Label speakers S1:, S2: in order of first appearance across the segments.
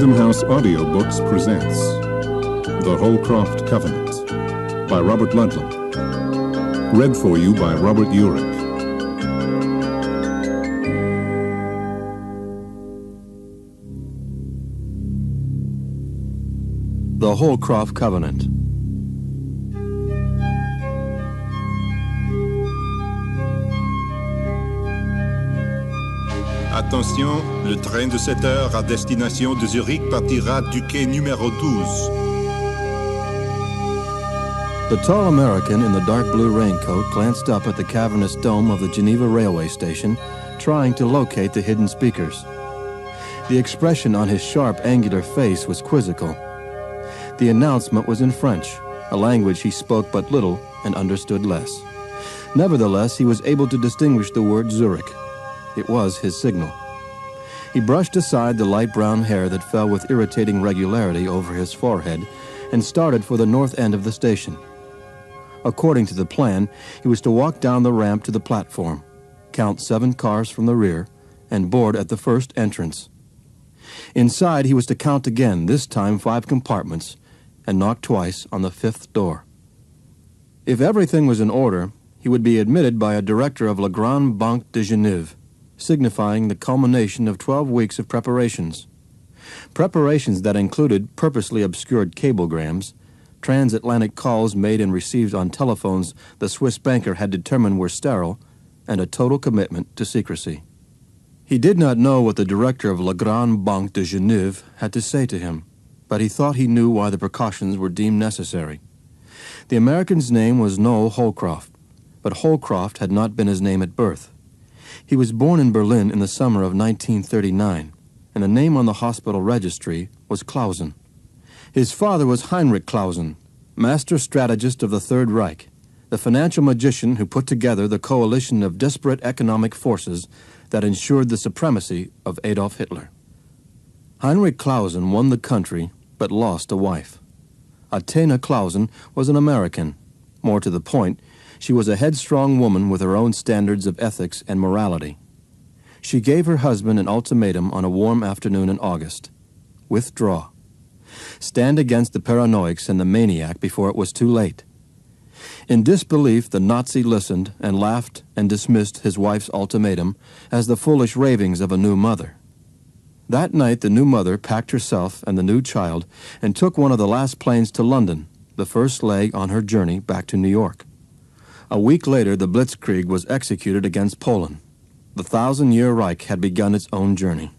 S1: Random House Audiobooks presents The Holcroft Covenant by Robert Ludlum. Read for you by Robert Urich.
S2: The Holcroft Covenant.
S3: Attention, le train de 7 heures à destination de Zurich partira du quai numéro 12.
S2: The tall American in the dark blue raincoat glanced up at the cavernous dome of the Geneva railway station, trying to locate the hidden speakers. The expression on his sharp, angular face was quizzical. The announcement was in French, a language he spoke but little and understood less. Nevertheless, he was able to distinguish the word Zurich. It was his signal. He brushed aside the light brown hair that fell with irritating regularity over his forehead and started for the north end of the station. According to the plan, he was to walk down the ramp to the platform, count 7 cars from the rear, and board at the first entrance. Inside, he was to count again, this time 5 compartments, and knock twice on the 5th door. If everything was in order, he would be admitted by a director of La Grande Banque de Genève, signifying the culmination of 12 weeks of preparations. Preparations that included purposely obscured cablegrams, transatlantic calls made and received on telephones the Swiss banker had determined were sterile, and a total commitment to secrecy. He did not know what the director of La Grande Banque de Genève had to say to him, but he thought he knew why the precautions were deemed necessary. The American's name was Noel Holcroft, but Holcroft had not been his name at birth. He was born in Berlin in the summer of 1939, and the name on the hospital registry was Clausen. His father was Heinrich Clausen, master strategist of the Third Reich, the financial magician who put together the coalition of disparate economic forces that ensured the supremacy of Adolf Hitler. Heinrich Clausen won the country, but lost a wife. Athena Clausen was an American. More to the point, she was a headstrong woman with her own standards of ethics and morality. She gave her husband an ultimatum on a warm afternoon in August. Withdraw. Stand against the paranoics and the maniac before it was too late. In disbelief, the Nazi listened and laughed and dismissed his wife's ultimatum as the foolish ravings of a new mother. That night, the new mother packed herself and the new child and took one of the last planes to London, the first leg on her journey back to New York. A week later, the Blitzkrieg was executed against Poland. The 1,000-year Reich had begun its own journey.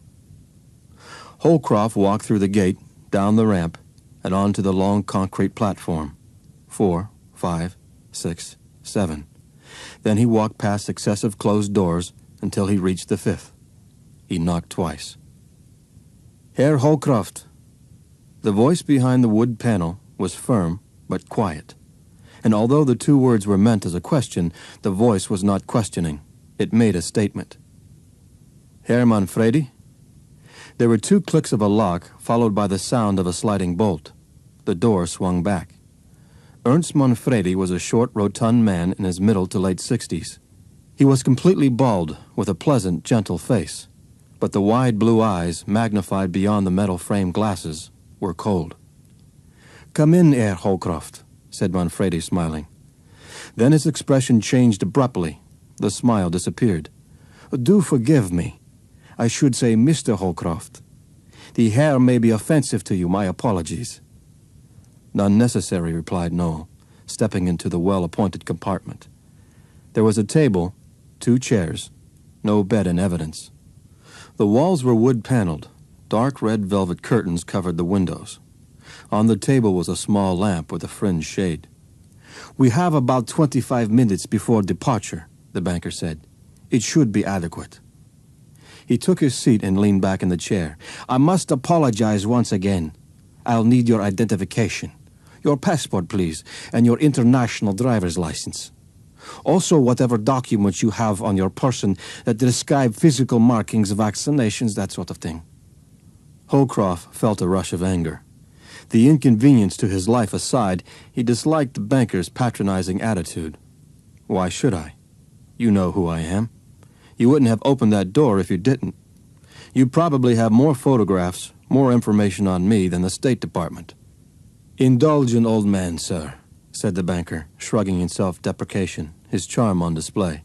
S2: Holcroft walked through the gate, down the ramp, and onto the long concrete platform. 4, 5, 6, 7. Then he walked past successive closed doors until he reached the 5th. He knocked twice. Herr Holcroft. The voice behind the wood panel was firm but quiet. And although the 2 words were meant as a question, the voice was not questioning. It made a statement. Herr Manfredi? There were 2 clicks of a lock, followed by the sound of a sliding bolt. The door swung back. Ernst Manfredi was a short, rotund man in his middle to late 60s. He was completely bald, with a pleasant, gentle face. But the wide blue eyes, magnified beyond the metal frame glasses, were cold. "Come in, Herr Holcroft," said Manfredi, smiling. Then his expression changed abruptly. The smile disappeared. "Do forgive me. I should say Mr. Holcroft. The Herr may be offensive to you. My apologies." "None necessary," replied Noel, stepping into the well-appointed compartment. There was a table, 2 chairs, no bed in evidence. The walls were wood-paneled. Dark red velvet curtains covered the windows. On the table was a small lamp with a fringed shade. "We have about 25 minutes before departure," the banker said. "It should be adequate." He took his seat and leaned back in the chair. "I must apologize once again. I'll need your identification. Your passport, please, and your international driver's license. Also, whatever documents you have on your person that describe physical markings, vaccinations, that sort of thing." Holcroft felt a rush of anger. The inconvenience to his life aside, he disliked the banker's patronizing attitude. "Why should I? You know who I am. You wouldn't have opened that door if you didn't. You probably have more photographs, More information on me than the State Department. "Indulge an old man, sir," said the banker, shrugging in self-deprecation, his charm on display.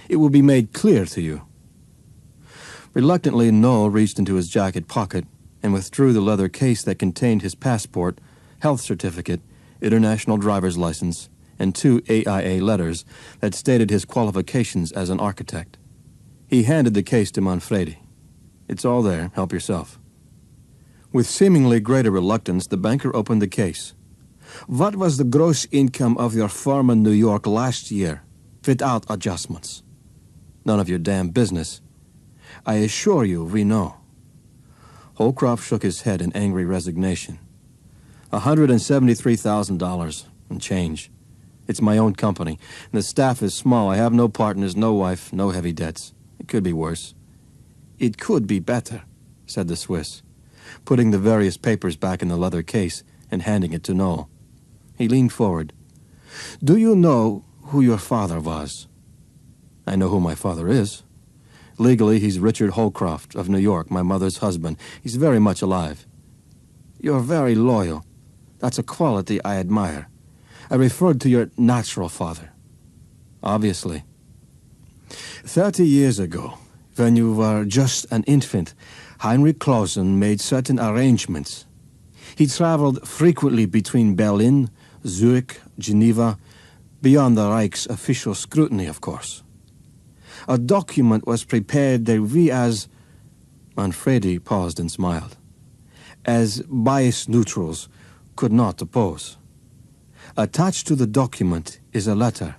S2: "It will be made clear to you." Reluctantly, Noel reached into his jacket pocket and withdrew the leather case that contained his passport, health certificate, international driver's license, and 2 AIA letters that stated his qualifications as an architect. He handed the case to Manfredi. "It's all there. Help yourself." With seemingly greater reluctance, the banker opened the case. "What was the gross income of your firm in New York last year, without adjustments?" "None of your damn business." "I assure you we know." Holcroft shook his head in angry resignation. $173,000 and change. It's my own company, and the staff is small. I have no partners, no wife, no heavy debts. It could be worse." "It could be better," said the Swiss, putting the various papers back in the leather case and handing it to Noel. He leaned forward. "Do you know who your father was?" "I know who my father is. Legally, he's Richard Holcroft of New York, my mother's husband. He's very much alive." "You're very loyal. That's a quality I admire. I referred to your natural father." "Obviously." 30 years ago, when you were just an infant, Heinrich Clausen made certain arrangements. He traveled frequently between Berlin, Zurich, Geneva, beyond the Reich's official scrutiny, of course. A document was prepared that we as... Manfredi paused and smiled. As bias neutrals could not oppose. Attached to the document is a letter,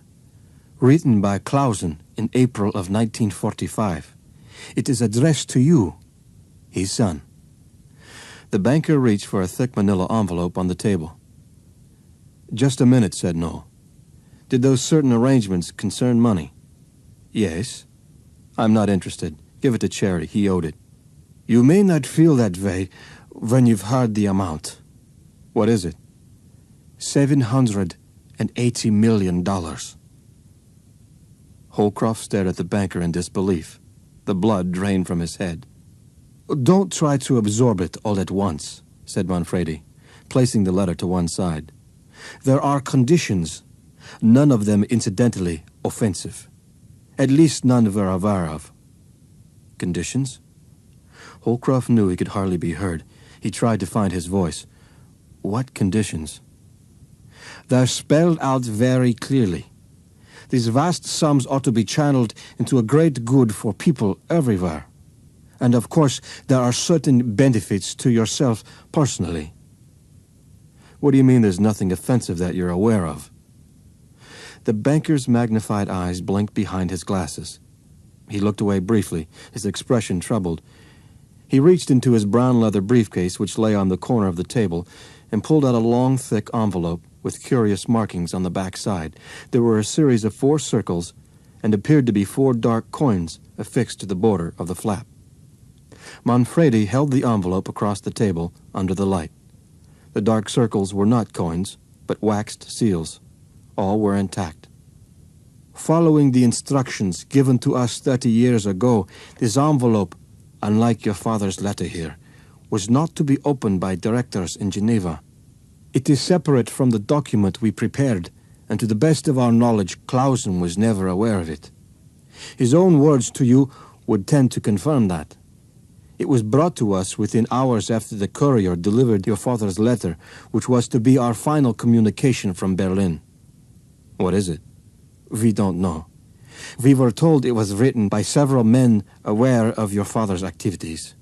S2: written by Clausen in April of 1945. It is addressed to you, his son. The banker reached for a thick manila envelope on the table. "Just a minute," said Noel. "Did those certain arrangements concern money?" "Yes." "I'm not interested. Give it to charity. He owed it." "You may not feel that way when you've heard the amount." "What is it?" $780 million. Holcroft stared at the banker in disbelief. The blood drained from his head. "Don't try to absorb it all at once," said Manfredi, placing the letter to one side. "There are conditions, none of them incidentally offensive. At least none we're aware of." "Conditions?" Holcroft knew he could hardly be heard. He tried to find his voice. "What conditions?" "They're spelled out very clearly. These vast sums ought to be channeled into a great good for people everywhere. And of course, there are certain benefits to yourself personally." "What do you mean there's nothing offensive that you're aware of?" The banker's magnified eyes blinked behind his glasses. He looked away briefly, his expression troubled. He reached into his brown leather briefcase, which lay on the corner of the table, and pulled out a long, thick envelope with curious markings on the back side. There were a series of 4 circles and appeared to be 4 dark coins affixed to the border of the flap. Manfredi held the envelope across the table under the light. The dark circles were not coins, but waxed seals. All were intact. "Following the instructions given to us 30 years ago, this envelope, unlike your father's letter here, was not to be opened by directors in Geneva. It is separate from the document we prepared, and to the best of our knowledge, Clausen was never aware of it. His own words to you would tend to confirm that. It was brought to us within hours after the courier delivered your father's letter, which was to be our final communication from Berlin." "What is it?" "We don't know. We were told it was written by several men aware of your father's activities.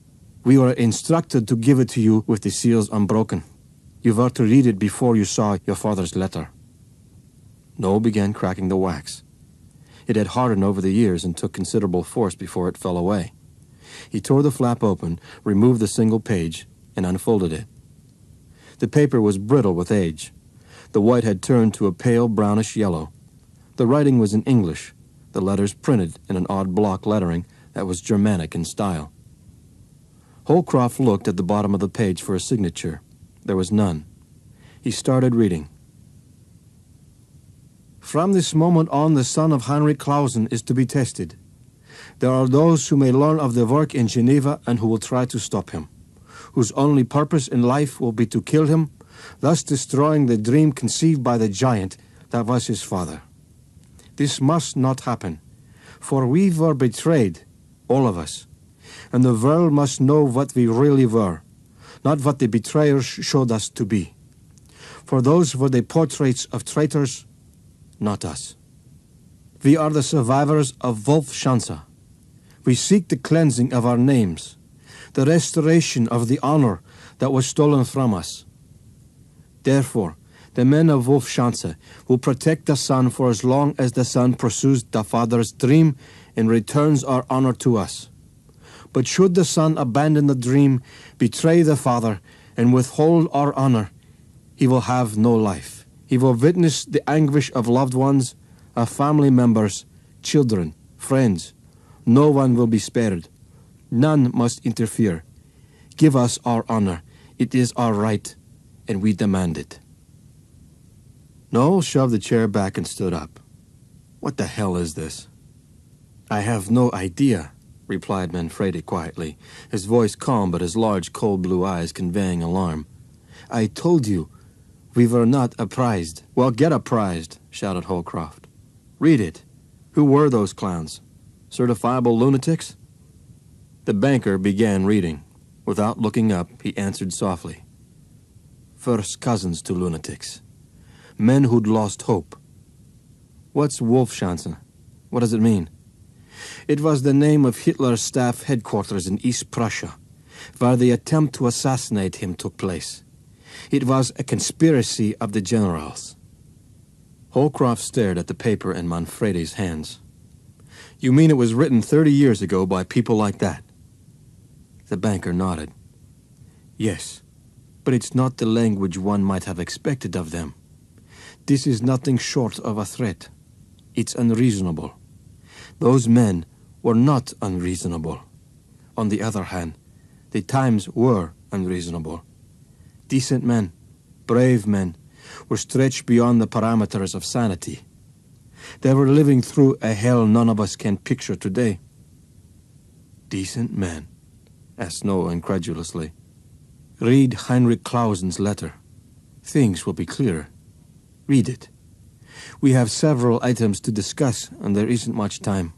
S2: We were instructed to give it to you with the seals unbroken. You were to read it before you saw your father's letter." Noel began cracking the wax. It had hardened over the years and took considerable force before it fell away. He tore the flap open, removed the single page, and unfolded it. The paper was brittle with age. The white had turned to a pale brownish yellow. The writing was in English, the letters printed in an odd block lettering that was Germanic in style. Holcroft looked at the bottom of the page for a signature. There was none. He started reading. "From this moment on, the son of Heinrich Clausen is to be tested. There are those who may learn of the work in Geneva and who will try to stop him, whose only purpose in life will be to kill him, thus destroying the dream conceived by the giant that was his father. This must not happen, for we were betrayed, all of us, and the world must know what we really were, not what the betrayers showed us to be. For those were the portraits of traitors, not us. We are the survivors of Wolfschanze. We seek the cleansing of our names, the restoration of the honor that was stolen from us. Therefore, the men of Wolfschanze will protect the son for as long as the son pursues the father's dream and returns our honor to us. But should the son abandon the dream, betray the father, and withhold our honor, he will have no life. He will witness the anguish of loved ones, of family members, children, friends. No one will be spared. None must interfere. Give us our honor. It is our right, and we demand it. Noel shoved the chair back and stood up. What the hell is this? I have no idea, replied Manfredi quietly, his voice calm but his large cold blue eyes conveying alarm. I told you, we were not apprised. Well, get apprised, shouted Holcroft. Read it. Who were those clowns? Certifiable lunatics? The banker began reading. Without looking up, he answered softly. First cousins to lunatics. Men who'd lost hope. What's Wolfschanze? What does it mean? It was the name of Hitler's staff headquarters in East Prussia, where the attempt to assassinate him took place. It was a conspiracy of the generals. Holcroft stared at the paper in Manfredi's hands. You mean it was written 30 years ago by people like that? The banker nodded. Yes, but it's not the language one might have expected of them. This is nothing short of a threat. It's unreasonable. Those men were not unreasonable. On the other hand, the times were unreasonable. Decent men, brave men, were stretched beyond the parameters of sanity. They were living through a hell none of us can picture today. Decent men? Asked Noel incredulously. Read Heinrich Clausen's letter. Things will be clearer. Read it. We have several items to discuss, and there isn't much time.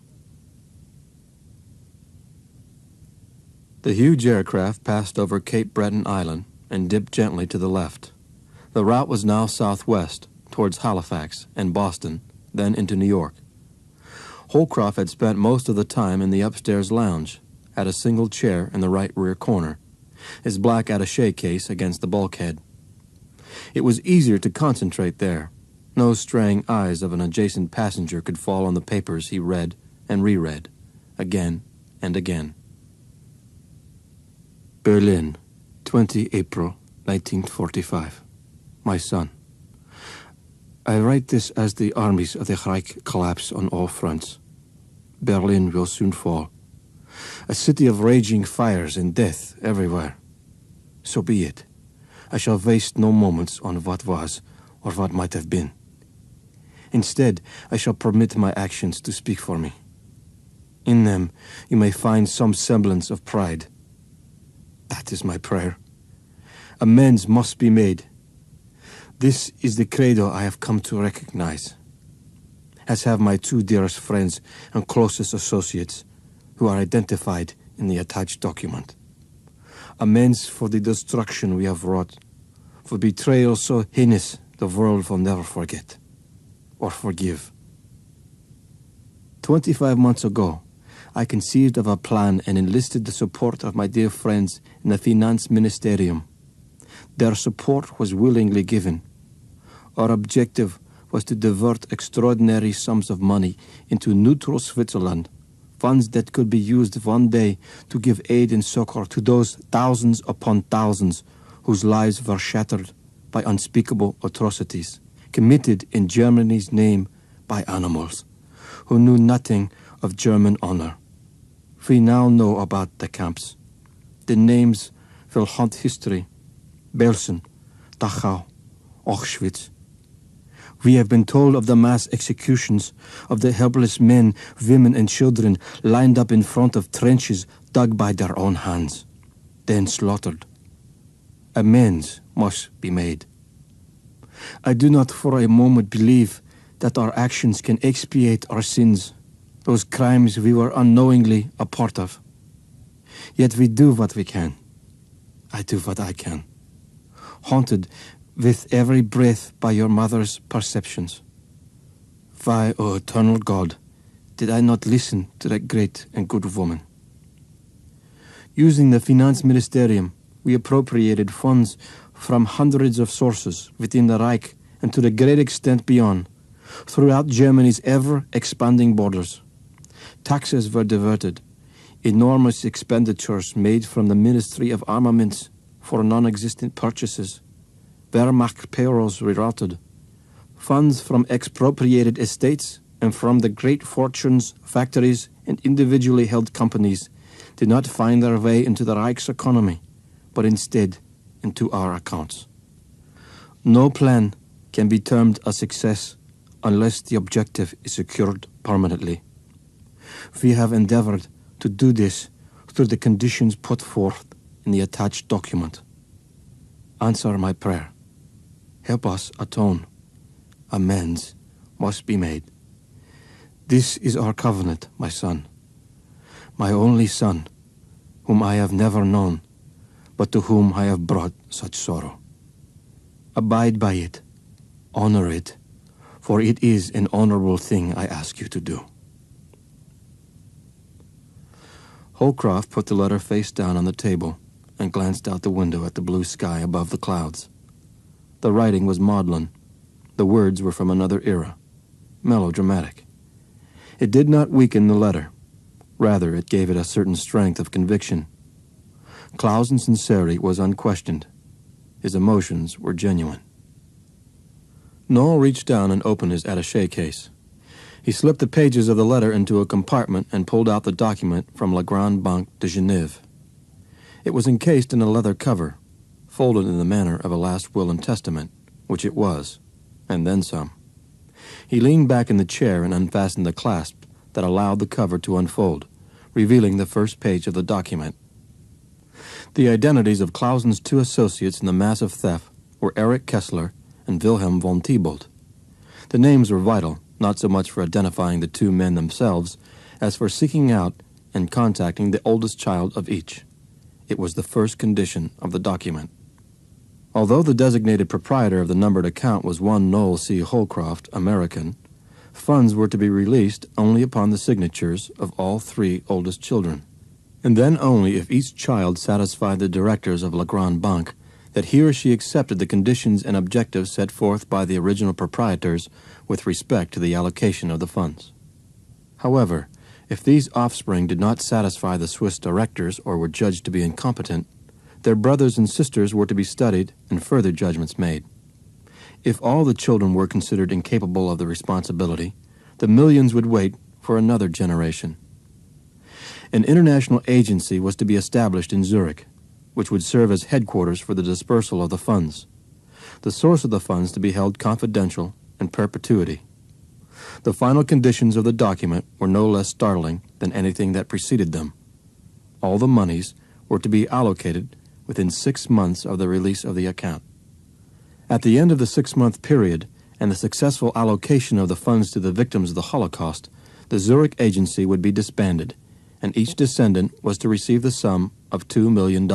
S2: The huge aircraft passed over Cape Breton Island and dipped gently to the left. The route was now southwest, towards Halifax and Boston, then into New York. Holcroft had spent most of the time in the upstairs lounge, at a single chair in the right rear corner, his black attaché case against the bulkhead. It was easier to concentrate there. No straying eyes of an adjacent passenger could fall on the papers he read and reread, again and again. Berlin, 20 April 1945. My son. I write this as the armies of the Reich collapse on all fronts. Berlin will soon fall. A city of raging fires and death everywhere. So be it. I shall waste no moments on what was or what might have been. Instead, I shall permit my actions to speak for me. In them, you may find some semblance of pride. That is my prayer. Amends must be made. This is the credo I have come to recognize, as have my two dearest friends and closest associates, who are identified in the attached document. Amends for the destruction we have wrought, for betrayal so heinous the world will never forget or forgive. 25 months ago, I conceived of a plan and enlisted the support of my dear friends in the Finanzministerium. Their support was willingly given. Our objective was to divert extraordinary sums of money into neutral Switzerland, funds that could be used one day to give aid and succor to those thousands upon thousands whose lives were shattered by unspeakable atrocities, committed in Germany's name by animals, who knew nothing of German honor. We now know about the camps. The names will haunt history. Belsen, Dachau, Auschwitz. We have been told of the mass executions of the helpless men, women, and children lined up in front of trenches dug by their own hands, then slaughtered, amends must be made. I do not for a moment believe that our actions can expiate our sins, those crimes we were unknowingly a part of. Yet we do what we can. I do what I can. Haunted with every breath by your mother's perceptions. Why, O eternal God, did I not listen to that great and good woman? Using the Finanzministerium, we appropriated funds from hundreds of sources within the Reich and to the great extent beyond, throughout Germany's ever-expanding borders. Taxes were diverted, enormous expenditures made from the Ministry of Armaments for non-existent purchases, Wehrmacht payrolls rerouted, funds from expropriated estates and from the great fortunes, factories, and individually held companies did not find their way into the Reich's economy, but instead into our accounts. No plan can be termed a success unless the objective is secured permanently. We have endeavored to do this through the conditions put forth in the attached document. Answer my prayer. Help us atone. Amends must be made. This is our covenant, my son, my only son, whom I have never known, but to whom I have brought such sorrow. Abide by it, honor it, for it is an honorable thing I ask you to do. Holcroft put the letter face down on the table and glanced out the window at the blue sky above the clouds. The writing was maudlin. The words were from another era, melodramatic. It did not weaken the letter. Rather, it gave it a certain strength of conviction. Clausen's sincerity was unquestioned. His emotions were genuine. Noel reached down and opened his attaché case. He slipped the pages of the letter into a compartment and pulled out the document from La Grande Banque de Genève. It was encased in a leather cover, folded in the manner of a last will and testament, which it was, and then some. He leaned back in the chair and unfastened the clasp that allowed the cover to unfold, revealing the first page of the document. The identities of Clausen's two associates in the massive theft were Erich Kessler and Wilhelm von Thibault. The names were vital, not so much for identifying the two men themselves, as for seeking out and contacting the oldest child of each. It was the first condition of the document. Although the designated proprietor of the numbered account was one Noel C. Holcroft, American, funds were to be released only upon the signatures of all three oldest children, and then only if each child satisfied the directors of La Grande Banque that he or she accepted the conditions and objectives set forth by the original proprietors with respect to the allocation of the funds. However, if these offspring did not satisfy the Swiss directors or were judged to be incompetent, their brothers and sisters were to be studied and further judgments made. If all the children were considered incapable of the responsibility, the millions would wait for another generation. An international agency was to be established in Zurich, which would serve as headquarters for the dispersal of the funds. The source of the funds to be held confidential in perpetuity. The final conditions of the document were no less startling than anything that preceded them. All the monies were to be allocated within 6 months of the release of the account. At the end of the 6-month period and the successful allocation of the funds to the victims of the Holocaust, the Zurich agency would be disbanded, and each descendant was to receive the sum of $2 million.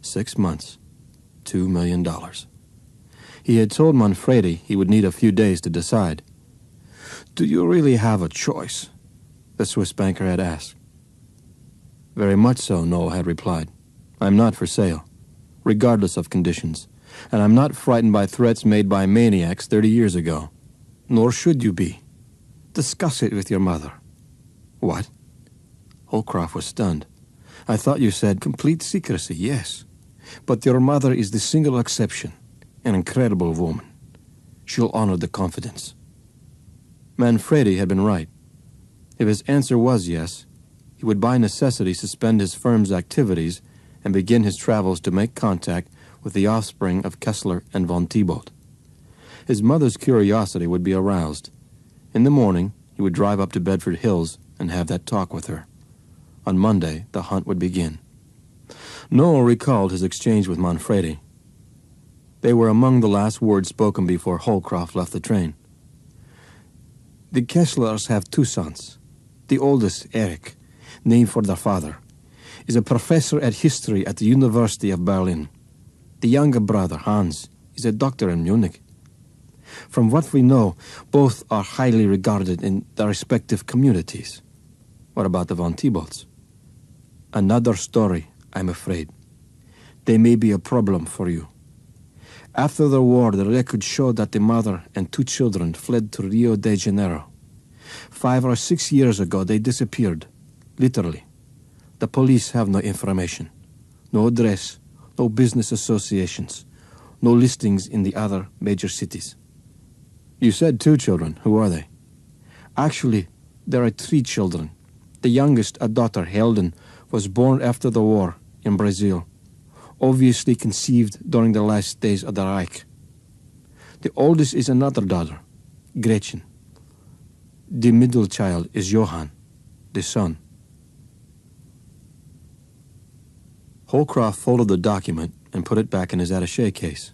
S2: 6 months, $2 million. He had told Manfredi he would need a few days to decide. "Do you really have a choice?" the Swiss banker had asked. "Very much so," Noel had replied. "I'm not for sale, regardless of conditions, and I'm not frightened by threats made by maniacs 30 years ago. Nor should you be. Discuss it with your mother." "What?" Holcroft was stunned. "I thought you said complete secrecy." "Yes, but your mother is the single exception, an incredible woman. She'll honor the confidence." Manfredi had been right. If his answer was yes, he would by necessity suspend his firm's activities and begin his travels to make contact with the offspring of Kessler and von Thibault. His mother's curiosity would be aroused. In the morning, he would drive up to Bedford Hills and have that talk with her. On Monday, the hunt would begin. Noel recalled his exchange with Manfredi. They were among the last words spoken before Holcroft left the train. The Kesslers have 2 sons. The oldest, Erich, named for their father, is a professor at history at the University of Berlin. The younger brother, Hans, is a doctor in Munich. From what we know, both are highly regarded in their respective communities. What about the von Thibaults? Another story, I'm afraid. They may be a problem for you. After the war, the records show that the mother and 2 children fled to Rio de Janeiro. 5 or 6 years ago, they disappeared, literally. The police have no information, no address, no business associations, no listings in the other major cities. You said 2 children. Who are they? Actually, there are 3 children. The youngest, a daughter, Helden, was born after the war in Brazil, obviously conceived during the last days of the Reich. The oldest is another daughter, Gretchen. The middle child is Johann, the son. Holcroft folded the document and put it back in his attaché case.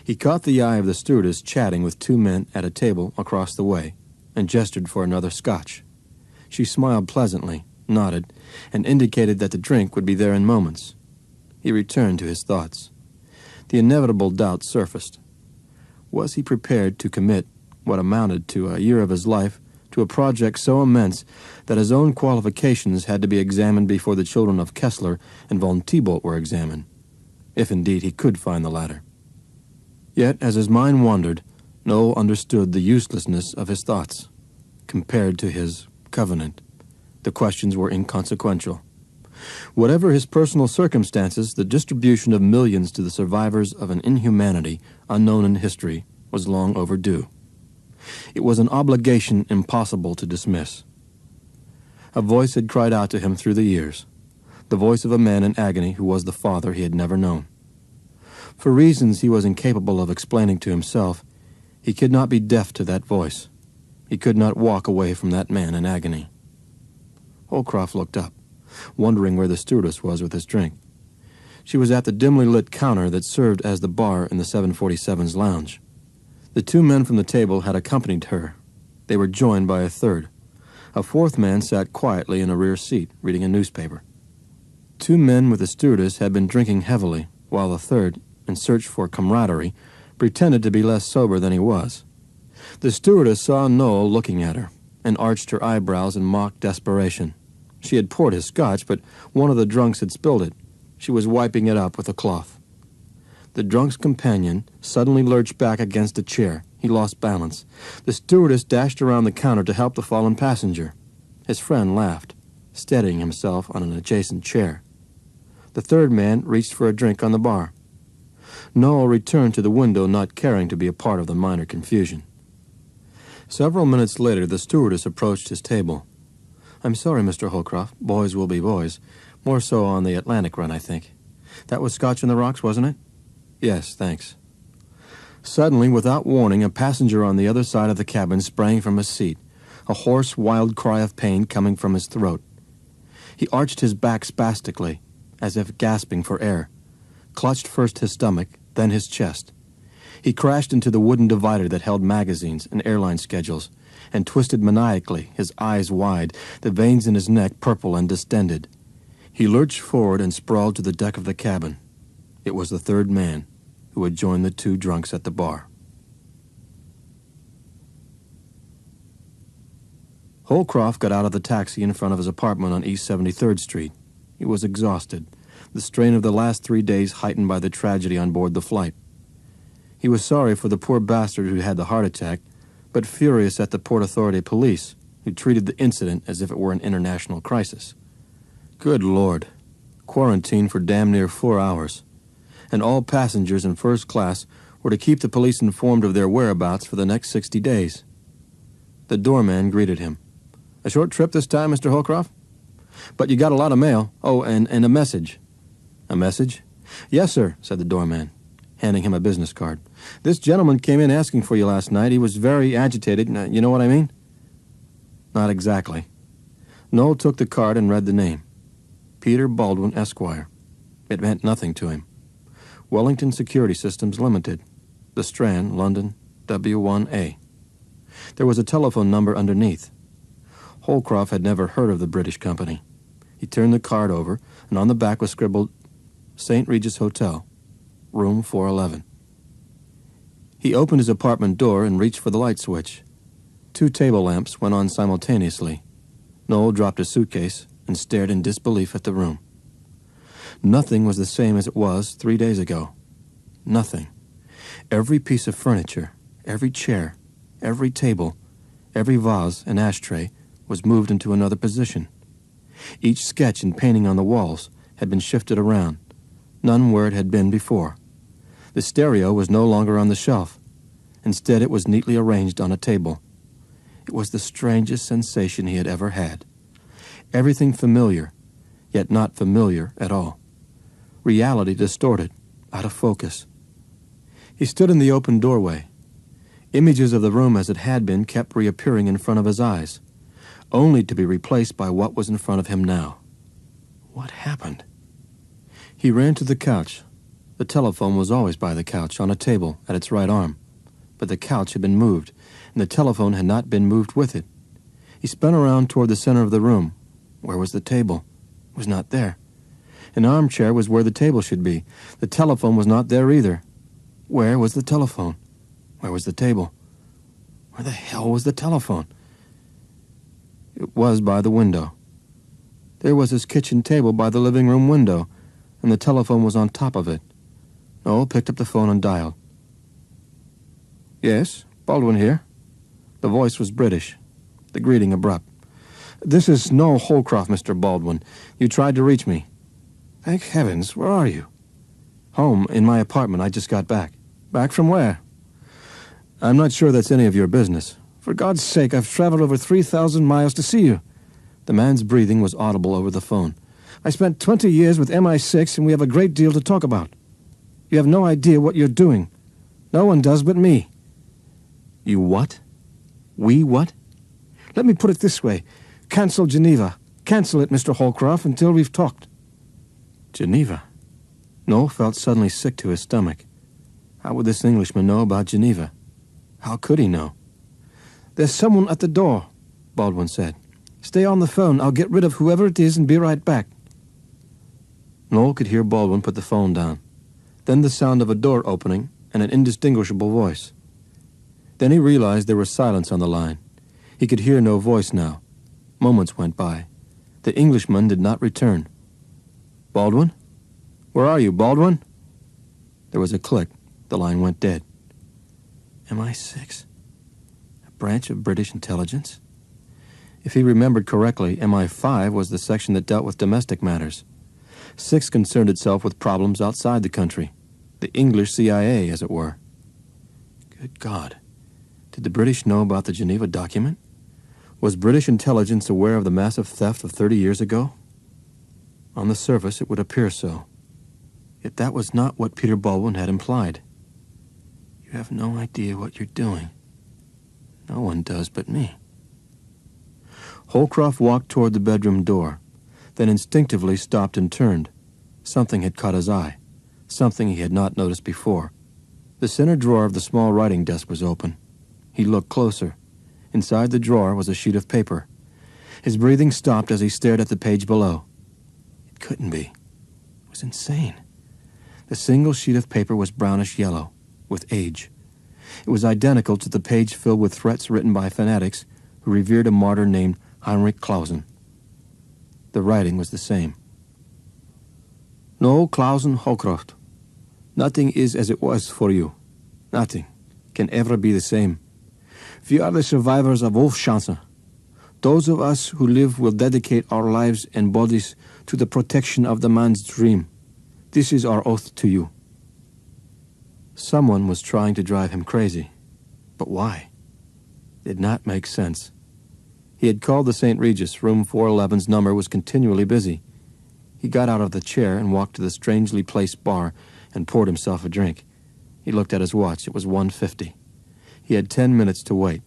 S2: He caught the eye of the stewardess chatting with 2 men at a table across the way and gestured for another scotch. She smiled pleasantly, nodded, and indicated that the drink would be there in moments. He returned to his thoughts. The inevitable doubt surfaced. Was he prepared to commit what amounted to a year of his life to a project so immense that his own qualifications had to be examined before the children of Kessler and von Thibault were examined, if indeed he could find the latter? Yet, as his mind wandered, Noel understood the uselessness of his thoughts. Compared to his covenant, the questions were inconsequential. Whatever his personal circumstances, the distribution of millions to the survivors of an inhumanity unknown in history was long overdue. It was an obligation impossible to dismiss. A voice had cried out to him through the years, the voice of a man in agony who was the father he had never known. For reasons he was incapable of explaining to himself, he could not be deaf to that voice. He could not walk away from that man in agony. Holcroft looked up, wondering where the stewardess was with his drink. She was at the dimly lit counter that served as the bar in the 747's lounge. The 2 men from the table had accompanied her. They were joined by a third. A 4th man sat quietly in a rear seat, reading a newspaper. 2 men with the stewardess had been drinking heavily, while the third, in search for camaraderie, pretended to be less sober than he was. The stewardess saw Noel looking at her, and arched her eyebrows in mock desperation. She had poured his scotch, but one of the drunks had spilled it. She was wiping it up with a cloth. The drunk's companion suddenly lurched back against a chair. He lost balance. The stewardess dashed around the counter to help the fallen passenger. His friend laughed, steadying himself on an adjacent chair. The third man reached for a drink on the bar. Noel returned to the window, not caring to be a part of the minor confusion. Several minutes later, the stewardess approached his table. "I'm sorry, Mr. Holcroft. Boys will be boys. More so on the Atlantic run, I think. That was Scotch on the Rocks, wasn't it?" "Yes, thanks." Suddenly, without warning, a passenger on the other side of the cabin sprang from his seat, a hoarse, wild cry of pain coming from his throat. He arched his back spastically, as if gasping for air, clutched first his stomach, then his chest. He crashed into the wooden divider that held magazines and airline schedules, and twisted maniacally, his eyes wide, the veins in his neck purple and distended. He lurched forward and sprawled to the deck of the cabin. It was the third man who had joined the 2 drunks at the bar. Holcroft got out of the taxi in front of his apartment on East 73rd Street. He was exhausted, the strain of the last 3 days heightened by the tragedy on board the flight. He was sorry for the poor bastard who had the heart attack, but furious at the Port Authority police, who treated the incident as if it were an international crisis. Good Lord. Quarantine for damn near 4 hours. And all passengers in first class were to keep the police informed of their whereabouts for the next 60 days. The doorman greeted him. "A short trip this time, Mr. Holcroft? But you got a lot of mail. Oh, and a message." "A message?" "Yes, sir," said the doorman, handing him a business card. "This gentleman came in asking for you last night. He was very agitated. You know what I mean?" "Not exactly." Noel took the card and read the name. Peter Baldwin, Esquire. It meant nothing to him. Wellington Security Systems Limited, The Strand, London, W1A. There was a telephone number underneath. Holcroft had never heard of the British company. He turned the card over, and on the back was scribbled, St. Regis Hotel, room 411. He opened his apartment door and reached for the light switch. 2 table lamps went on simultaneously. Noel dropped his suitcase and stared in disbelief at the room. Nothing was the same as it was 3 days ago. Nothing. Every piece of furniture, every chair, every table, every vase and ashtray was moved into another position. Each sketch and painting on the walls had been shifted around, none where it had been before. The stereo was no longer on the shelf. Instead, it was neatly arranged on a table. It was the strangest sensation he had ever had. Everything familiar, yet not familiar at all. Reality distorted, out of focus. He stood in the open doorway. Images of the room as it had been kept reappearing in front of his eyes, only to be replaced by what was in front of him now. What happened? He ran to the couch. The telephone was always by the couch, on a table at its right arm. But the couch had been moved, and the telephone had not been moved with it. He spun around toward the center of the room. Where was the table? It was not there. An armchair was where the table should be. The telephone was not there either. Where was the telephone? Where was the table? Where the hell was the telephone? It was by the window. There was his kitchen table by the living room window, and the telephone was on top of it. Noel picked up the phone and dialed. Yes, Baldwin here. The voice was British, the greeting abrupt. This is Noel Holcroft, Mr. Baldwin. You tried to reach me. Thank heavens, where are you? Home, in my apartment. I just got back. Back from where? I'm not sure that's any of your business. For God's sake, I've traveled over 3,000 miles to see you. The man's breathing was audible over the phone. I spent 20 years with MI6, and we have a great deal to talk about. You have no idea what you're doing. No one does but me. You what? We what? Let me put it this way. Cancel Geneva. Cancel it, Mr. Holcroft, until we've talked. Geneva? Noel felt suddenly sick to his stomach. How would this Englishman know about Geneva? How could he know? There's someone at the door, Baldwin said. Stay on the phone. I'll get rid of whoever it is and be right back. Noel could hear Baldwin put the phone down. Then the sound of a door opening and an indistinguishable voice. Then he realized there was silence on the line. He could hear no voice now. Moments went by. The Englishman did not return. Baldwin? Where are you, Baldwin? There was a click. The line went dead. MI6? A branch of British intelligence? If he remembered correctly, MI5 was the section that dealt with domestic matters. 6 concerned itself with problems outside the country. The English CIA, as it were. Good God. Did the British know about the Geneva document? Was British intelligence aware of the massive theft of 30 years ago? On the surface, it would appear so. Yet that was not what Peter Baldwin had implied. You have no idea what you're doing. No one does but me. Holcroft walked toward the bedroom door, then instinctively stopped and turned. Something had caught his eye, something he had not noticed before. The center drawer of the small writing desk was open. He looked closer. Inside the drawer was a sheet of paper. His breathing stopped as he stared at the page below. It couldn't be. It was insane. The single sheet of paper was brownish yellow, with age. It was identical to the page filled with threats written by fanatics who revered a martyr named Heinrich Clausen. The writing was the same. Noel Clausen Holcroft. Nothing is as it was for you. Nothing can ever be the same. We are the survivors of Wolfschanze. Those of us who live will dedicate our lives and bodies to the protection of the man's dream. This is our oath to you. Someone was trying to drive him crazy. But why? It did not make sense. He had called the St. Regis. Room 411's number was continually busy. He got out of the chair and walked to the strangely placed bar and poured himself a drink. He looked at his watch. It was 1:50. He had 10 minutes to wait.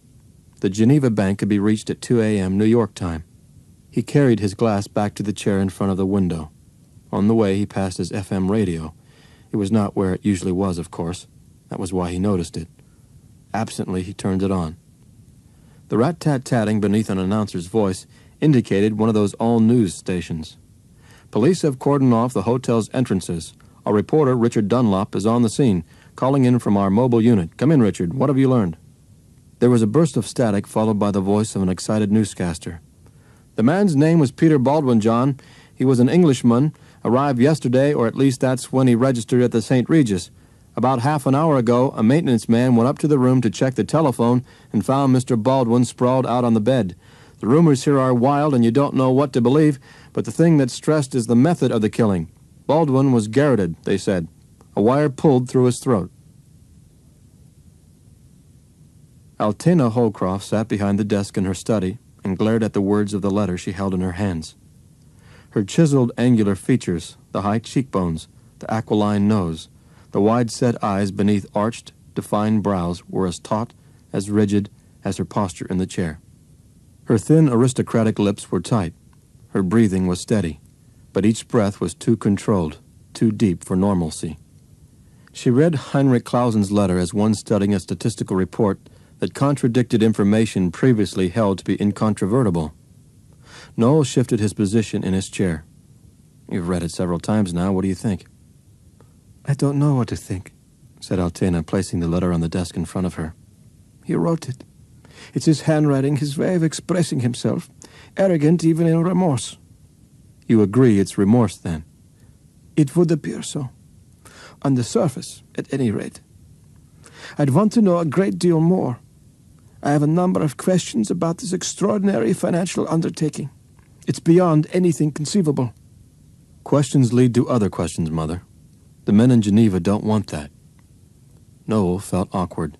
S2: The Geneva Bank could be reached at 2 a.m. New York time. He carried his glass back to the chair in front of the window. On the way, he passed his FM radio. It was not where it usually was, of course. That was why he noticed it. Absently, he turned it on. The rat-tat-tatting beneath an announcer's voice indicated one of those all-news stations. Police have cordoned off the hotel's entrances. Our reporter, Richard Dunlop, is on the scene, calling in from our mobile unit. Come in, Richard. What have you learned? There was a burst of static, followed by the voice of an excited newscaster. The man's name was Peter Baldwin, John. He was an Englishman, arrived yesterday, or at least that's when he registered at the St. Regis. About half an hour ago, a maintenance man went up to the room to check the telephone and found Mr. Baldwin sprawled out on the bed. The rumors here are wild, and you don't know what to believe, but the thing that's stressed is the method of the killing. Baldwin was garroted, they said. A wire pulled through his throat. Altena Holcroft sat behind the desk in her study and glared at the words of the letter she held in her hands. Her chiseled, angular features, the high cheekbones, the aquiline nose, the wide-set eyes beneath arched, defined brows were as taut, as rigid as her posture in the chair. Her thin, aristocratic lips were tight. Her breathing was steady, but each breath was too controlled, too deep for normalcy. She read Heinrich Clausen's letter as one studying a statistical report that contradicted information previously held to be incontrovertible. Noel shifted his position in his chair. You've read it several times now. What do you think? I don't know what to think, said Altena, placing the letter on the desk in front of her. He wrote it. It's his handwriting, his way of expressing himself, arrogant even in remorse. You agree it's remorse, then? It would appear so. On the surface, at any rate. I'd want to know a great deal more. I have a number of questions about this extraordinary financial undertaking. It's beyond anything conceivable. Questions lead to other questions, Mother. The men in Geneva don't want that. Noel felt awkward.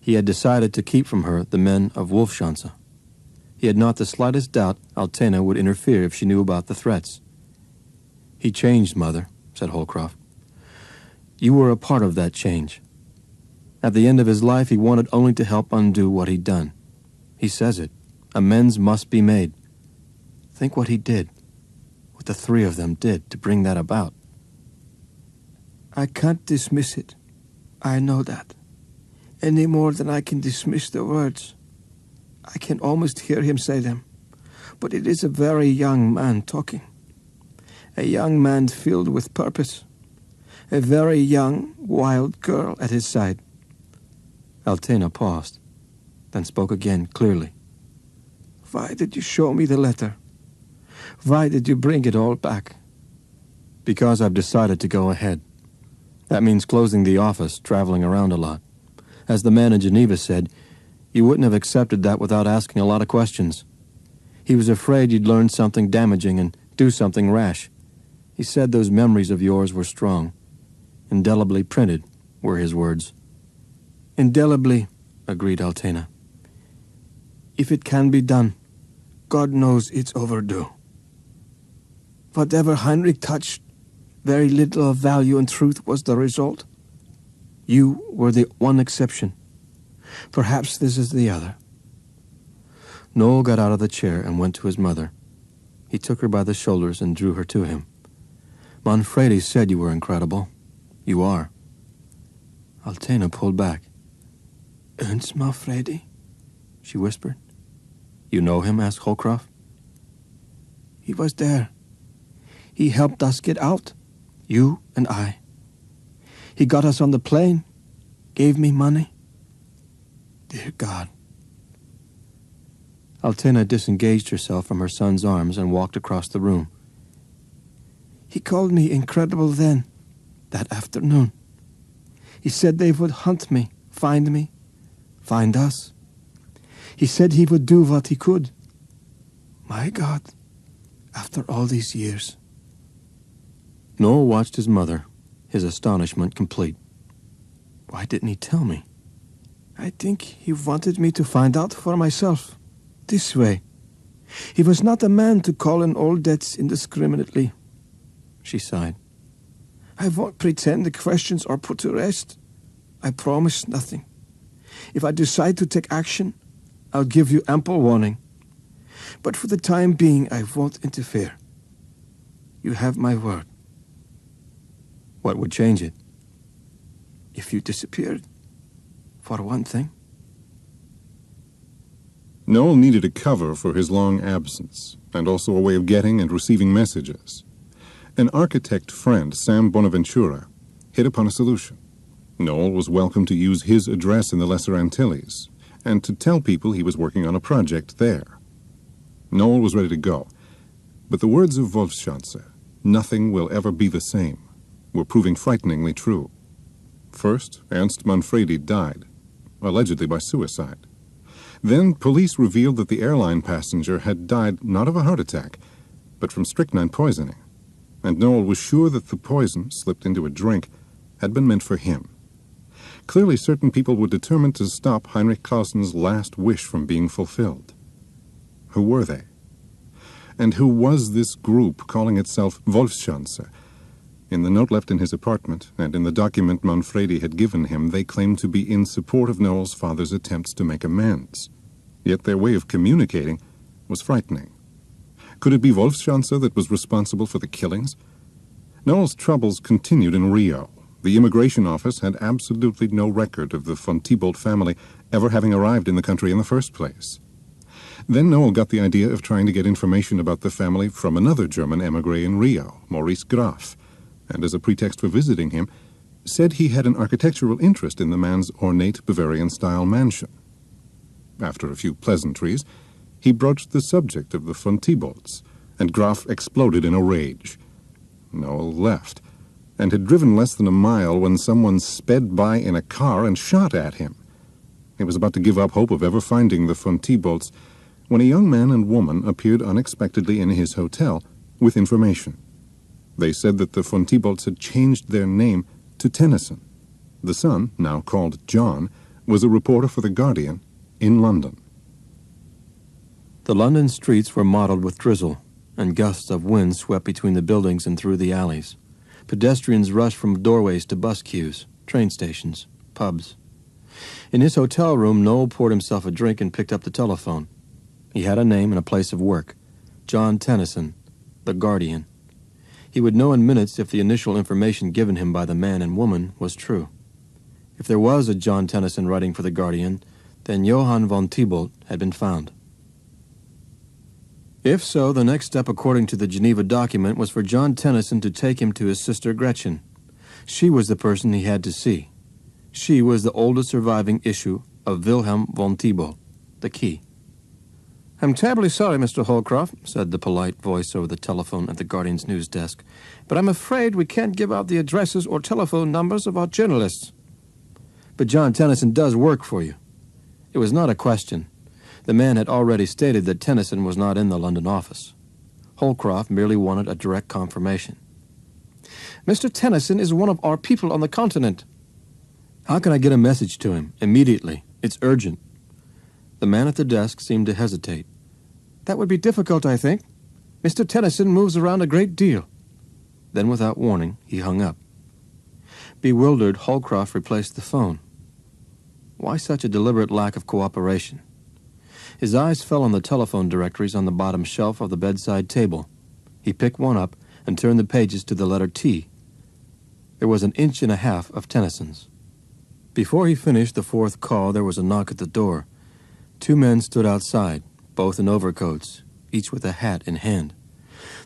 S2: He had decided to keep from her the men of Wolfschanze. He had not the slightest doubt Altena would interfere if she knew about the threats. He changed, Mother, said Holcroft. You were a part of that change. At the end of his life, he wanted only to help undo what he'd done. He says it. Amends must be made. Think what he did, what the three of them did to bring that about. I can't dismiss it. I know that. Any more than I can dismiss the words. I can almost hear him say them. But it is a very young man talking. A young man filled with purpose. A very young, wild girl at his side. Altena paused, then spoke again clearly. Why did you show me the letter? Why did you bring it all back? Because I've decided to go ahead. That means closing the office, traveling around a lot. As the man in Geneva said, you wouldn't have accepted that without asking a lot of questions. He was afraid you'd learn something damaging and do something rash. He said those memories of yours were strong. Indelibly printed, were his words. Indelibly, agreed Altena. If it can be done, God knows it's overdue. Whatever Heinrich touched, very little of value and truth was the result. You were the one exception. Perhaps this is the other. Noel got out of the chair and went to his mother. He took her by the shoulders and drew her to him. Manfredi said you were incredible. You are. Altena pulled back. Ernst Manfredi? She whispered. You know him? Asked Holcroft. He was there. He helped us get out. You and I. He got us on the plane. Gave me money. Dear God. Altena disengaged herself from her son's arms and walked across the room. He called me incredible then, that afternoon. He said they would hunt me, find us. He said he would do what he could. My God, after all these years. Noel watched his mother, his astonishment complete. Why didn't he tell me? I think he wanted me to find out for myself. This way. He was not a man to call in old debts indiscriminately. She sighed. I won't pretend the questions are put to rest. I promise nothing. If I decide to take action, I'll give you ample warning. But for the time being, I won't interfere. You have my word. What would change it? If you disappeared, for one thing.
S1: Noel needed a cover for his long absence, and also a way of getting and receiving messages. An architect friend, Sam Bonaventura, hit upon a solution. Noel was welcome to use his address in the Lesser Antilles, and to tell people he was working on a project there. Noel was ready to go, but the words of Wolfschanze, "Nothing will ever be the same," were proving frighteningly true. First, Ernst Manfredi died, allegedly by suicide. Then police revealed that the airline passenger had died not of a heart attack, but from strychnine poisoning, and Noel was sure that the poison, slipped into a drink, had been meant for him. Clearly, certain people were determined to stop Heinrich Clausen's last wish from being fulfilled. Who were they? And who was this group calling itself Wolfschanze? In the note left in his apartment, and in the document Manfredi had given him, they claimed to be in support of Noel's father's attempts to make amends. Yet their way of communicating was frightening. Could it be Wolfschanze that was responsible for the killings? Noel's troubles continued in Rio. The immigration office had absolutely no record of the von Thibault family ever having arrived in the country in the first place. Then Noel got the idea of trying to get information about the family from another German émigré in Rio, Maurice Graf, and as a pretext for visiting him, said he had an architectural interest in the man's ornate Bavarian-style mansion. After a few pleasantries, he broached the subject of the von Thibaults, and Graf exploded in a rage. Noel left, and had driven less than a mile when someone sped by in a car and shot at him. He was about to give up hope of ever finding the von Thibaults when a young man and woman appeared unexpectedly in his hotel with information. They said that the von Thibaults had changed their name to Tennyson. The son, now called John, was a reporter for The Guardian in London.
S2: The London streets were mottled with drizzle, and gusts of wind swept between the buildings and through the alleys. Pedestrians rushed from doorways to bus queues, train stations, pubs. In his hotel room, Noel poured himself a drink and picked up the telephone. He had a name and a place of work: John Tennyson, The Guardian. He would know in minutes if the initial information given him by the man and woman was true. If there was a John Tennyson writing for The Guardian, then Johann von Thibault had been found. If so, the next step according to the Geneva document was for John Tennyson to take him to his sister Gretchen. She was the person he had to see. She was the oldest surviving issue of Wilhelm von Thibault, the key. "I'm terribly sorry, Mr. Holcroft," said the polite voice over the telephone at the Guardian's news desk, "but I'm afraid we can't give out the addresses or telephone numbers of our journalists." "But John Tennyson does work for you." It was not a question. The man had already stated that Tennyson was not in the London office. Holcroft merely wanted a direct confirmation. "Mr. Tennyson is one of our people on the continent." "How can I get a message to him immediately? It's urgent." The man at the desk seemed to hesitate. "That would be difficult, I think. Mr. Tennyson moves around a great deal." Then, without warning, he hung up. Bewildered, Holcroft replaced the phone. Why such a deliberate lack of cooperation? His eyes fell on the telephone directories on the bottom shelf of the bedside table. He picked one up and turned the pages to the letter T. There was an inch and a half of Tennyson's. Before he finished the fourth call, there was a knock at the door. 2 men stood outside, both in overcoats, each with a hat in hand.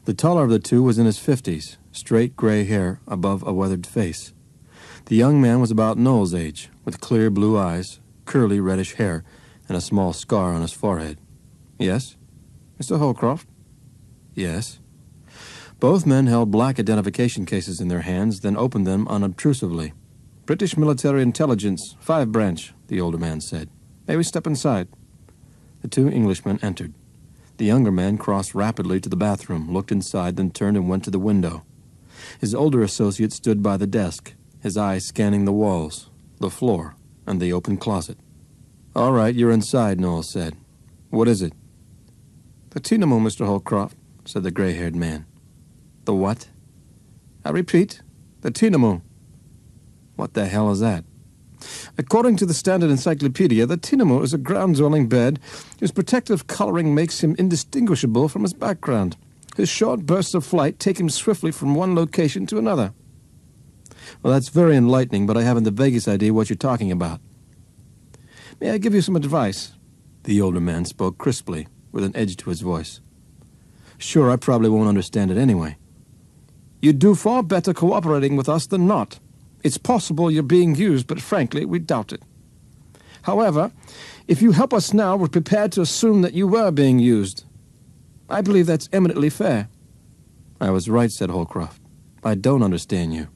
S2: The taller of the two was in his 50s, straight gray hair above a weathered face. The young man was about Noel's age, with clear blue eyes, curly reddish hair, and a small scar on his forehead. "Yes?" "Mr. Holcroft?" "Yes." Both men held black identification cases in their hands, then opened them unobtrusively. "British Military Intelligence, 5 Branch, the older man said. "May we step inside?" The 2 Englishmen entered. The younger man crossed rapidly to the bathroom, looked inside, then turned and went to the window. His older associate stood by the desk, his eyes scanning the walls, the floor, and the open closet. "All right, you're inside," Noel said. "What is it?" "The Tinamo, Mr. Holcroft," said the gray-haired man. "The what?" "I repeat, the Tinamo." "What the hell is that?" "According to the Standard Encyclopedia, the Tinamo is a ground-dwelling bird whose protective coloring makes him indistinguishable from his background. His short bursts of flight take him swiftly from one location to another." Well, that's very enlightening, but I haven't the vaguest idea what you're talking about. May I give you some advice? The older man spoke crisply, with an edge to his voice. Sure, I probably won't understand it anyway. You'd do far better cooperating with us than not. It's possible you're being used, but frankly, we doubt it. However, if you help us now, we're prepared to assume that you were being used. I believe that's eminently fair. I was right, said Holcroft. I don't understand you.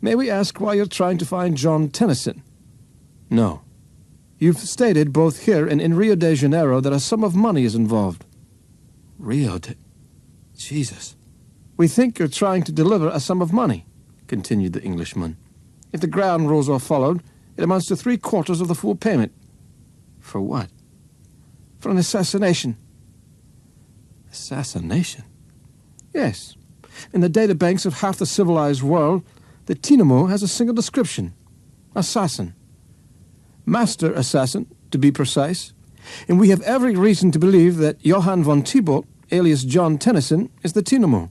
S2: May we ask why you're trying to find John Tennyson? No. You've stated both here and in Rio de Janeiro that a sum of money is involved. Jesus. We think you're trying to deliver a sum of money, continued the Englishman. If the ground rules are followed, it amounts to 3/4 of the full payment. For what? For an assassination. Assassination? Yes. In the databanks of half the civilized world, the Tinamo has a single description. Assassin. Master assassin, to be precise. And we have every reason to believe that Johann von Thibault, alias John Tennyson, is the Tinamo.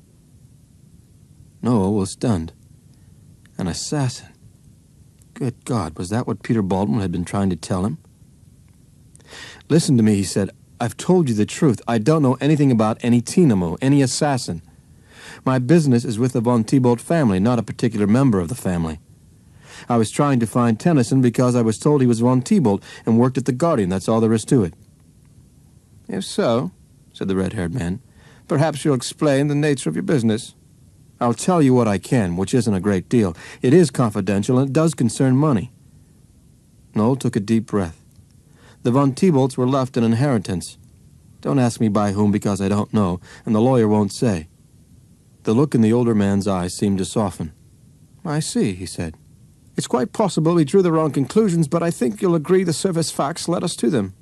S2: Noel was stunned. An assassin. Good God, was that what Peter Baldwin had been trying to tell him? Listen to me, he said. I've told you the truth. I don't know anything about any Tinamo, any assassin. My business is with the von Thibault family, not a particular member of the family. I was trying to find Tennyson because I was told he was von Thibault and worked at the Guardian. That's all there is to it. If so, said the red-haired man, perhaps you'll explain the nature of your business. I'll tell you what I can, which isn't a great deal. It is confidential, and it does concern money. Noel took a deep breath. The von Thibaults were left an inheritance. Don't ask me by whom, because I don't know, and the lawyer won't say. The look in the older man's eyes seemed to soften. I see, he said. It's quite possible we drew the wrong conclusions, but I think you'll agree the service facts led us to them.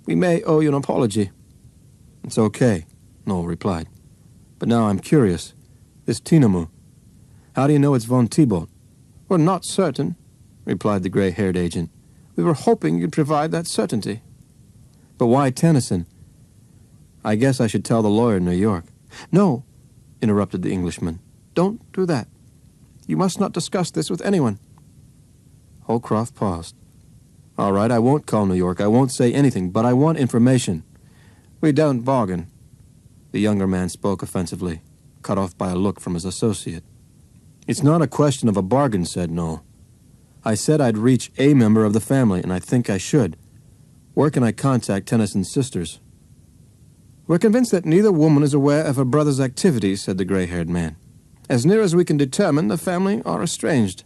S2: We may owe you an apology. It's okay, Noel replied. But now I'm curious. This Tinamo, how do you know it's von Thibault? We're not certain, replied the gray-haired agent. We were hoping you'd provide that certainty. But why Tennyson? I guess I should tell the lawyer in New York. No, interrupted the Englishman. Don't do that. You must not discuss this with anyone. Holcroft paused. All right, I won't call New York. I won't say anything, but I want information. We don't bargain. The younger man spoke offensively, cut off by a look from his associate. It's not a question of a bargain, said Noel. I said I'd reach a member of the family, and I think I should. Where can I contact Tennyson's sisters? We're convinced that neither woman is aware of her brother's activities, said the gray-haired man. As near as we can determine, the family are estranged.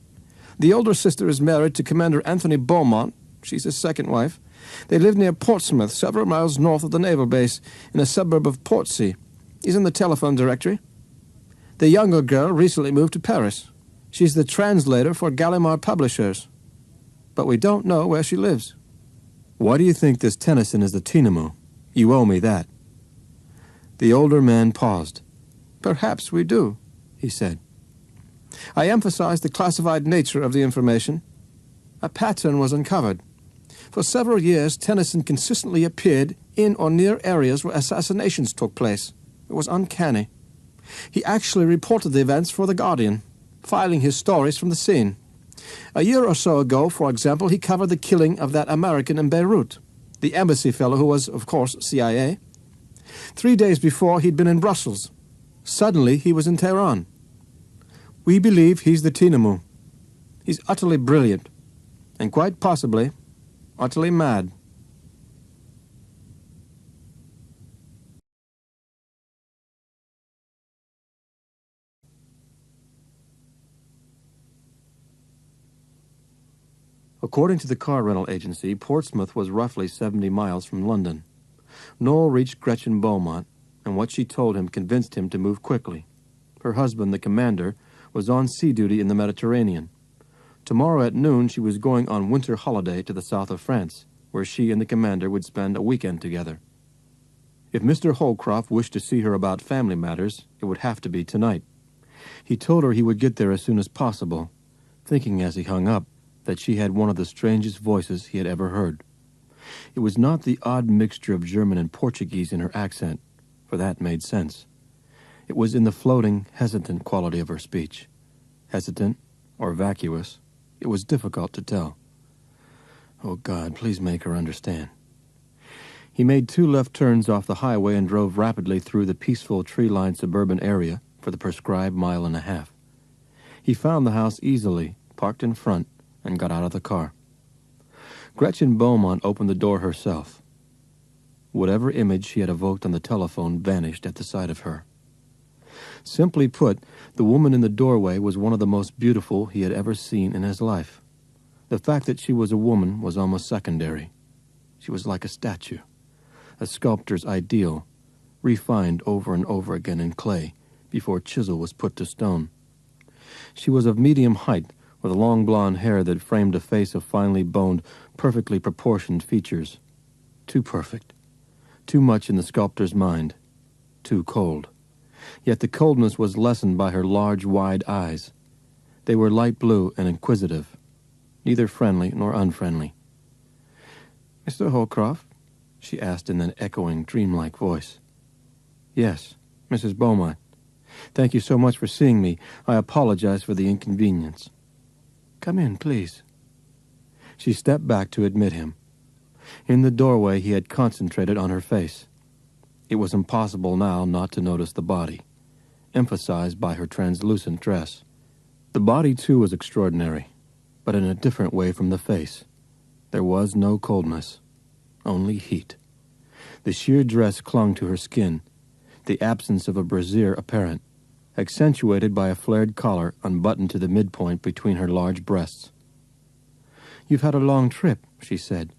S2: The older sister is married to Commander Anthony Beaumont. She's his second wife. They live near Portsmouth, several miles north of the naval base, in a suburb of Portsea. He's in the telephone directory. The younger girl recently moved to Paris. She's the translator for Gallimard Publishers. But we don't know where she lives. Why do you think this Tennyson is the Tinamo? You owe me that. The older man paused. Perhaps we do, he said. I emphasized the classified nature of the information. A pattern was uncovered. For several years, Tennyson consistently appeared in or near areas where assassinations took place. It was uncanny. He actually reported the events for The Guardian, filing his stories from the scene. A year or so ago, for example, he covered the killing of that American in Beirut, the embassy fellow who was, of course, CIA. 3 days before, he'd been in Brussels. Suddenly, he was in Tehran. We believe he's the Tinamo. He's utterly brilliant, and quite possibly utterly mad. According to the car rental agency, Portsmouth was roughly 70 miles from London. Noel reached Gretchen Beaumont, and what she told him convinced him to move quickly. Her husband, the commander, was on sea duty in the Mediterranean. Tomorrow at noon she was going on winter holiday to the south of France, where she and the commander would spend a weekend together. If Mr. Holcroft wished to see her about family matters, it would have to be tonight. He told her he would get there as soon as possible, thinking as he hung up that she had one of the strangest voices he had ever heard. It was not the odd mixture of German and Portuguese in her accent, for that made sense. It was in the floating, hesitant quality of her speech. hesitant or vacuous. It was difficult to tell. Oh, God, please make her understand. He made 2 left turns off the highway and drove rapidly through the peaceful tree-lined suburban area for the prescribed 1.5 miles. He found the house easily, parked in front, and got out of the car. Gretchen Beaumont opened the door herself. Whatever image she had evoked on the telephone vanished at the sight of her. Simply put, the woman in the doorway was one of the most beautiful he had ever seen in his life. The fact that she was a woman was almost secondary. She was like a statue, a sculptor's ideal, refined over and over again in clay before chisel was put to stone. She was of medium height, with long blonde hair that framed a face of finely boned, perfectly proportioned features. Too perfect. Too much in the sculptor's mind. Too cold. Yet the coldness was lessened by her large, wide eyes. They were light blue and inquisitive, neither friendly nor unfriendly. "Mr. Holcroft?" she asked in an echoing, dreamlike voice. "Yes, Mrs. Beaumont. Thank you so much for seeing me. I apologize for the inconvenience." "Come in, please." She stepped back to admit him. In the doorway he had concentrated on her face. It was impossible now not to notice the body, emphasized by her translucent dress. The body, too, was extraordinary, but in a different way from the face. There was no coldness, only heat. The sheer dress clung to her skin, the absence of a brassiere apparent, accentuated by a flared collar unbuttoned to the midpoint between her large breasts. "You've had a long trip," she said,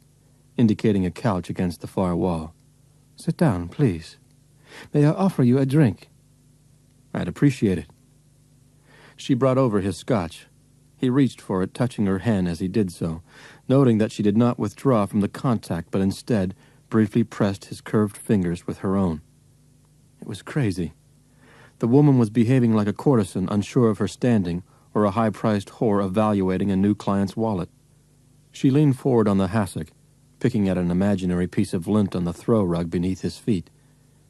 S2: indicating a couch against the far wall. "Sit down, please. May I offer you a drink?" "I'd appreciate it." She brought over his scotch. He reached for it, touching her hand as he did so, noting that she did not withdraw from the contact, but instead briefly pressed his curved fingers with her own. It was crazy. The woman was behaving like a courtesan unsure of her standing, or a high-priced whore evaluating a new client's wallet. She leaned forward on the hassock, picking at an imaginary piece of lint on the throw rug beneath his feet.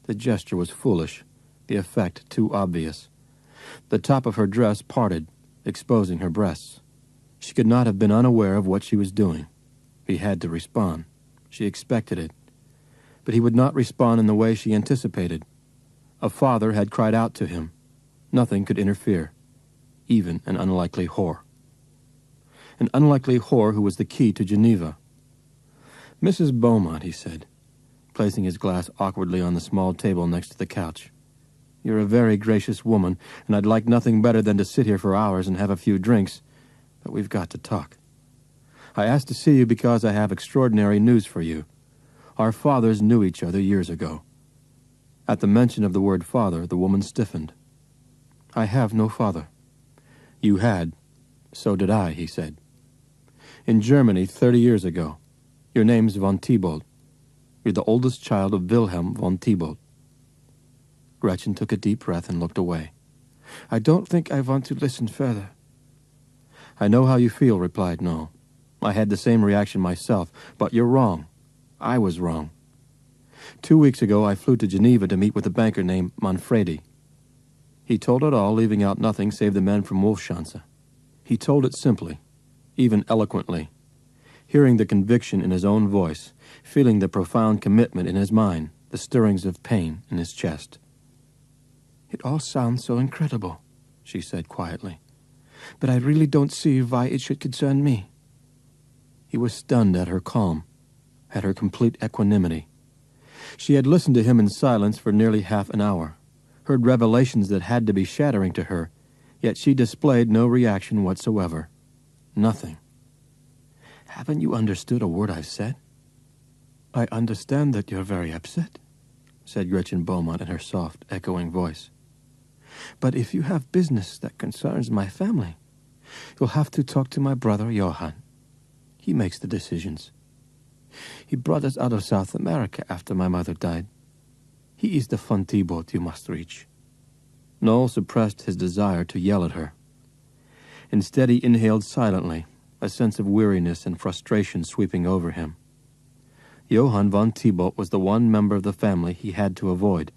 S2: The gesture was foolish, the effect too obvious. The top of her dress parted, exposing her breasts. She could not have been unaware of what she was doing. He had to respond. She expected it. But he would not respond in the way she anticipated. A father had cried out to him. Nothing could interfere, even an unlikely whore. An unlikely whore who was the key to Geneva. "Mrs. Beaumont," he said, placing his glass awkwardly on the small table next to the couch. "You're a very gracious woman, and I'd like nothing better than to sit here for hours and have a few drinks, but we've got to talk. I asked to see you because I have extraordinary news for you. Our fathers knew each other years ago." At the mention of the word father, the woman stiffened. "I have no father." "You had. So did I," he said. "In Germany 30 years ago. Your name's von Thibault. You're the oldest child of Wilhelm von Thibault." Gretchen took a deep breath and looked away. "I don't think I want to listen further." "I know how you feel," replied Noel. "I had the same reaction myself, but you're wrong. I was wrong. 2 weeks ago I flew to Geneva to meet with a banker named Manfredi. He told it all, leaving out nothing save the men from Wolfschanze. He told it simply, even eloquently, hearing the conviction in his own voice, feeling the profound commitment in his mind, the stirrings of pain in his chest. "It all sounds so incredible," she said quietly, "but I really don't see why it should concern me." He was stunned at her calm, at her complete equanimity. She had listened to him in silence for nearly half an hour, heard revelations that had to be shattering to her, yet she displayed no reaction whatsoever. Nothing. "Haven't you understood a word I've said?" "I understand that you're very upset," said Gretchen Beaumont in her soft, echoing voice. "But if you have business that concerns my family, you'll have to talk to my brother Johann. He makes the decisions. He brought us out of South America after my mother died. He is the von Thibault you must reach." Noel suppressed his desire to yell at her. Instead he inhaled silently, a sense of weariness and frustration sweeping over him. Johann von Thibault was the one member of the family he had to avoid,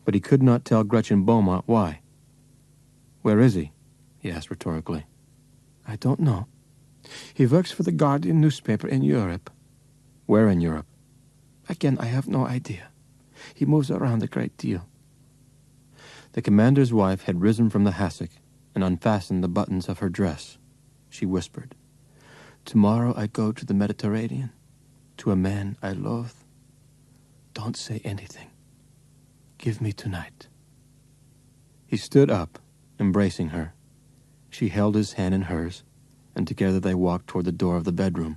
S2: but he could not tell Gretchen Beaumont why. "Where is he?" he asked rhetorically. I don't know. He works for the Guardian newspaper in Europe. Where in Europe? Again, I have no idea. He moves around a great deal. The commander's wife had risen from the hassock and unfastened the buttons of her dress. She whispered, Tomorrow I go to the Mediterranean, to a man I loathe. Don't say anything. Give me tonight. He stood up, embracing her. She held his hand in hers, and together they walked toward the door of the bedroom.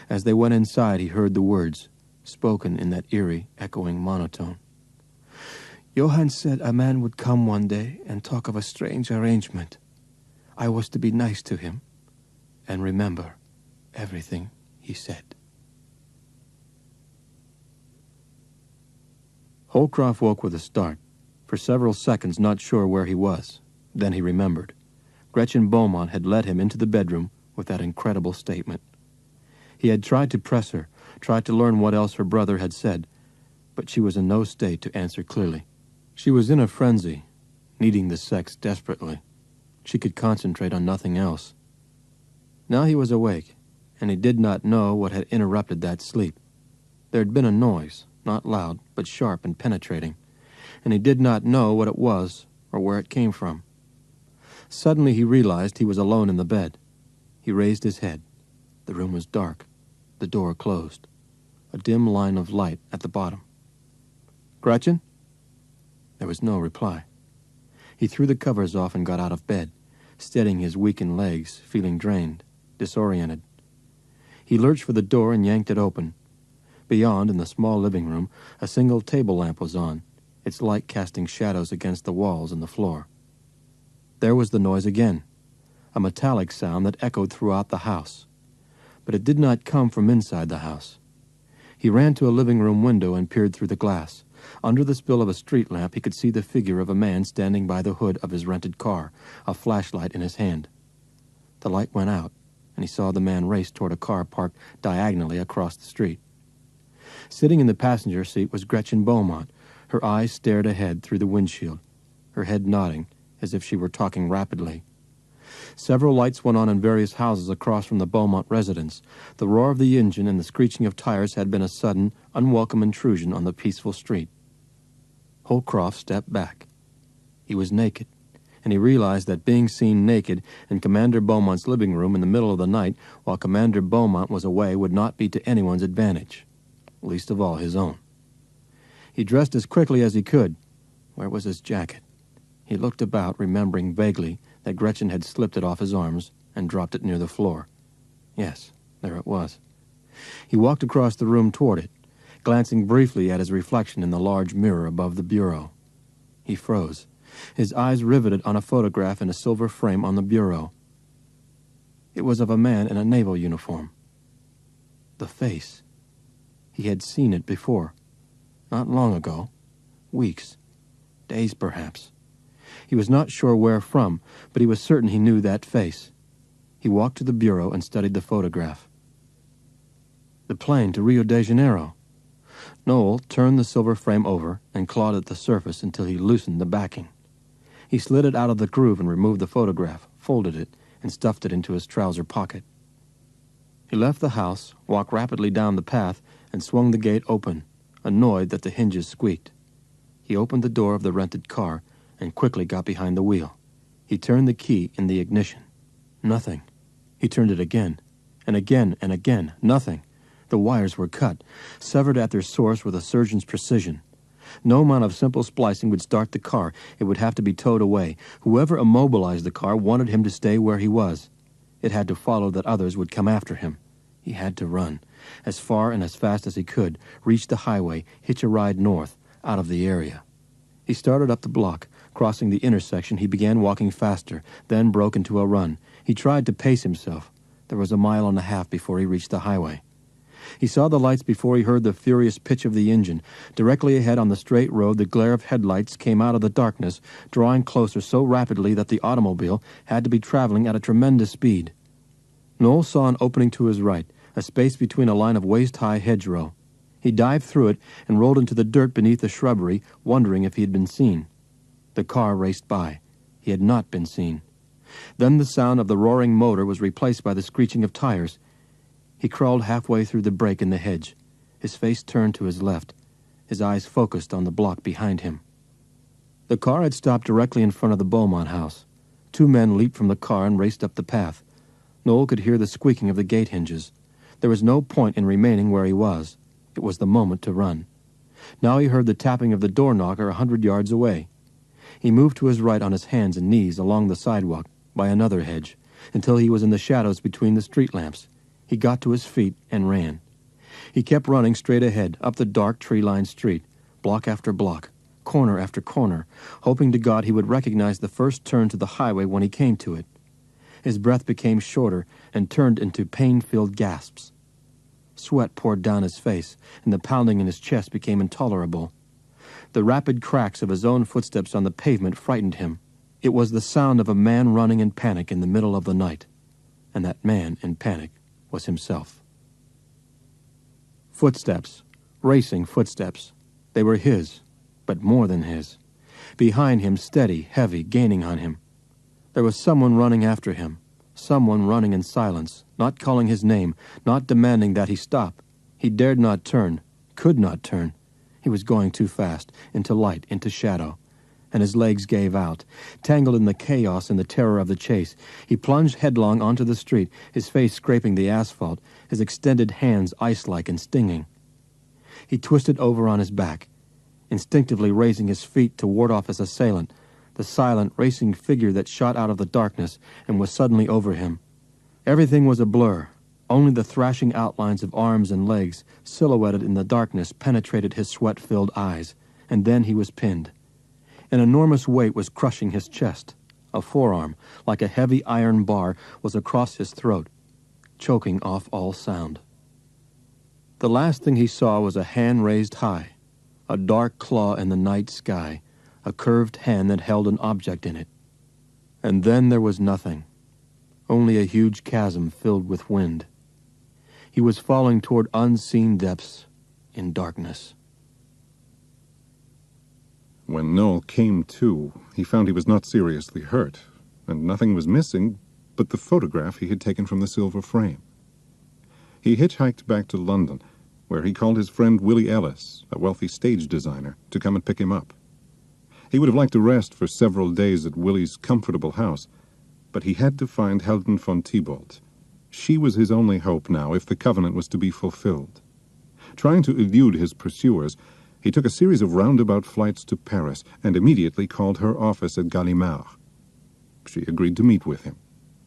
S2: As they went inside, he heard the words, spoken in that eerie, echoing monotone. Johann said a man would come one day and talk of a strange arrangement. I was to be nice to him and remember everything he said. Holcroft woke with a start, for several seconds not sure where he was. Then he remembered. Gretchen Beaumont had led him into the bedroom with that incredible statement. He had tried to press her, tried to learn what else her brother had said, but she was in no state to answer clearly. She was in a frenzy, needing the sex desperately. She could concentrate on nothing else. Now he was awake, and he did not know what had interrupted that sleep. There had been a noise, not loud, but sharp and penetrating, and he did not know what it was or where it came from. Suddenly he realized he was alone in the bed. He raised his head. The room was dark, the door closed, a dim line of light at the bottom. Gretchen? There was no reply. He threw the covers off and got out of bed, steadying his weakened legs, feeling drained, disoriented. He lurched for the door and yanked it open. Beyond, in the small living room, a single table lamp was on, its light casting shadows against the walls and the floor. There was the noise again, a metallic sound that echoed throughout the house. But it did not come from inside the house. He ran to a living room window and peered through the glass. Under the spill of a street lamp, he could see the figure of a man standing by the hood of his rented car, a flashlight in his hand. The light went out, and he saw the man race toward a car parked diagonally across the street. Sitting in the passenger seat was Gretchen Beaumont. Her eyes stared ahead through the windshield, her head nodding as if she were talking rapidly. Several lights went on in various houses across from the Beaumont residence. The roar of the engine and the screeching of tires had been a sudden, unwelcome intrusion on the peaceful street. Holcroft stepped back. He was naked, and he realized that being seen naked in Commander Beaumont's living room in the middle of the night while Commander Beaumont was away would not be to anyone's advantage, least of all his own. He dressed as quickly as he could. Where was his jacket? He looked about, remembering vaguely that Gretchen had slipped it off his arms and dropped it near the floor. Yes, there it was. He walked across the room toward it, glancing briefly at his reflection in the large mirror above the bureau. He froze, his eyes riveted on a photograph in a silver frame on the bureau. It was of a man in a naval uniform. The face. He had seen it before. Not long ago. Weeks. Days, perhaps. He was not sure where from, but he was certain he knew that face. He walked to the bureau and studied the photograph. The plane to Rio de Janeiro. Noel turned the silver frame over and clawed at the surface until he loosened the backing. He slid it out of the groove and removed the photograph, folded it, and stuffed it into his trouser pocket. He left the house, walked rapidly down the path, and swung the gate open, annoyed that the hinges squeaked. He opened the door of the rented car and quickly got behind the wheel. He turned the key in the ignition. Nothing. He turned it again, and again, and again. Nothing. The wires were cut, severed at their source with a surgeon's precision. No amount of simple splicing would start the car. It would have to be towed away. Whoever immobilized the car wanted him to stay where he was. It had to follow that others would come after him. He had to run, as far and as fast as he could, reach the highway, hitch a ride north, out of the area. He started up the block. Crossing the intersection, he began walking faster, then broke into a run. He tried to pace himself. There was a mile and a half before he reached the highway. He saw the lights before he heard the furious pitch of the engine. Directly ahead on the straight road, the glare of headlights came out of the darkness, drawing closer so rapidly that the automobile had to be traveling at a tremendous speed. Noel saw an opening to his right, a space between a line of waist-high hedgerow. He dived through it and rolled into the dirt beneath the shrubbery, wondering if he had been seen. The car raced by. He had not been seen. Then the sound of the roaring motor was replaced by the screeching of tires. He crawled halfway through the break in the hedge, his face turned to his left, his eyes focused on the block behind him. The car had stopped directly in front of the Beaumont house. Two men leaped from the car and raced up the path. Noel could hear the squeaking of the gate hinges. There was no point in remaining where he was. It was the moment to run. Now he heard the tapping of the door knocker 100 yards away. He moved to his right on his hands and knees along the sidewalk, by another hedge, until he was in the shadows between the street lamps. He got to his feet and ran. He kept running straight ahead, up the dark tree-lined street, block after block, corner after corner, hoping to God he would recognize the first turn to the highway when he came to it. His breath became shorter and turned into pain-filled gasps. Sweat poured down his face, and the pounding in his chest became intolerable. The rapid cracks of his own footsteps on the pavement frightened him. It was the sound of a man running in panic in the middle of the night, and that man in panic was himself. Footsteps, racing footsteps. They were his, but more than his. Behind him, steady, heavy, gaining on him. There was someone running after him, someone running in silence, not calling his name, not demanding that he stop. He dared not turn, could not turn. He was going too fast, into light, into shadow, and his legs gave out. Tangled in the chaos and the terror of the chase, he plunged headlong onto the street, his face scraping the asphalt, his extended hands ice-like and stinging. He twisted over on his back, instinctively raising his feet to ward off his assailant, the silent, racing figure that shot out of the darkness and was suddenly over him. Everything was a blur. Only the thrashing outlines of arms and legs, silhouetted in the darkness, penetrated his sweat-filled eyes, and then he was pinned. An enormous weight was crushing his chest. A forearm, like a heavy iron bar, was across his throat, choking off all sound. The last thing he saw was a hand raised high, a dark claw in the night sky, a curved hand that held an object in it. And then there was nothing, only a huge chasm filled with wind. He was falling toward unseen depths in darkness.
S1: When Noel came to, he found he was not seriously hurt, and nothing was missing but the photograph he had taken from the silver frame. He hitchhiked back to London, where he called his friend Willie Ellis, a wealthy stage designer, to come and pick him up. He would have liked to rest for several days at Willie's comfortable house, but he had to find Helden von Thibault. She was his only hope now if the covenant was to be fulfilled. Trying to elude his pursuers, he took a series of roundabout flights to Paris and immediately called her office at Gallimard. She agreed to meet with him,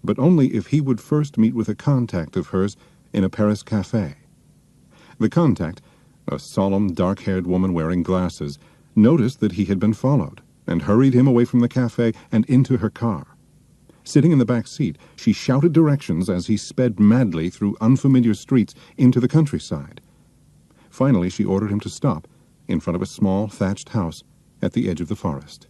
S1: but only if he would first meet with a contact of hers in a Paris café. The contact, a solemn, dark-haired woman wearing glasses, noticed that he had been followed and hurried him away from the café and into her car. Sitting in the back seat, she shouted directions as he sped madly through unfamiliar streets into the countryside. Finally, she ordered him to stop in front of a small, thatched house at the edge of the forest.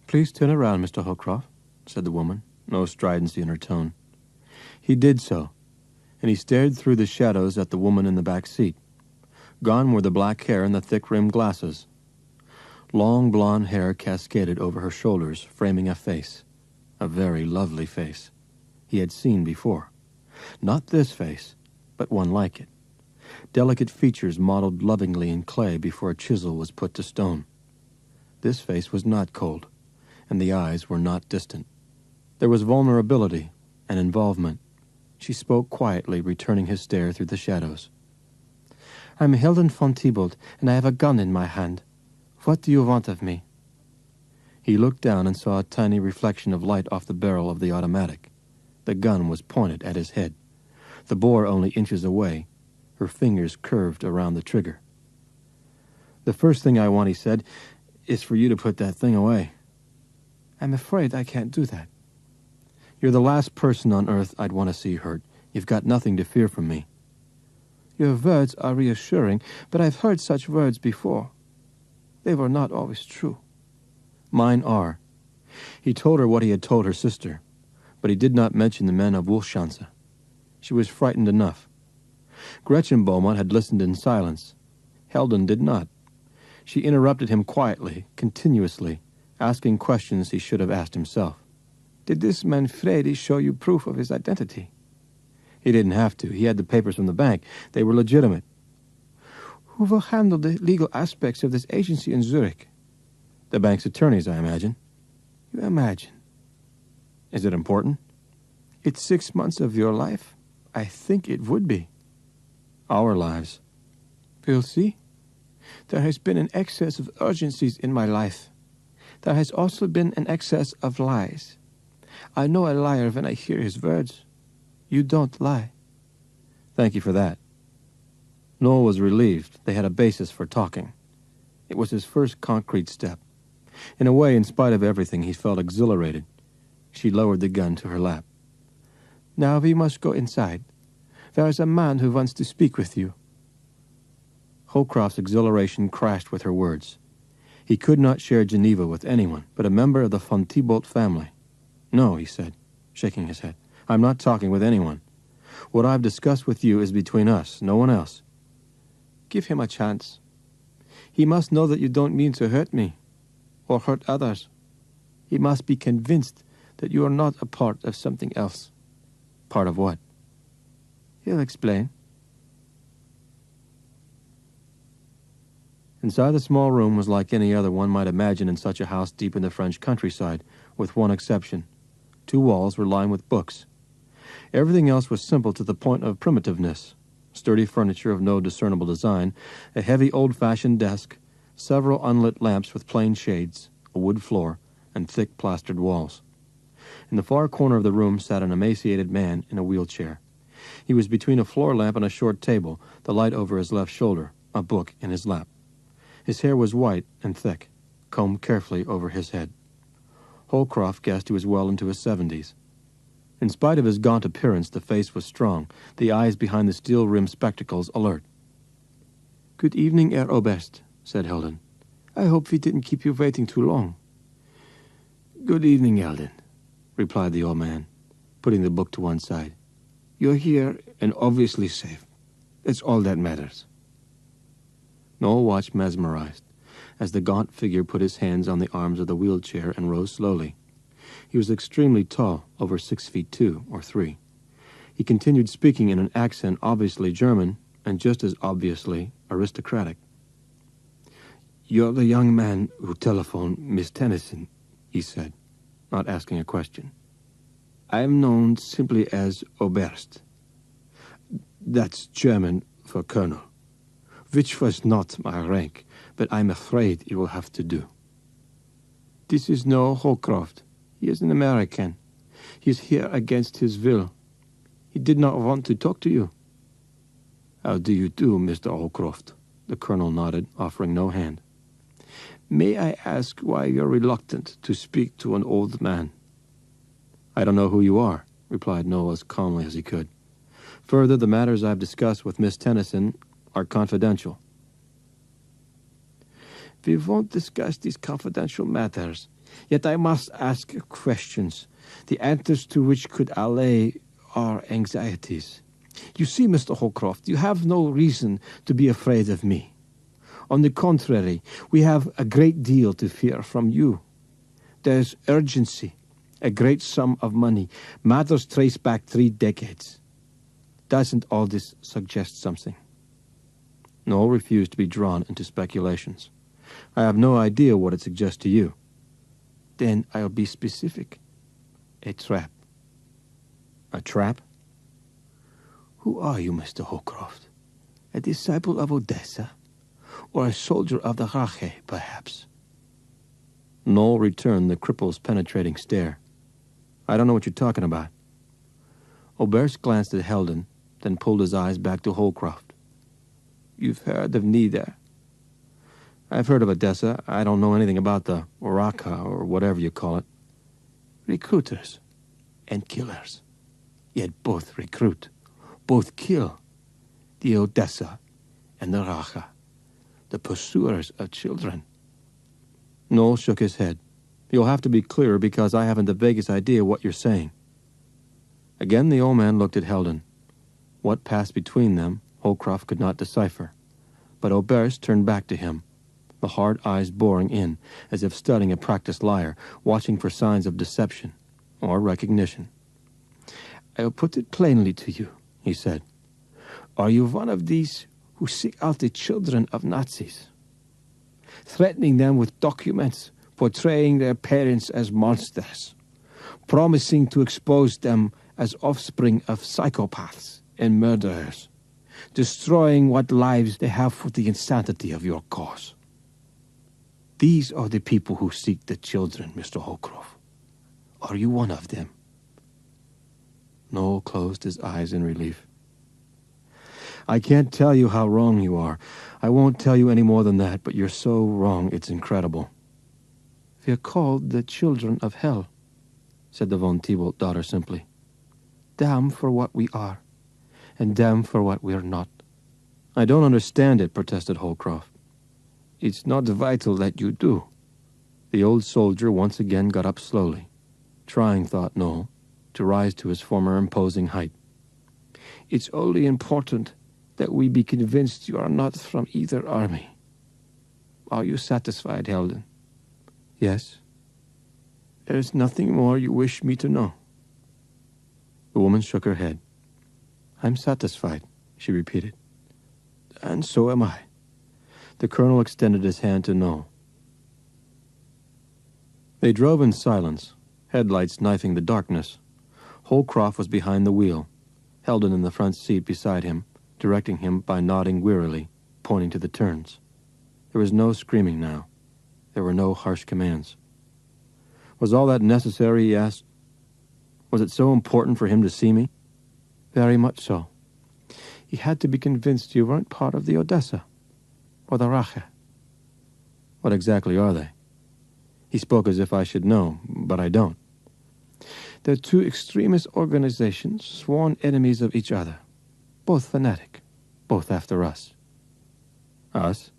S2: "Please turn around, Mr. Holcroft," said the woman, no stridency in her tone. He did so, and he stared through the shadows at the woman in the back seat. Gone were the black hair and the thick-rimmed glasses. Long blonde hair cascaded over her shoulders, framing a face, a very lovely face, he had seen before. Not this face, but one like it. Delicate features modeled lovingly in clay before a chisel was put to stone. This face was not cold, and the eyes were not distant. There was vulnerability and involvement. She spoke quietly, returning his stare through the shadows. "I'm Helden von Thibault, and I have a gun in my hand. What do you want of me?" He looked down and saw a tiny reflection of light off the barrel of the automatic. The gun was pointed at his head, the bore only inches away, her fingers curved around the trigger. "The first thing I want," he said, "is for you to put that thing away." "I'm afraid I can't do that." "You're the last person on earth I'd want to see hurt. You've got nothing to fear from me." "Your words are reassuring, but I've heard such words before. They were not always true." "Mine are." He told her what he had told her sister, but he did not mention the men of Wolfschanze. She was frightened enough. Gretchen Beaumont had listened in silence. Helden did not. She interrupted him quietly, continuously, asking questions he should have asked himself. Did this Manfredi show you proof of his identity? He didn't have to. He had the papers from the bank. They were legitimate. Who will handle the legal aspects of this agency in Zurich? The bank's attorneys, I imagine. You imagine. Is it important? It's 6 months of your life. I think it would be. Our lives. We'll see. There has been an excess of urgencies in my life. There has also been an excess of lies. I know a liar when I hear his words. You don't lie. Thank you for that. Noel was relieved they had a basis for talking. It was his first concrete step. In a way, in spite of everything, he felt exhilarated. She lowered the gun to her lap. Now we must go inside. There is a man who wants to speak with you. Holcroft's exhilaration crashed with her words. He could not share Geneva with anyone but a member of the von Thibault family. No, he said, shaking his head. I'm not talking with anyone. What I've discussed with you is between us, no one else. Give him a chance. He must know that you don't mean to hurt me, or hurt others. He must be convinced that you are not a part of something else. Part of what? He'll explain. Inside the small room was like any other one might imagine in such a house deep in the French countryside, with one exception. 2 walls were lined with books. Everything else was simple to the point of primitiveness. Sturdy furniture of no discernible design, a heavy old-fashioned desk, several unlit lamps with plain shades, a wood floor, and thick plastered walls. In the far corner of the room sat an emaciated man in a wheelchair. He was between a floor lamp and a short table, the light over his left shoulder, a book in his lap. His hair was white and thick, combed carefully over his head. Holcroft guessed he was well into his 70s. In spite of his gaunt appearance, the face was strong, the eyes behind the steel-rimmed spectacles alert. Good evening, Herr Oberst, said Helden. I hope we didn't keep you waiting too long. Good evening, Helden, replied the old man, putting the book to one side. You're here and obviously safe. That's all that matters. Noel watched mesmerized as the gaunt figure put his hands on the arms of the wheelchair and rose slowly. He was extremely tall, over 6 feet 2 or 3. He continued speaking in an accent obviously German and just as obviously aristocratic. You're the young man who telephoned Miss Tennyson, he said, not asking a question. I am known simply as Oberst. That's German for colonel, which was not my rank, but I'm afraid it will have to do. This is Noel Holcroft. He is an American. He is here against his will. He did not want to talk to you. How do you do, Mr. Holcroft? The colonel nodded, offering no hand. May I ask why you're reluctant to speak to an old man? I don't know who you are, replied Noel as calmly as he could. Further, the matters I've discussed with Miss Tennyson are confidential. We won't discuss these confidential matters, yet I must ask questions, the answers to which could allay our anxieties. You see, Mr. Holcroft, you have no reason to be afraid of me. On the contrary, we have a great deal to fear from you. There's urgency, a great sum of money, matters trace back 3 decades. Doesn't all this suggest something? Noel refused to be drawn into speculations. I have no idea what it suggests to you. Then I'll be specific. A trap. A trap? Who are you, Mr. Holcroft? A disciple of Odessa? Or a soldier of the Rache, perhaps? Noel returned the cripple's penetrating stare. I don't know what you're talking about. Oberst glanced at Helden, then pulled his eyes back to Holcroft. You've heard of Nida? I've heard of Odessa. I don't know anything about the Oraka, or whatever you call it. Recruiters and killers. Yet both recruit, both kill. The Odessa and the Racha, the pursuers of children. Noel shook his head. You'll have to be clearer because I haven't the vaguest idea what you're saying. Again the old man looked at Helden. What passed between them, Holcroft could not decipher. But Oberst turned back to him. the hard eyes boring in, as if studying a practiced liar, watching for signs of deception or recognition. "I'll put it plainly to you," he said. "Are you one of these who seek out the children of Nazis, threatening them with documents portraying their parents as monsters, promising to expose them as offspring of psychopaths and murderers, destroying what lives they have for the insanity of your cause? These are the people who seek the children, Mr. Holcroft. Are you one of them?" Noel closed his eyes in relief. "I can't tell you how wrong you are. I won't tell you any more than that, but you're so wrong it's incredible." "We're called the children of hell," said the von Thibault daughter simply. "Damned for what we are, and damned for what we're not." "I don't understand it," protested Holcroft. "It's not vital that you do." The old soldier once again got up slowly, trying, thought Noel, to rise to his former imposing height. "It's only important that we be convinced you are not from either army. Are you satisfied, Helden?" "Yes." "There is nothing more you wish me to know?" The woman shook her head. "I'm satisfied," she repeated. "And so am I." The colonel extended his hand to Noel. They drove in silence, headlights knifing the darkness. Holcroft was behind the wheel, Helden in the front seat beside him, directing him by nodding wearily, pointing to the turns. There was no screaming now. There were no harsh commands. "Was all that necessary?" he asked. "Was it so important for him to see me?" "Very much so. He had to be convinced you weren't part of the Odessa, or the Rache." "What exactly are they?" He spoke as if I should know, but I don't. "They're two extremist organizations, sworn enemies of each other. Both fanatic, both after us." "Us?"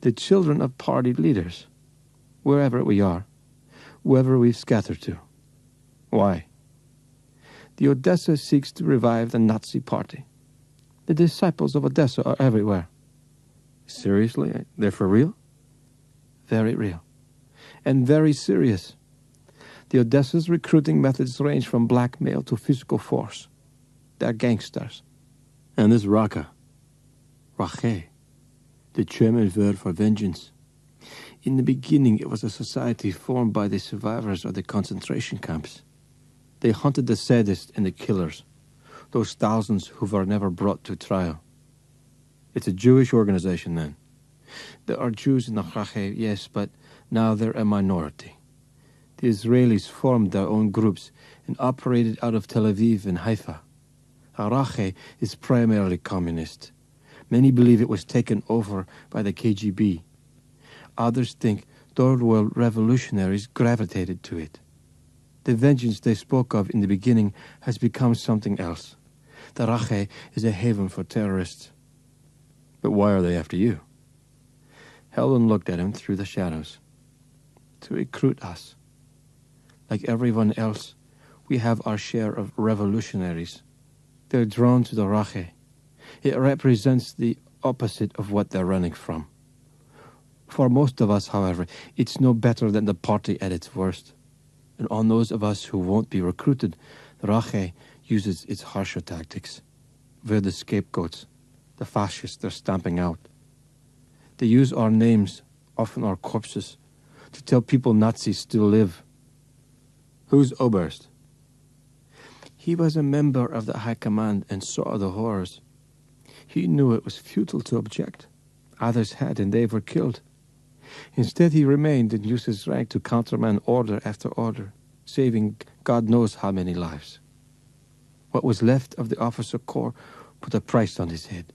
S2: "The children of party leaders, wherever we are, wherever we've scattered to." "Why?" "The Odessa seeks to revive the Nazi party. The disciples of Odessa are everywhere." "Seriously? They're for real?" "Very real. And very serious. The Odessa's recruiting methods range from blackmail to physical force. They're gangsters." "And this Rache?" "Rache, the German word for vengeance. In the beginning, it was a society formed by the survivors of the concentration camps. They hunted the sadists and the killers, those thousands who were never brought to trial." "It's a Jewish organization, then?" "There are Jews in the Rache, yes, but now they're a minority. The Israelis formed their own groups and operated out of Tel Aviv and Haifa. Rache is primarily communist. Many believe it was taken over by the KGB. Others think Third World revolutionaries gravitated to it. The vengeance they spoke of in the beginning has become something else. The Rache is a haven for terrorists." "But why are they after you?" Helden looked at him through the shadows. "To recruit us. Like everyone else, we have our share of revolutionaries. They're drawn to the Rache. It represents the opposite of what they're running from. For most of us, however, it's no better than the party at its worst. And on those of us who won't be recruited, the Rache uses its harsher tactics. We're the scapegoats, the fascists they're stamping out. They use our names, often our corpses, to tell people Nazis still live." "Who's Oberst?" "He was a member of the High Command and saw the horrors. He knew it was futile to object. Others had, and they were killed. Instead, he remained and used his rank to countermand order after order, saving God knows how many lives. What was left of the officer corps put a price on his head."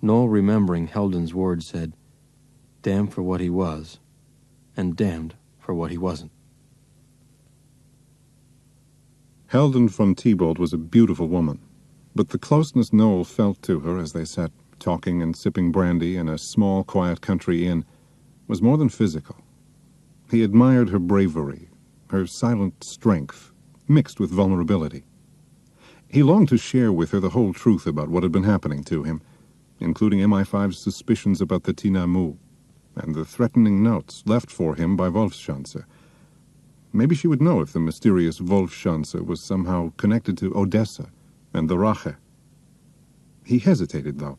S2: Noel, remembering Helden's words, said, "Damned for what he was, and damned for what he wasn't."
S1: Helden von Thibault was a beautiful woman, but the closeness Noel felt to her as they sat talking and sipping brandy in a small, quiet country inn was more than physical. He admired her bravery, her silent strength, mixed with vulnerability. He longed to share with her the whole truth about what had been happening to him, including MI5's suspicions about the Tinamu and the threatening notes left for him by Wolfschanze. Maybe she would know if the mysterious Wolfschanze was somehow connected to Odessa and the Rache. He hesitated, though,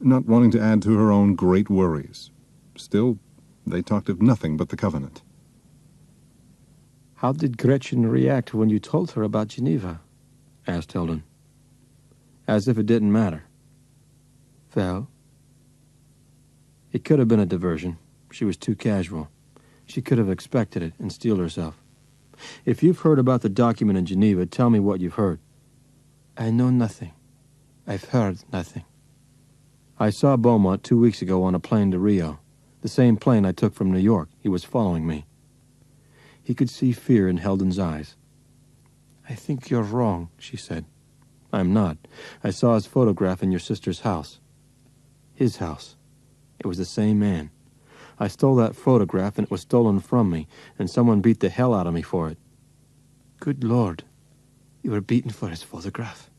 S1: not wanting to add to her own great worries. Still, they talked of nothing but the Covenant.
S2: "How did Gretchen react when you told her about Geneva?" asked Hilden. As if it didn't matter. Well, it could have been a diversion. She was too casual. She could have expected it and steeled herself. "If you've heard about the document in Geneva, tell me what you've heard." "I know nothing. I've heard nothing." "I saw Beaumont 2 weeks ago on a plane to Rio. The same plane I took from New York. He was following me." He could see fear in Hilden's eyes. "I think you're wrong," she said. "I'm not. I saw his photograph in your sister's house." His house. It was the same man. I stole that photograph and it was stolen from me, and someone beat the hell out of me for it. "Good Lord. You were beaten for his photograph?"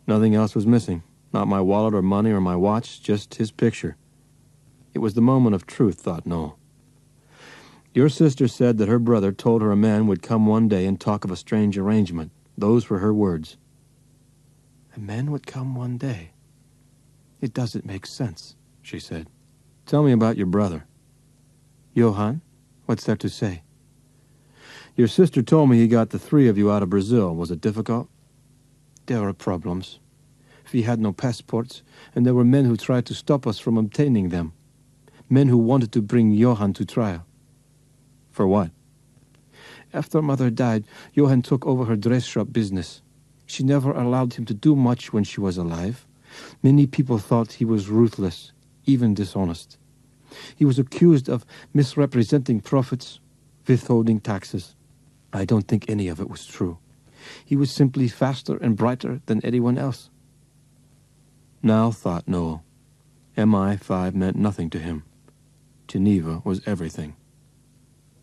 S2: Nothing else was missing. Not my wallet or money or my watch, just his picture. It was the moment of truth, thought Noel. Your sister said that her brother told her a man would come one day and talk of a strange arrangement. Those were her words. "A man would come one day? It doesn't make sense," she said. "Tell me about your brother." "Johann? What's there to say?" "Your sister told me he got the three of you out of Brazil. Was it difficult?" "There were problems. We had no passports, and there were men who tried to stop us from obtaining them. Men who wanted to bring Johann to trial." "For what?" "After Mother died, Johann took over her dress shop business. She never allowed him to do much when she was alive. Many people thought he was ruthless, even dishonest. He was accused of misrepresenting profits, withholding taxes. I don't think any of it was true. He was simply faster and brighter than anyone else." Now, thought Noel, MI5 meant nothing to him. Geneva was everything.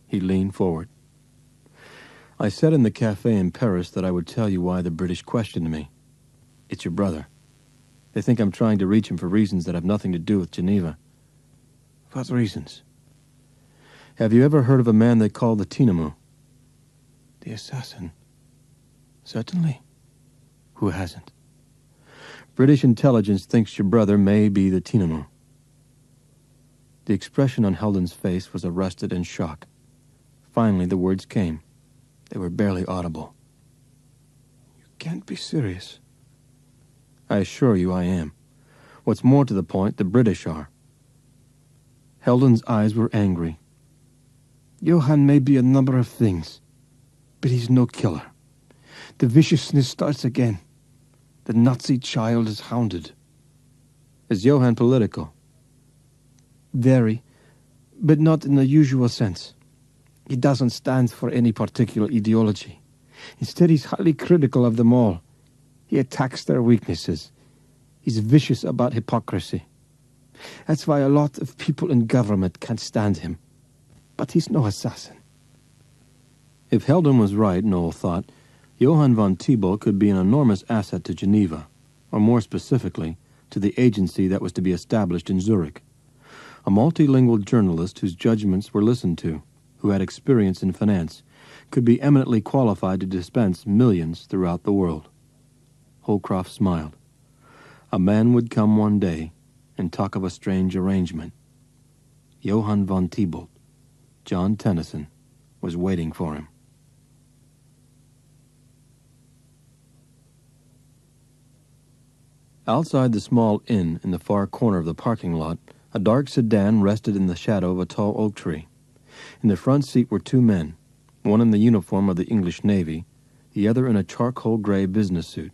S2: He leaned forward. "I said in the cafe in Paris that I would tell you why the British questioned me. It's your brother. They think I'm trying to reach him for reasons that have nothing to do with Geneva." "What reasons?" "Have you ever heard of a man they call the Tinamu?" "The assassin? Certainly. Who hasn't?" "British intelligence thinks your brother may be the Tinamu." The expression on Hilden's face was arrested in shock. Finally, the words came. They were barely audible. "You can't be serious." "I assure you I am. What's more to the point, the British are." Hilden's eyes were angry. "Johann may be a number of things, but he's no killer. The viciousness starts again. The Nazi child is hounded." "Is Johann political?" "Very, but not in the usual sense. He doesn't stand for any particular ideology. Instead, he's highly critical of them all. He attacks their weaknesses. He's vicious about hypocrisy. That's why a lot of people in government can't stand him. But he's no assassin." If Hilden was right, Noel thought, Johann von Thibault could be an enormous asset to Geneva, or more specifically, to the agency that was to be established in Zurich. A multilingual journalist whose judgments were listened to, who had experience in finance, could be eminently qualified to dispense millions throughout the world. Holcroft smiled. A man would come one day and talk of a strange arrangement. Johann von Thibault, John Tennyson, was waiting for him. Outside the small inn in the far corner of the parking lot, a dark sedan rested in the shadow of a tall oak tree. In the front seat were two men, one in the uniform of the English Navy, the other in a charcoal gray business suit,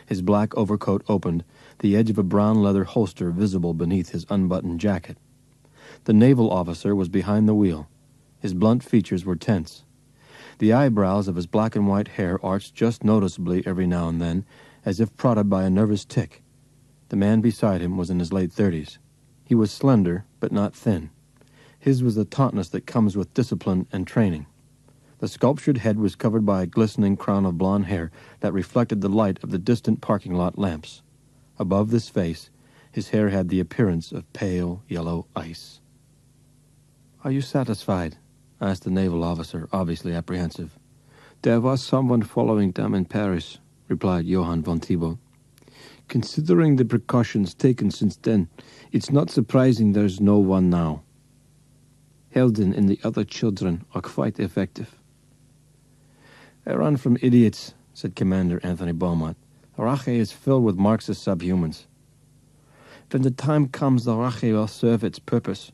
S2: his black overcoat opened, the edge of a brown leather holster visible beneath his unbuttoned jacket. The naval officer was behind the wheel. His blunt features were tense. The eyebrows of his black and white hair arched just noticeably every now and then, as if prodded by a nervous tic. The man beside him was in his late 30s. He was slender, but not thin. His was the tautness that comes with discipline and training. The sculptured head was covered by a glistening crown of blonde hair that reflected the light of the distant parking lot lamps. Above this face, His hair had the appearance of pale yellow ice. "Are you satisfied?" asked the naval officer, obviously apprehensive. "There was someone following them in Paris," replied Johann von Thibault. "Considering the precautions taken since then, it's not surprising there's no one now. Helden and the other children are quite effective." "I run from idiots," said Commander Anthony Beaumont. "The Rache is filled with Marxist subhumans. When the time comes, the Rache will serve its purpose.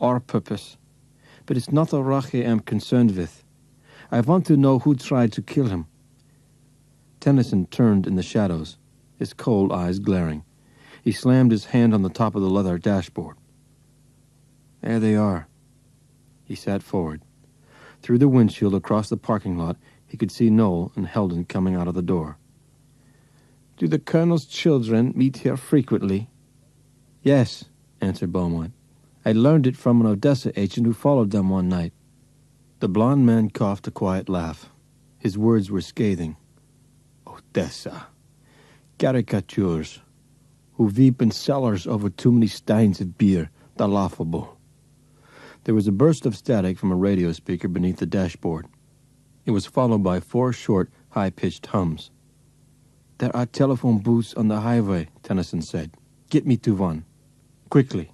S2: Our purpose. But it's not the Rache I'm concerned with. I want to know who tried to kill him." Tennyson turned in the shadows, his cold eyes glaring. He slammed his hand on the top of the leather dashboard. "There they are." He sat forward. Through the windshield across the parking lot, he could see Noel and Helden coming out of the door. "Do the Colonel's children meet here frequently?" "Yes," answered Beaumont. "I learned it from an Odessa agent who followed them one night." The blond man coughed a quiet laugh. His words were scathing. "Odessa. Caricatures. Who weep in cellars over too many steins of beer. The laughable." There was a burst of static from a radio speaker beneath the dashboard. It was followed by 4 short, high-pitched hums. "There are telephone booths on the highway," Tennyson said. "Get me to one. Quickly."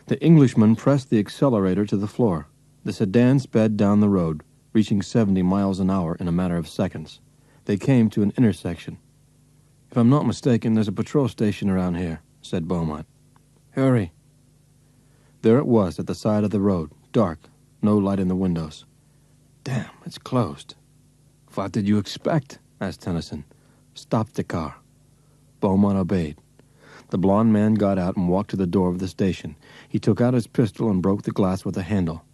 S2: The Englishman pressed the accelerator to the floor. The sedan sped down the road, reaching 70 miles an hour in a matter of seconds. They came to an intersection. "If I'm not mistaken, there's a patrol station around here," said Beaumont. "Hurry." There it was at the side of the road, dark, no light in the windows. "Damn, it's closed." "What did you expect?" asked Tennyson. "Stop the car." Beaumont obeyed. The blond man got out and walked to the door of the station. He took out his pistol and broke the glass with the handle.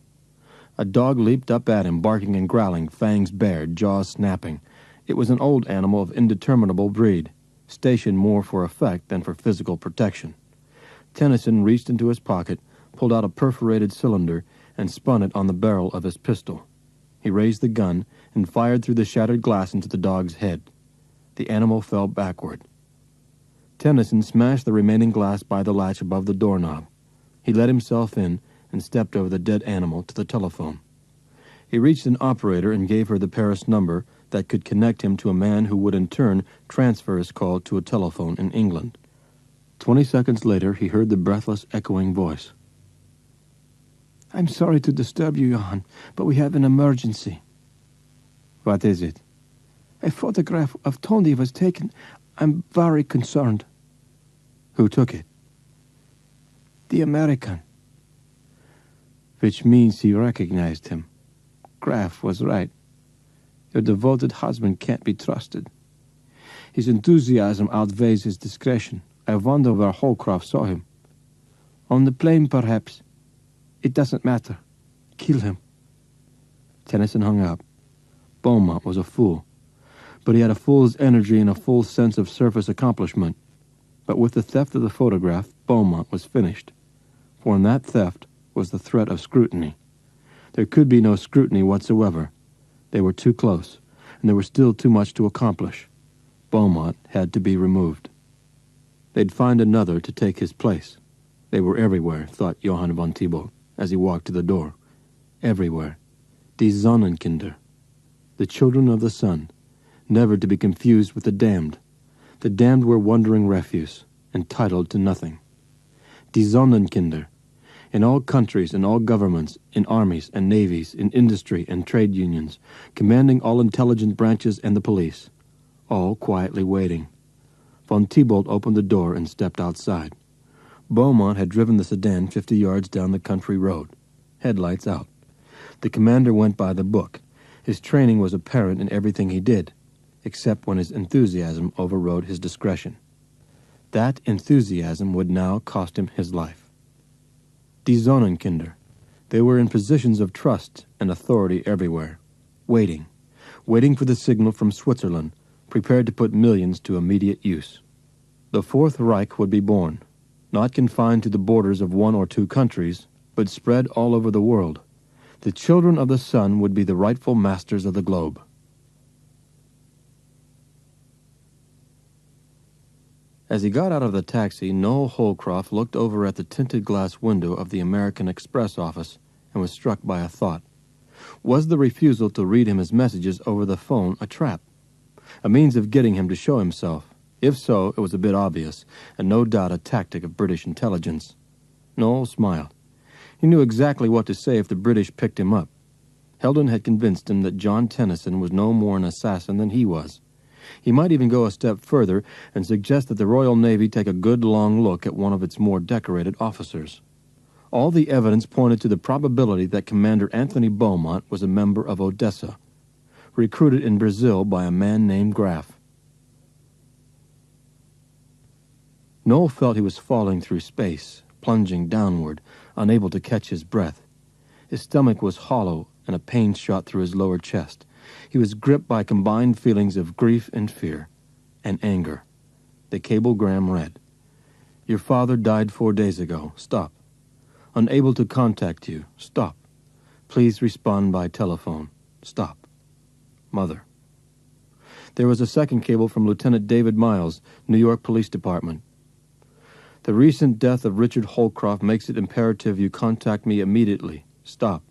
S2: A dog leaped up at him, barking and growling, fangs bared, jaws snapping. It was an old animal of indeterminable breed, stationed more for effect than for physical protection. Tennyson reached into his pocket, pulled out a perforated cylinder, and spun it on the barrel of his pistol. He raised the gun and fired through the shattered glass into the dog's head. The animal fell backward. Tennyson smashed the remaining glass by the latch above the doorknob. He let himself in and stepped over the dead animal to the telephone. He reached an operator and gave her the Paris number that could connect him to a man who would in turn transfer his call to a telephone in England. 20 seconds later, he heard the breathless, echoing voice. "I'm sorry to disturb you, Johann, but we have an emergency." "What is it?" "A photograph of Tony was taken. I'm very concerned." "Who took it?" "The American." "Which means he recognized him. Graf was right. Your devoted husband can't be trusted. His enthusiasm outweighs his discretion. I wonder where Holcroft saw him. On the plane, perhaps. It doesn't matter. Kill him." Tennyson hung up. Beaumont was a fool. But he had a fool's energy and a full sense of surface accomplishment. But with the theft of the photograph, Beaumont was finished. For in that theft was the threat of scrutiny. There could be no scrutiny whatsoever. They were too close, and there was still too much to accomplish. Beaumont had to be removed. They'd find another to take his place. They were everywhere, thought Johann von Thibault, as he walked to the door. Everywhere. Die Sonnenkinder. The children of the sun, never to be confused with the damned. The damned were wandering refuse, entitled to nothing. Die Sonnenkinder. In all countries, in all governments, in armies and navies, in industry and trade unions, commanding all intelligent branches and the police, all quietly waiting. Von Thibault opened the door and stepped outside. Beaumont had driven the sedan 50 yards down the country road, headlights out. The commander went by the book. His training was apparent in everything he did, except when his enthusiasm overrode his discretion. That enthusiasm would now cost him his life. Die Sonnenkinder. They were in positions of trust and authority everywhere, waiting for the signal from Switzerland, prepared to put millions to immediate use. The Fourth Reich would be born, not confined to the borders of 1 or 2 countries, but spread all over the world. The children of the sun would be the rightful masters of the globe. As he got out of the taxi, Noel Holcroft looked over at the tinted glass window of the American Express office and was struck by a thought. Was the refusal to read him his messages over the phone a trap? A means of getting him to show himself? If so, it was a bit obvious, and no doubt a tactic of British intelligence. Noel smiled. He knew exactly what to say if the British picked him up. Heldon had convinced him that John Tennyson was no more an assassin than he was. He might even go a step further and suggest that the Royal Navy take a good long look at one of its more decorated officers. All the evidence pointed to the probability that Commander Anthony Beaumont was a member of Odessa, recruited in Brazil by a man named Graf. Noel felt he was falling through space, plunging downward, unable to catch his breath. His stomach was hollow and a pain shot through his lower chest. He was gripped by combined feelings of grief and fear, and anger. The cablegram read, "Your father died 4 days ago. Stop. Unable to contact you. Stop. Please respond by telephone. Stop. Mother." There was a second cable from Lieutenant David Miles, New York Police Department. "The recent death of Richard Holcroft makes it imperative you contact me immediately. Stop.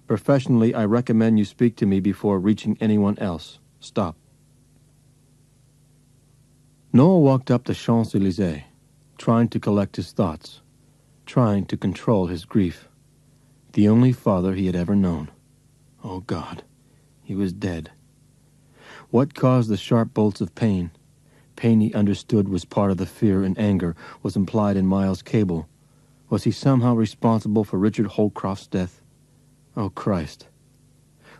S2: Professionally, I recommend you speak to me before reaching anyone else. Stop." Noel walked up the Champs-Élysées, trying to collect his thoughts, trying to control his grief. The only father he had ever known. Oh, God, he was dead. What caused the sharp bolts of pain? Pain he understood was part of the fear and anger was implied in Miles' cable. Was he somehow responsible for Richard Holcroft's death? Oh, Christ.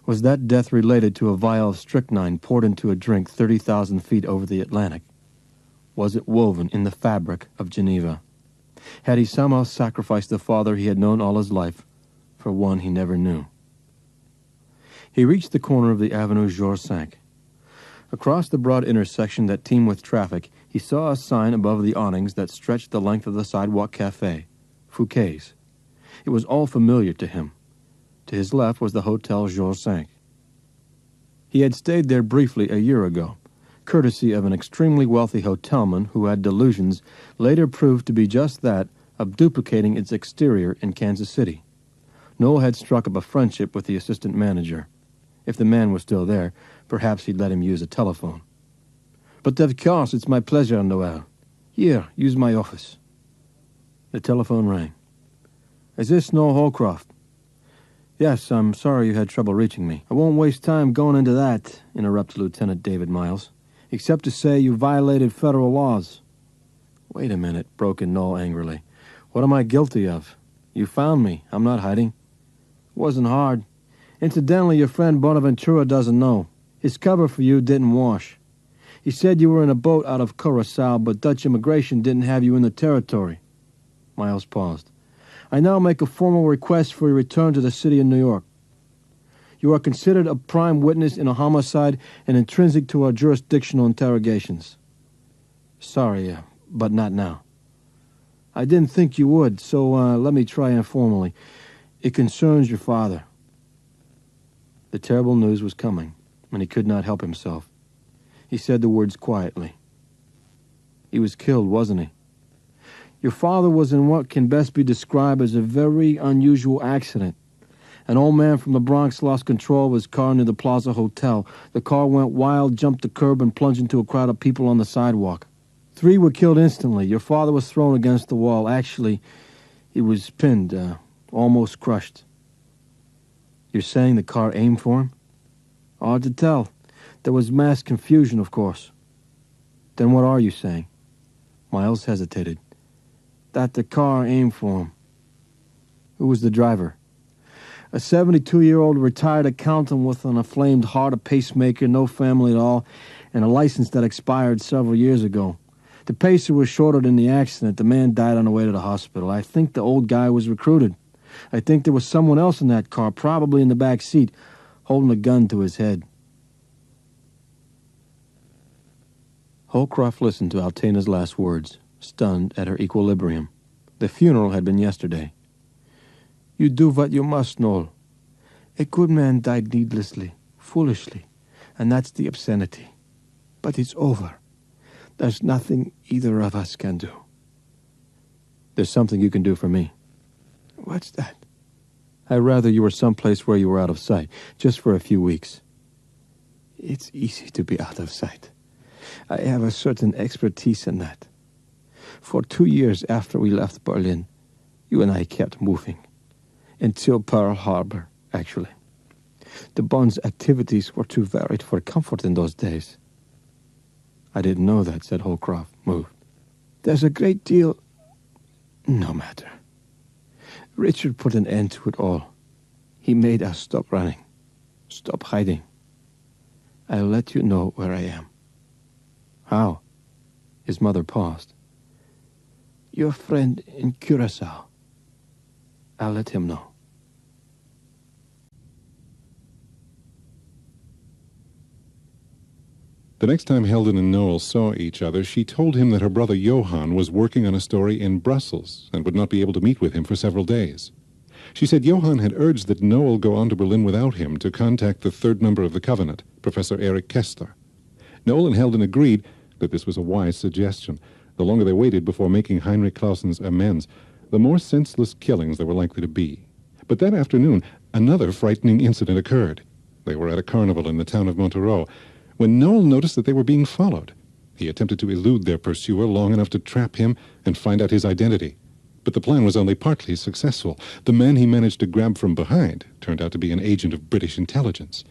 S2: Was that death related to a vial of strychnine poured into a drink 30,000 feet over the Atlantic? Was it woven in the fabric of Geneva? Had he somehow sacrificed the father he had known all his life for one he never knew? He reached the corner of the Avenue Georges V. Across the broad intersection that teemed with traffic, he saw a sign above the awnings that stretched the length of the sidewalk cafe, Fouquet's. It was all familiar to him. To his left was the Hotel Georges V. He had stayed there briefly a year ago, courtesy of an extremely wealthy hotelman who had delusions later proved to be just that, of duplicating its exterior in Kansas City. Noel had struck up a friendship with the assistant manager. If the man was still there, perhaps he'd let him use a telephone. "But of course, it's my pleasure, Noel. Here, use my office." The telephone rang. "Is this Noel Holcroft?" "Yes, I'm sorry you had trouble reaching me." "I won't waste time going into that," interrupted Lieutenant David Miles, "except to say you violated federal laws." "Wait a minute," broke in Noel angrily. "What am I guilty of? You found me. I'm not hiding." "It wasn't hard. Incidentally, your friend Bonaventura doesn't know. His cover for you didn't wash. He said you were in a boat out of Curacao, but Dutch immigration didn't have you in the territory." Miles paused. "I now make a formal request for your return to the city of New York. You are considered a prime witness in a homicide and intrinsic to our jurisdictional interrogations." "Sorry, but not now." "I didn't think you would, so let me try informally. It concerns your father." The terrible news was coming, and he could not help himself. He said the words quietly. "He was killed, wasn't he?" "Your father was in what can best be described as a very unusual accident. An old man from the Bronx lost control of his car near the Plaza Hotel. The car went wild, jumped the curb, and plunged into a crowd of people on the sidewalk. 3 were killed instantly. Your father was thrown against the wall. Actually, he was pinned, almost crushed." "You're saying the car aimed for him?" "Hard to tell. There was mass confusion, of course." "Then what are you saying?" Miles hesitated. "That the car aimed for him." "Who was the driver?" "A 72-year-old retired accountant with an inflamed heart, a pacemaker, no family at all, and a license that expired several years ago. The pacer was shorted in the accident. The man died on the way to the hospital. I think the old guy was recruited. I think there was someone else in that car, probably in the back seat, holding a gun to his head." Holcroft listened to Altena's last words, stunned at her equilibrium. The funeral had been yesterday. "You do what you must, Noel. A good man died needlessly, foolishly, and that's the obscenity. But it's over. There's nothing either of us can do. There's something you can do for me. What's that? I'd rather you were someplace where you were out of sight, just for a few weeks. It's easy to be out of sight. I have a certain expertise in that. For 2 years after we left Berlin, you and I kept moving. Until Pearl Harbor, actually. The Bond's activities were too varied for comfort in those days. I didn't know that, said Holcroft, moved. There's a great deal... No matter. Richard put an end to it all. He made us stop running. Stop hiding. I'll let you know where I am. How? His mother paused. Your friend in Curacao. I'll let him know.
S1: The next time Helden and Noel saw each other, she told him that her brother Johann was working on a story in Brussels and would not be able to meet with him for several days. She said Johann had urged that Noel go on to Berlin without him to contact the third member of the Covenant, Professor Erich Kessler. Noel and Helden agreed that this was a wise suggestion. The longer they waited before making Heinrich Clausen's amends, the more senseless killings there were likely to be. But that afternoon, another frightening incident occurred. They were at a carnival in the town of Montereau, when Noel noticed that they were being followed. He attempted to elude their pursuer long enough to trap him and find out his identity. But the plan was only partly successful. The man he managed to grab from behind turned out to be an agent of British intelligence.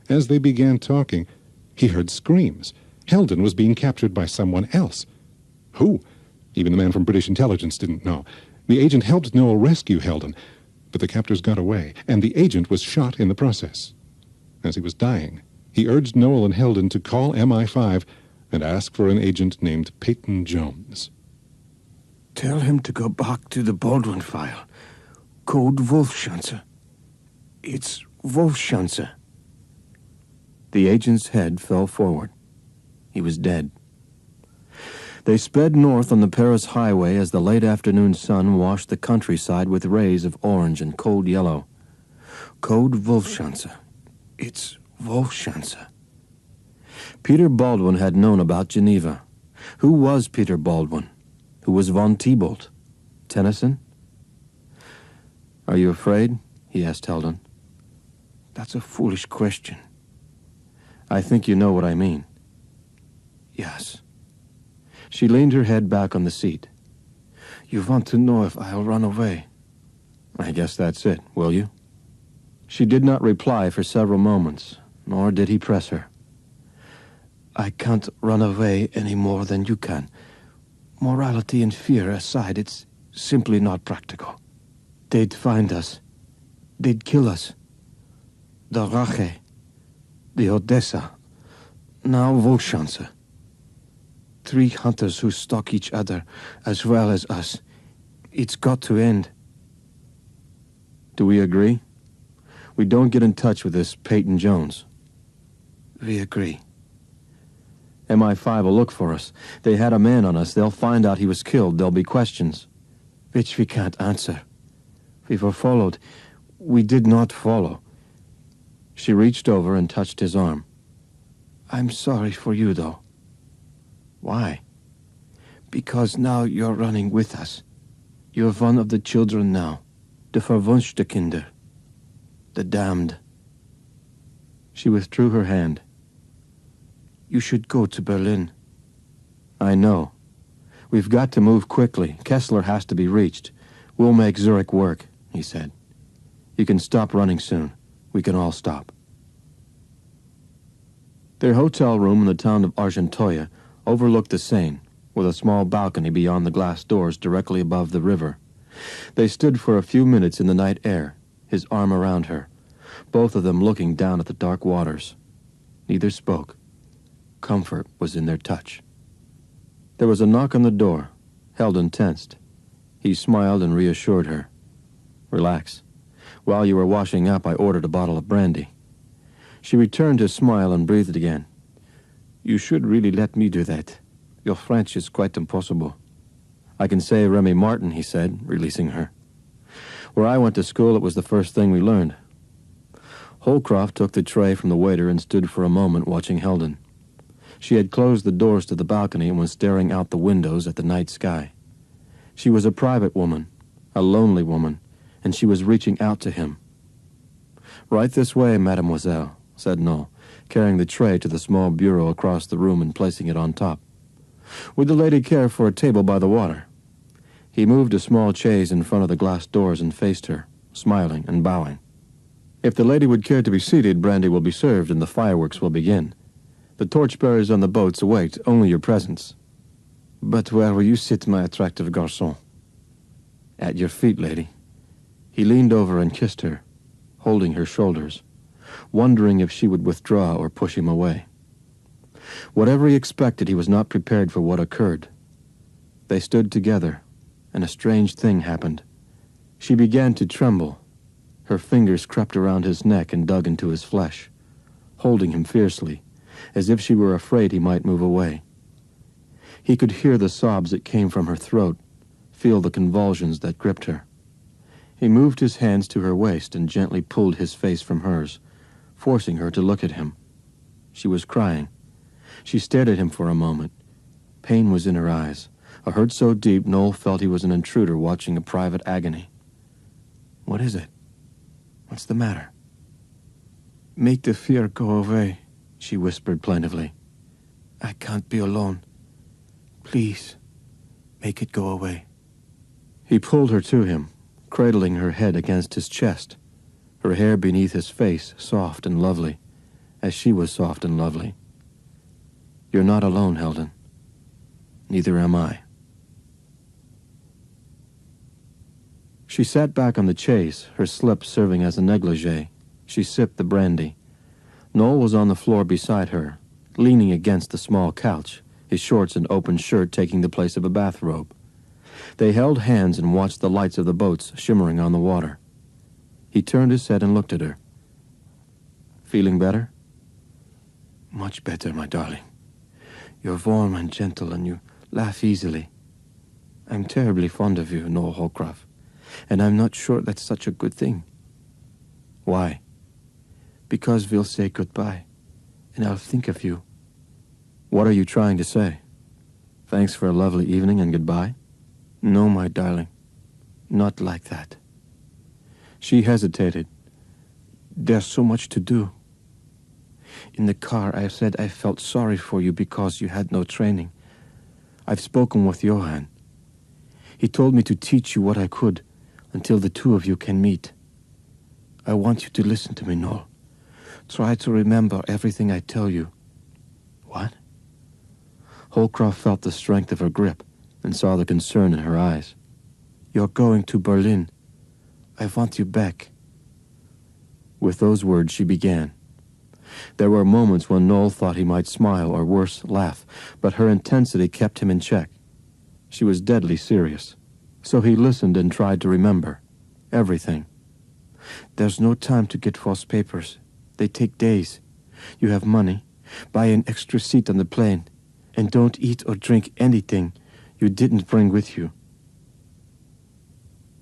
S1: As they began talking, he heard screams. Helden was being captured by someone else. Who? Even the man from British intelligence didn't know. The agent helped Noel rescue Helden, but the captors got away, and the agent was shot in the process. As he was dying, he urged Noel and Helden to call MI5 and ask for an agent named Peyton Jones.
S2: Tell him to go back to the Baldwin file. Code Wolfschanze. It's Wolfschanze. The agent's head fell forward. He was dead. They sped north on the Paris highway as the late afternoon sun washed the countryside with rays of orange and cold yellow. Code Wolfschanze. It's Wolfschanze. Peter Baldwin had known about Geneva. Who was Peter Baldwin? Who was von Thibault? Tennyson? Are you afraid? He asked Helden. That's a foolish question. I think you know what I mean. Yes. She leaned her head back on the seat. You want to know if I'll run away? I guess that's it, will you? She did not reply for several moments, nor did he press her. I can't run away any more than you can. Morality and fear aside, it's simply not practical. They'd find us. They'd kill us. The Rache, the Odessa, now Wolfschanze. 3 hunters who stalk each other as well as us. It's got to end. Do we agree? We don't get in touch with this Peyton Jones. We agree. MI5 will look for us. They had a man on us. They'll find out he was killed. There'll be questions. Which we can't answer. We were followed. We did not follow. She reached over and touched his arm. I'm sorry for you, though. Why? Because now you're running with us. You're one of the children now. The verwünschte Kinder. The damned. She withdrew her hand. You should go to Berlin. I know. We've got to move quickly. Kessler has to be reached. We'll make Zurich work, he said. You can stop running soon. We can all stop. Their hotel room in the town of Argentoya overlooked the Seine, with a small balcony beyond the glass doors directly above the river. They stood for a few minutes in the night air, his arm around her, both of them looking down at the dark waters. Neither spoke. Comfort was in their touch. There was a knock on the door. Helden tensed. He smiled and reassured her. Relax. While you were washing up, I ordered a bottle of brandy. She returned his smile and breathed again. You should really let me do that. Your French is quite impossible. I can say Remy Martin, he said, releasing her. Where I went to school, it was the first thing we learned. Holcroft took the tray from the waiter and stood for a moment watching Helden. She had closed the doors to the balcony and was staring out the windows at the night sky. She was a private woman, a lonely woman, and she was reaching out to him. "Right this way, mademoiselle," said Noel, carrying the tray to the small bureau across the room and placing it on top. "Would the lady care for a table by the water?" He moved a small chaise in front of the glass doors and faced her, smiling and bowing. "If the lady would care to be seated, brandy will be served and the fireworks will begin. The torchbearers on the boats await only your presence." "But where will you sit, my attractive garçon?" "At your feet, lady." He leaned over and kissed her, holding her shoulders, wondering if she would withdraw or push him away. Whatever he expected, he was not prepared for what occurred. They stood together, and a strange thing happened. She began to tremble. Her fingers crept around his neck and dug into his flesh, holding him fiercely, as if she were afraid he might move away. He could hear the sobs that came from her throat, feel the convulsions that gripped her. He moved his hands to her waist and gently pulled his face from hers, forcing her to look at him. She was crying. She stared at him for a moment. Pain was in her eyes, a hurt so deep Noel felt he was an intruder watching a private agony. "What is it? What's the matter?" "Make the fear go away," she whispered plaintively. "I can't be alone. Please, make it go away." He pulled her to him, cradling her head against his chest, her hair beneath his face soft and lovely, as she was soft and lovely. "You're not alone, Heldon. Neither am I." She sat back on the chaise, her slip serving as a negligee. She sipped the brandy. Noel was on the floor beside her, leaning against the small couch, his shorts and open shirt taking the place of a bathrobe. They held hands and watched the lights of the boats shimmering on the water. He turned his head and looked at her. "Feeling better?" "Much better, my darling. You're warm and gentle and you laugh easily. I'm terribly fond of you, Noel Holcroft, and I'm not sure that's such a good thing." "Why?" "Because we'll say goodbye, and I'll think of you." "What are you trying to say? Thanks for a lovely evening and goodbye?" "No, my darling, not like that." She hesitated. "There's so much to do. In the car I said I felt sorry for you because you had no training. I've spoken with Johan. He told me to teach you what I could until the two of you can meet. I want you to listen to me, Noel. Try to remember everything I tell you." "What?" Holcroft felt the strength of her grip and saw the concern in her eyes. "You're going to Berlin. I want you back." With those words she began. There were moments when Noel thought he might smile or worse, laugh, but her intensity kept him in check. She was deadly serious. So he listened and tried to remember everything. "There's no time to get false papers. They take days. You have money. Buy an extra seat on the plane. And don't eat or drink anything you didn't bring with you."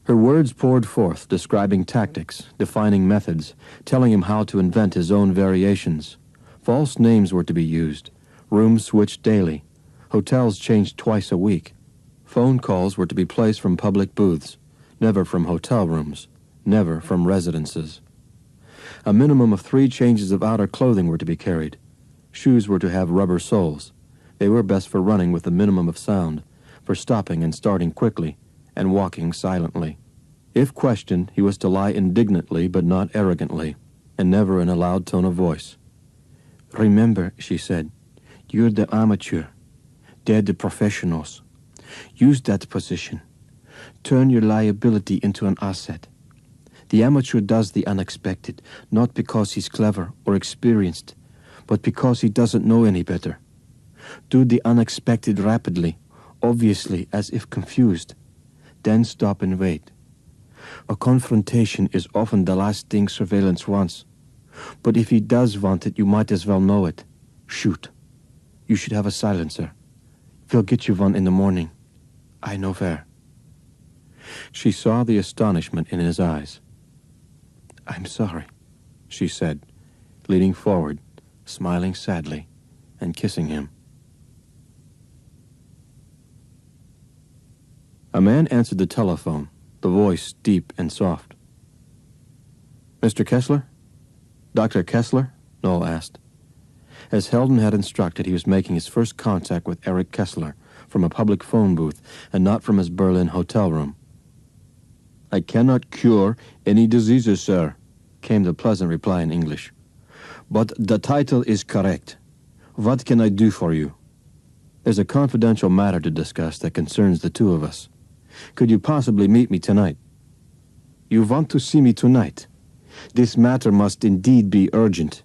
S2: Her words poured forth, describing tactics, defining methods, telling him how to invent his own variations. False names were to be used, rooms switched daily, hotels changed twice a week. Phone calls were to be placed from public booths, never from hotel rooms, never from residences. A minimum of 3 changes of outer clothing were to be carried. Shoes were to have rubber soles. They were best for running with a minimum of sound, for stopping and starting quickly, and walking silently. If questioned, he was to lie indignantly but not arrogantly, and never in a loud tone of voice. "Remember," she said, "you're the amateur. They're the professionals. Use that position. Turn your liability into an asset. The amateur does the unexpected, not because he's clever or experienced, but because he doesn't know any better. Do the unexpected rapidly, obviously as if confused. Then stop and wait. A confrontation is often the last thing surveillance wants. But if he does want it, you might as well know it. Shoot. You should have a silencer. We'll get you one in the morning. I know where." She saw the astonishment in his eyes. "I'm sorry," she said, leaning forward, smiling sadly, and kissing him. A man answered the telephone, the voice deep and soft. "Mr. Kessler? Dr. Kessler?" Noel asked. As Helden had instructed, he was making his first contact with Eric Kessler from a public phone booth and not from his Berlin hotel room. "I cannot cure any diseases, sir," came the pleasant reply in English. "But the title is correct. What can I do for you?" "There's a confidential matter to discuss that concerns the two of us. Could you possibly meet me tonight?" "You want to see me tonight? This matter must indeed be urgent.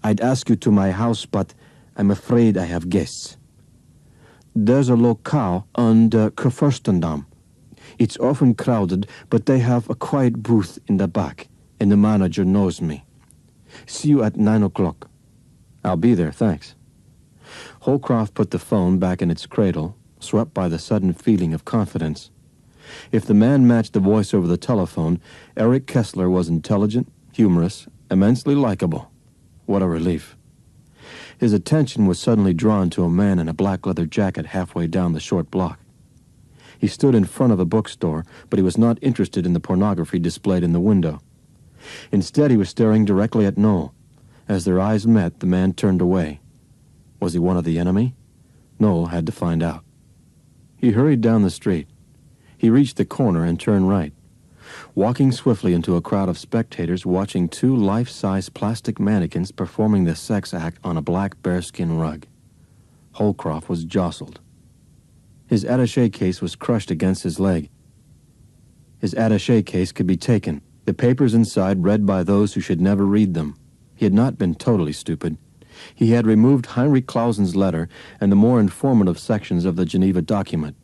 S2: I'd ask you to my house, but I'm afraid I have guests. There's a locale on the Kurfürstendamm. It's often crowded, but they have a quiet booth in the back, and the manager knows me. See you at 9 o'clock. "I'll be there, thanks." Holcroft put the phone back in its cradle, swept by the sudden feeling of confidence. If the man matched the voice over the telephone, Eric Kessler was intelligent, humorous, immensely likable. What a relief. His attention was suddenly drawn to a man in a black leather jacket halfway down the short block. He stood in front of a bookstore, but he was not interested in the pornography displayed in the window. Instead, he was staring directly at Noel. As their eyes met, the man turned away. Was he one of the enemy? Noel had to find out. He hurried down the street. He reached the corner and turned right, walking swiftly into a crowd of spectators watching two life-size plastic mannequins performing the sex act on a black bearskin rug. Holcroft was jostled. His attaché case was crushed against his leg. His attaché case could be taken, the papers inside read by those who should never read them. He had not been totally stupid. He had removed Heinrich Clausen's letter and the more informative sections of the Geneva document.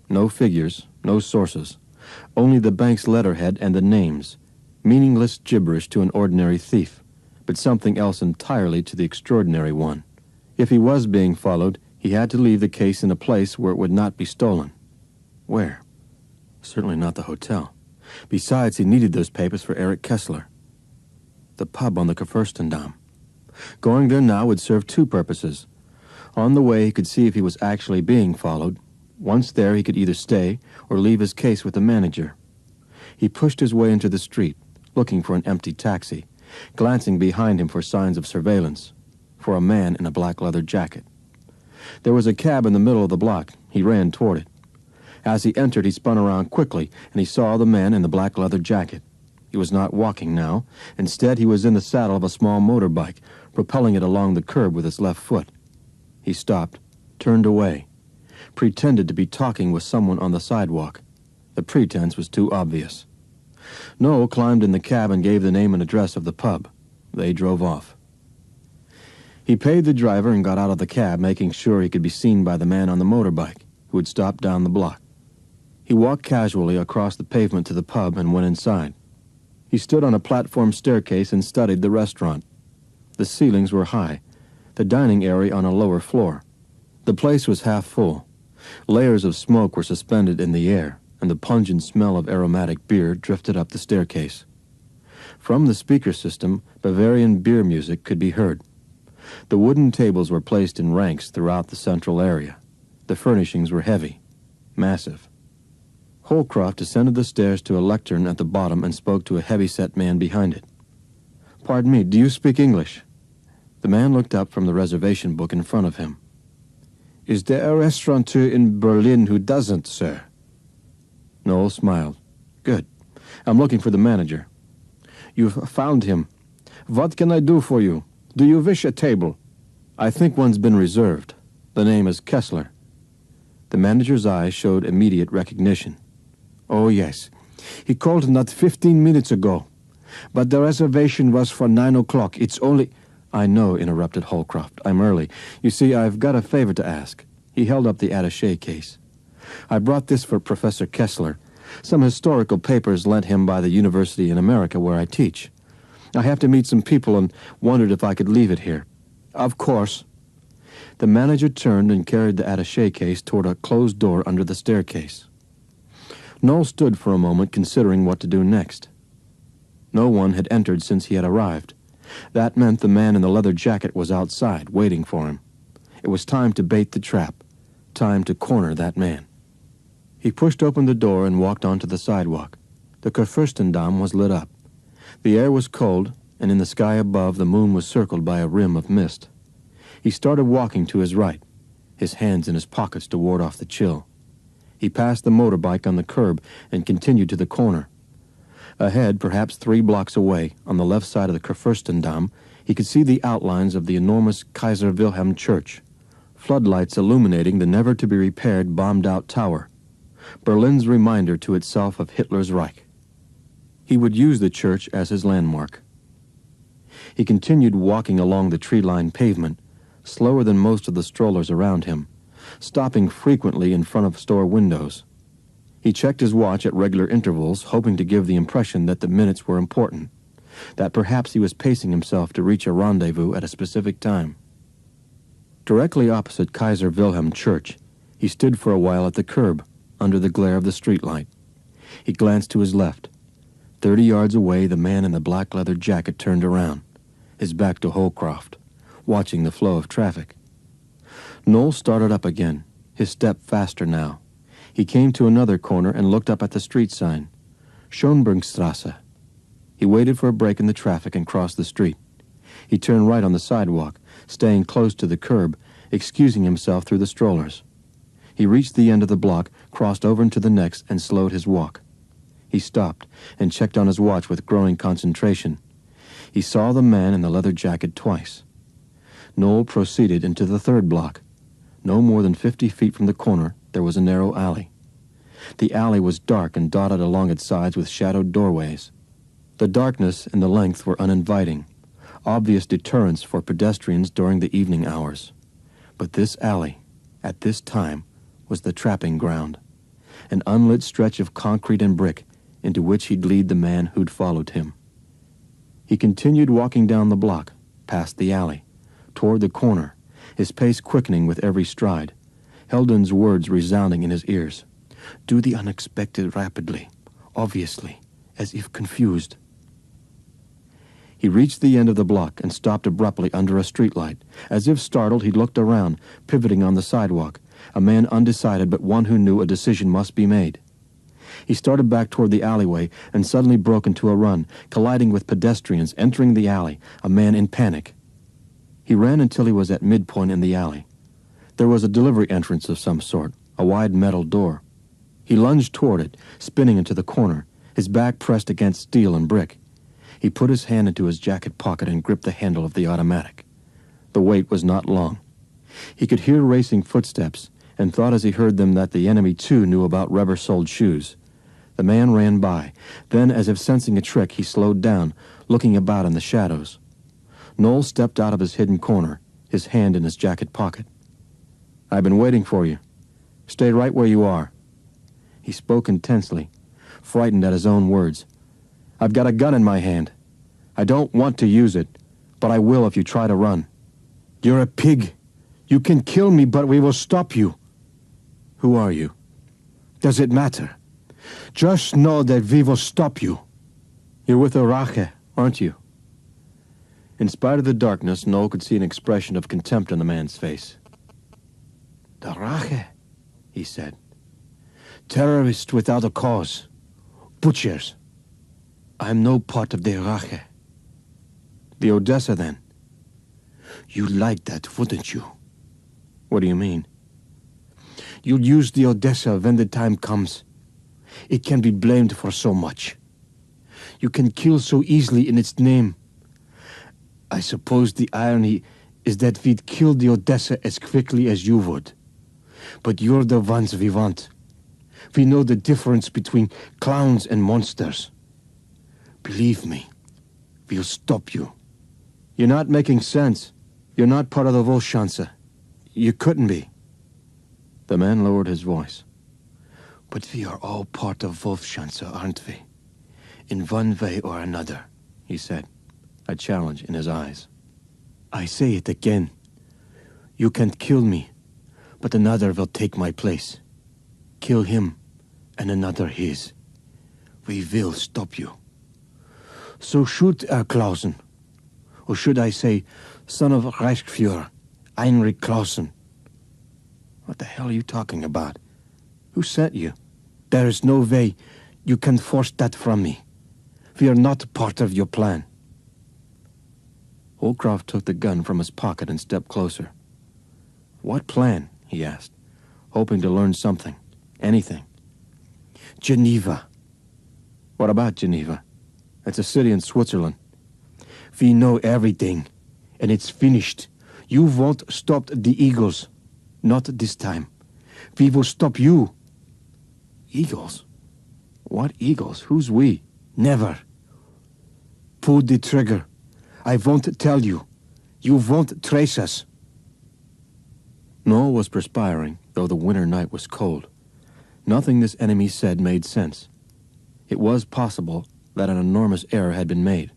S2: No figures, no sources, only the bank's letterhead and the names, meaningless gibberish to an ordinary thief, but something else entirely to the extraordinary one. If he was being followed, he had to leave the case in a place where it would not be stolen. Where? Certainly not the hotel. Besides, he needed those papers for Eric Kessler. The pub on the Kurfürstendamm. Going there now would serve two purposes. On the way, he could see if he was actually being followed. Once there, he could either stay or leave his case with the manager. He pushed his way into the street, looking for an empty taxi, glancing behind him for signs of surveillance, for a man in a black leather jacket. There was a cab in the middle of the block. He ran toward it. As he entered, he spun around quickly, and he saw the man in the black leather jacket. He was not walking now. Instead, he was in the saddle of a small motorbike, propelling it along the curb with his left foot. He stopped, turned away, pretended to be talking with someone on the sidewalk. The pretense was too obvious. Noel climbed in the cab and gave the name and address of the pub. They drove off. He paid the driver and got out of the cab, making sure he could be seen by the man on the motorbike, who had stopped down the block. He walked casually across the pavement to the pub and went inside. He stood on a platform staircase and studied the restaurant. The ceilings were high, the dining area on a lower floor. The place was half full. Layers of smoke were suspended in the air, and the pungent smell of aromatic beer drifted up the staircase. From the speaker system, Bavarian beer music could be heard. The wooden tables were placed in ranks throughout the central area. The furnishings were heavy, massive. Holcroft descended the stairs to a lectern at the bottom and spoke to a heavy-set man behind it. "Pardon me, do you speak English?" The man looked up from the reservation book in front of him. "Is there a restaurateur in Berlin who doesn't, sir?" Noel smiled. "Good. I'm looking for the manager." "You've found him. What can I do for you? Do you wish a table?" "I think one's been reserved. The name is Kessler." The manager's eyes showed immediate recognition. "Oh, yes. He called not 15 minutes ago. But the reservation was for 9 o'clock. It's only—" "I know," interrupted Holcroft. "I'm early. You see, I've got a favor to ask." He held up the attaché case. "I brought this for Professor Kessler. Some historical papers lent him by the university in America where I teach. I have to meet some people and wondered if I could leave it here." "Of course." The manager turned and carried the attaché case toward a closed door under the staircase. Noel stood for a moment considering what to do next. No one had entered since he had arrived. That meant the man in the leather jacket was outside, waiting for him. It was time to bait the trap, time to corner that man. He pushed open the door and walked onto the sidewalk. The Kurfürstendamm was lit up. The air was cold, and in the sky above the moon was circled by a rim of mist. He started walking to his right, his hands in his pockets to ward off the chill. He passed the motorbike on the curb and continued to the corner. Ahead, perhaps 3 blocks away, on the left side of the Kurfürstendamm, he could see the outlines of the enormous Kaiser Wilhelm Church, floodlights illuminating the never-to-be-repaired bombed-out tower, Berlin's reminder to itself of Hitler's Reich. He would use the church as his landmark. He continued walking along the tree-lined pavement, slower than most of the strollers around him, stopping frequently in front of store windows. He checked his watch at regular intervals, hoping to give the impression that the minutes were important, that perhaps he was pacing himself to reach a rendezvous at a specific time. Directly opposite Kaiser Wilhelm Church, he stood for a while at the curb, under the glare of the streetlight. He glanced to his left. 30 yards away, the man in the black leather jacket turned around, his back to Holcroft, watching the flow of traffic. Noel started up again, his step faster now. He came to another corner and looked up at the street sign, Schönbergstrasse. He waited for a break in the traffic and crossed the street. He turned right on the sidewalk, staying close to the curb, excusing himself through the strollers. He reached the end of the block, crossed over into the next, and slowed his walk. He stopped and checked on his watch with growing concentration. He saw the man in the leather jacket twice. Noel proceeded into the 3rd block. No more than 50 feet from the corner, there was a narrow alley. The alley was dark and dotted along its sides with shadowed doorways. The darkness and the length were uninviting, obvious deterrents for pedestrians during the evening hours. But this alley, at this time, was the trapping ground, an unlit stretch of concrete and brick into which he'd lead the man who'd followed him. He continued walking down the block, past the alley, toward the corner, his pace quickening with every stride, Heldon's words resounding in his ears. Do the unexpected rapidly, obviously, as if confused. He reached the end of the block and stopped abruptly under a streetlight. As if startled, he looked around, pivoting on the sidewalk, a man undecided but one who knew a decision must be made. He started back toward the alleyway and suddenly broke into a run, colliding with pedestrians entering the alley, a man in panic. He ran until he was at midpoint in the alley. There was a delivery entrance of some sort, a wide metal door. He lunged toward it, spinning into the corner, his back pressed against steel and brick. He put his hand into his jacket pocket and gripped the handle of the automatic. The wait was not long. He could hear racing footsteps and thought as he heard them that the enemy too knew about rubber-soled shoes. The man ran by. Then, as if sensing a trick, he slowed down, looking about in the shadows. Noel stepped out of his hidden corner, his hand in his jacket pocket. I've been waiting for you. Stay right where you are. He spoke intensely, frightened at his own words. I've got a gun in my hand. I don't want to use it, but I will if you try to run. You're a pig. You can kill me, but we will stop you. Who are you? Does it matter? Just know that we will stop you. You're with the Rache, aren't you? In spite of the darkness, Noel could see an expression of contempt on the man's face. The Rache, he said. Terrorists without a cause. Butchers. I'm no part of the Rache. The Odessa, then? You'd like that, wouldn't you? What do you mean? You'll use the Odessa when the time comes. It can be blamed for so much. You can kill so easily in its name. I suppose the irony is that we'd kill the Odessa as quickly as you would. But you're the ones we want. We know the difference between clowns and monsters. Believe me, we'll stop you. You're not making sense. You're not part of the Volksschanze. You couldn't be. The man lowered his voice. But we are all part of Volksschanze, aren't we? In one way or another, he said, a challenge in his eyes. I say it again. You can't kill me, but another will take my place. Kill him, and another his. We will stop you. So shoot, Herr Clausen. Or should I say, son of Reichsführer, Heinrich Clausen? What the hell are you talking about? Who sent you? There is no way you can force that from me. We are not part of your plan. Holcroft took the gun from his pocket and stepped closer. What plan? He asked, hoping to learn something. Anything. Geneva. What about Geneva? It's a city in Switzerland. We know everything, and it's finished. You won't stop the Eagles. Not this time. We will stop you. Eagles? What Eagles? Who's we? Never. Pull the trigger. I won't tell you. You won't trace us. Noel was perspiring, though the winter night was cold. Nothing this enemy said made sense. It was possible that an enormous error had been made.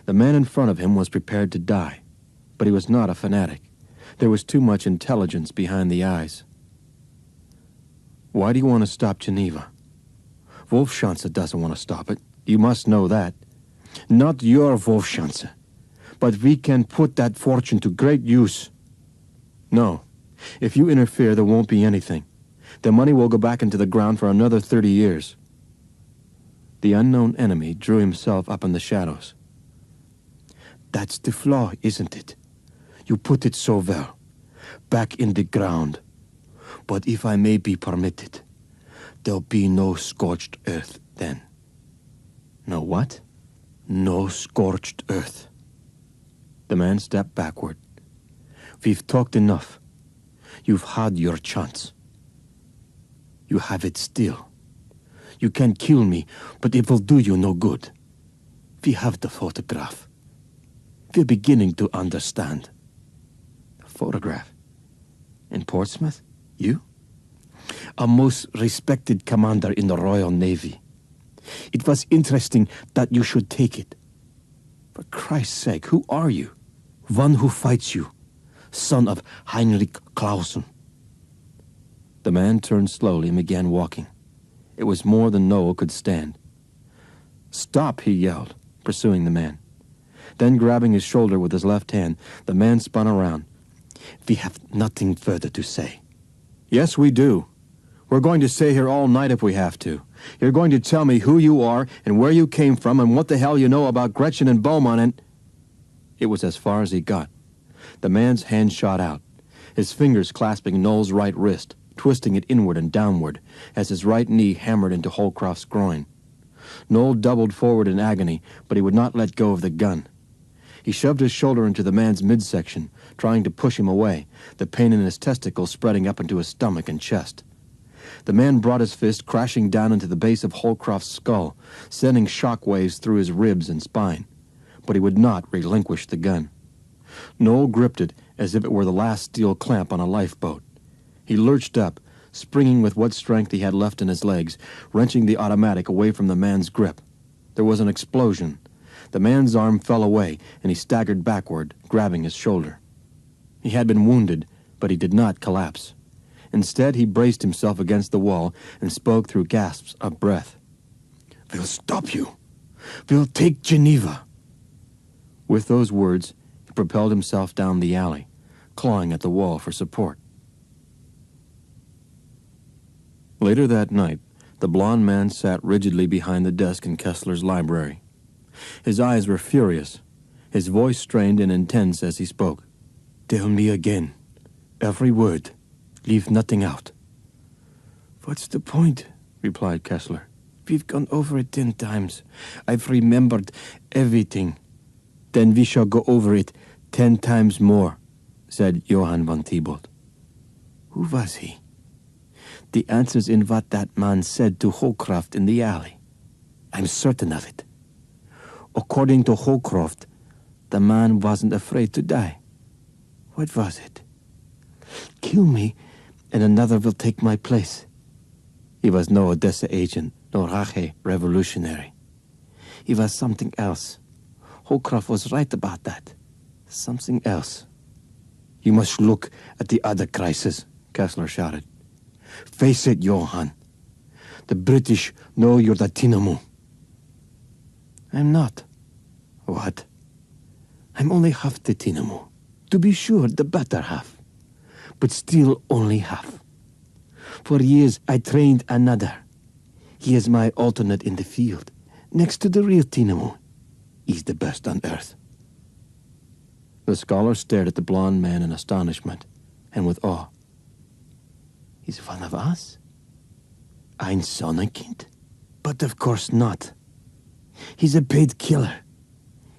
S2: The man in front of him was prepared to die, but he was not a fanatic. There was too much intelligence behind the eyes. Why do you want to stop Geneva? Wolfschanze doesn't want to stop it. You must know that. Not your Wolfschanze. But we can put that fortune to great use. No. If you interfere, there won't be anything. The money will go back into the ground for another 30 years. The unknown enemy drew himself up in the shadows. That's the flaw, isn't it? You put it so well. Back in the ground. But if I may be permitted, there'll be no scorched earth then. No what? No scorched earth. The man stepped backward. We've talked enough. You've had your chance. You have it still. You can kill me, but it will do you no good. We have the photograph. We're beginning to understand. The photograph? In Portsmouth? You? A most respected commander in the Royal Navy. It was interesting that you should take it. For Christ's sake, who are you? One who fights you. Son of Heinrich Clausen. The man turned slowly and began walking. It was more than Noel could stand. Stop, he yelled, pursuing the man. Then, grabbing his shoulder with his left hand, the man spun around. We have nothing further to say. Yes, we do. We're going to stay here all night if we have to. You're going to tell me who you are and where you came from and what the hell you know about Gretchen and Beaumont and... It was as far as he got. The man's hand shot out, his fingers clasping Noel's right wrist, twisting it inward and downward as his right knee hammered into Holcroft's groin. Noel doubled forward in agony, but he would not let go of the gun. He shoved his shoulder into the man's midsection, trying to push him away, the pain in his testicles spreading up into his stomach and chest. The man brought his fist crashing down into the base of Holcroft's skull, sending shock waves through his ribs and spine. But he would not relinquish the gun. Noel gripped it as if it were the last steel clamp on a lifeboat. He lurched up, springing with what strength he had left in his legs, wrenching the automatic away from the man's grip. There was an explosion. The man's arm fell away, and he staggered backward, grabbing his shoulder. He had been wounded, but he did not collapse. Instead, he braced himself against the wall and spoke through gasps of breath. "We'll stop you. We'll take Geneva." With those words, he propelled himself down the alley, clawing at the wall for support. Later that night, the blond man sat rigidly behind the desk in Kessler's library. His eyes were furious, his voice strained and intense as he spoke. "Tell me again. Every word. Leave nothing out." "What's the point?" replied Kessler. "We've gone over it 10 times. I've remembered everything." "Then we shall go over it 10 times more," said Johann von Thibault. "Who was he?" "The answer's in what that man said to Holcroft in the alley. I'm certain of it. According to Holcroft, the man wasn't afraid to die. What was it? Kill me, and another will take my place. He was no Odessa agent, no Rache revolutionary. He was something else. Holcroft was right about that. Something else. You must look at the other crisis," Kessler shouted. "Face it, Johann. The British know you're the Tinamou." "I'm not." "What?"
S4: I'm only half the Tinamo. To be sure, the better half. But still only half. For years I trained another. He is my alternate in the field. Next to the real Tinamo. He's the best on earth.
S2: The scholar stared at the blond man in astonishment and with awe.
S4: He's one of us? Ein Sonnenkind? But of course not. He's a paid killer.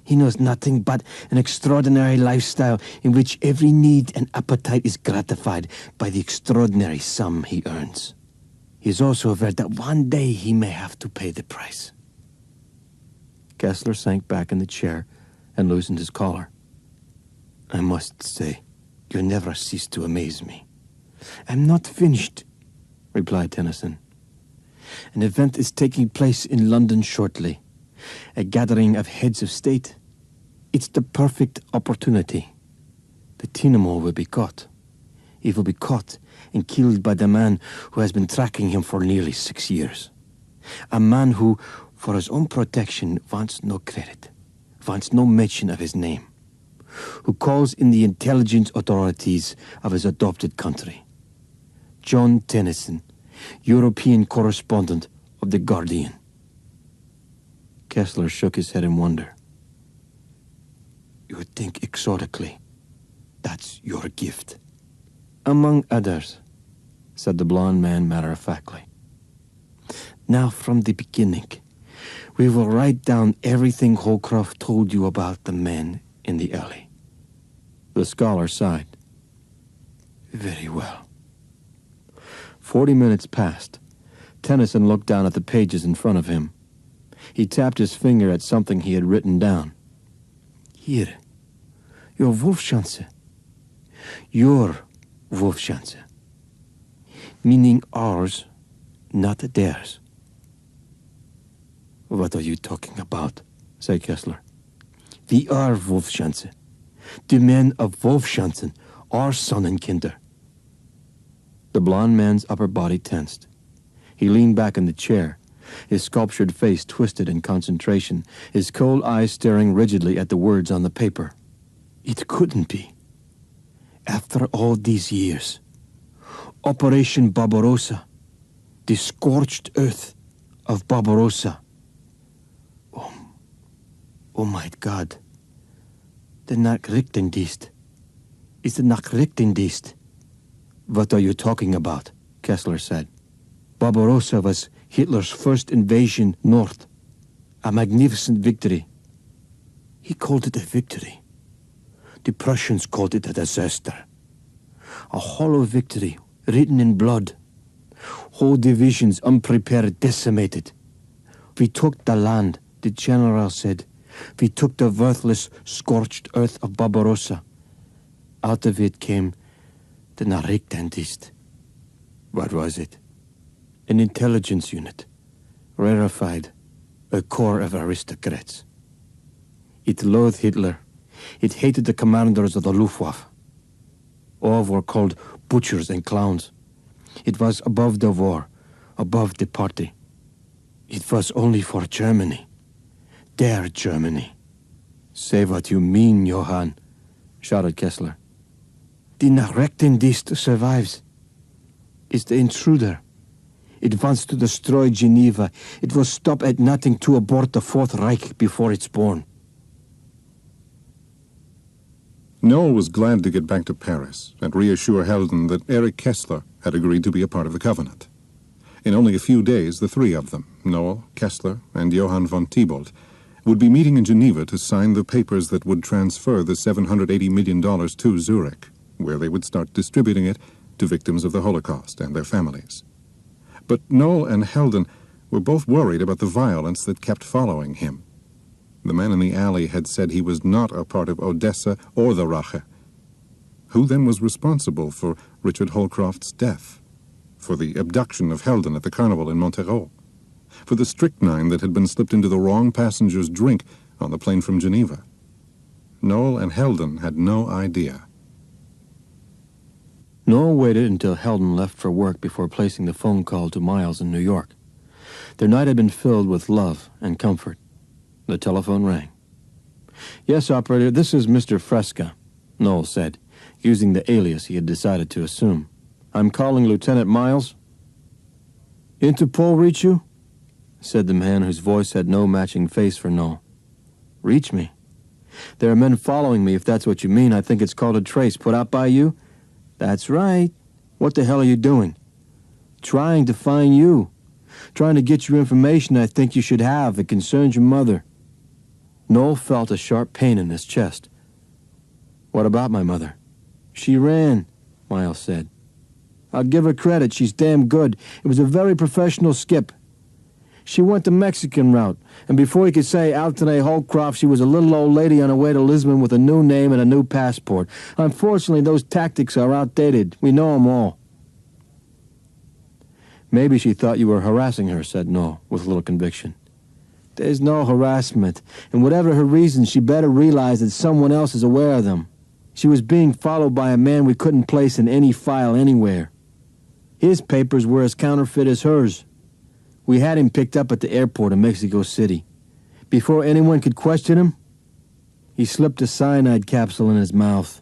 S4: He knows nothing but an extraordinary lifestyle in which every need and appetite is gratified by the extraordinary sum he earns. He is also aware that one day he may have to pay the price.
S2: Kessler sank back in the chair and loosened his collar.
S4: I must say, you never cease to amaze me. I'm not finished, replied Tennyson. An event is taking place in London shortly. A gathering of heads of state. It's the perfect opportunity. The Tinamo will be caught. He will be caught and killed by the man who has been tracking him for nearly 6 years. A man who, for his own protection, wants no credit, wants no mention of his name, who calls in the intelligence authorities of his adopted country. John Tennyson, European correspondent of The Guardian.
S2: Kessler shook his head in wonder.
S4: You would think exotically. That's your gift.
S2: Among others, said the blond man matter-of-factly.
S4: Now from the beginning, we will write down everything Holcroft told you about the men in the alley.
S2: The scholar sighed.
S4: Very well.
S2: 40 minutes passed. Tennyson looked down at the pages in front of him. He tapped his finger at something he had written down.
S4: Here, your Wolfschanze. Your Wolfschanze. Meaning ours, not theirs. What are you talking about?
S2: Said Kessler.
S4: We are Wolfschanze. The men of Wolfschanzen are Sonnenkinder.
S2: The blond man's upper body tensed. He leaned back in the chair, his sculptured face twisted in concentration, his cold eyes staring rigidly at the words on the paper.
S4: It couldn't be. After all these years. Operation Barbarossa. The scorched earth of Barbarossa. Oh my God. The Nachrichtendienst. It's the Nachrichtendienst.
S2: What are you talking about? Kessler said.
S4: Barbarossa was Hitler's first invasion north. A magnificent victory. He called it a victory. The Prussians called it a disaster. A hollow victory written in blood. Whole divisions unprepared, decimated. We took the land, the general said. We took the worthless, scorched earth of Barbarossa. Out of it came the Nachrichtendienst.
S2: What was it?
S4: An intelligence unit, rarefied, a corps of aristocrats. It loathed Hitler. It hated the commanders of the Luftwaffe. All were called butchers and clowns. It was above the war, above the party. It was only for Germany. Their Germany.
S2: Say what you mean, Johann, shouted Kessler.
S4: The Nachrichtendienst survives. It's the intruder. It wants to destroy Geneva. It will stop at nothing to abort the Fourth Reich before it's born.
S1: Noel was glad to get back to Paris and reassure Helden that Erich Kessler had agreed to be a part of the Covenant. In only a few days, the three of them, Noel, Kessler, and Johann von Thibault, would be meeting in Geneva to sign the papers that would transfer the $780 million to Zurich, where they would start distributing it to victims of the Holocaust and their families. But Noel and Helden were both worried about the violence that kept following him. The man in the alley had said he was not a part of Odessa or the Rache. Who then was responsible for Richard Holcroft's death? For the abduction of Helden at the carnival in Montereau? For the strychnine that had been slipped into the wrong passenger's drink on the plane from Geneva? Noel and Helden had no idea.
S2: Noel waited until Helden left for work before placing the phone call to Miles in New York. Their night had been filled with love and comfort. The telephone rang. Yes, operator, this is Mr. Fresca, Noel said, using the alias he had decided to assume. I'm calling Lieutenant Miles. Interpol reach you? Said the man whose voice had no matching face for Noel. Reach me? There are men following me, if that's what you mean. I think it's called a trace. Put out by you? That's right. What the hell are you doing? Trying to find you. Trying to get you information I think you should have that concerns your mother. Noel felt a sharp pain in his chest. What about my mother? She ran, Miles said. I'll give her credit. She's damn good. It was a very professional skip. She went the Mexican route, and before you could say Alternate Holcroft, she was a little old lady on her way to Lisbon with a new name and a new passport. Unfortunately, those tactics are outdated. We know 'em all. Maybe she thought you were harassing her, said Noel, with little conviction. There's no harassment, and whatever her reasons, she better realize that someone else is aware of them. She was being followed by a man we couldn't place in any file anywhere. His papers were as counterfeit as hers. We had him picked up at the airport in Mexico City. Before anyone could question him, he slipped a cyanide capsule in his mouth.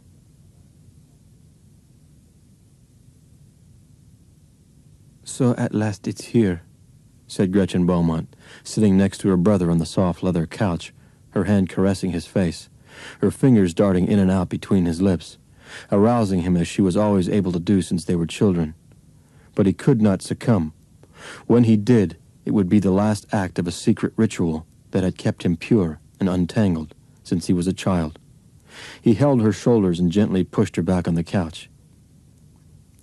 S2: So at last it's here, said Gretchen Beaumont, sitting next to her brother on the soft leather couch, her hand caressing his face, her fingers darting in and out between his lips, arousing him as she was always able to do since they were children. But he could not succumb. When he did, it would be the last act of a secret ritual that had kept him pure and untangled since he was a child. He held her shoulders and gently pushed her back on the couch.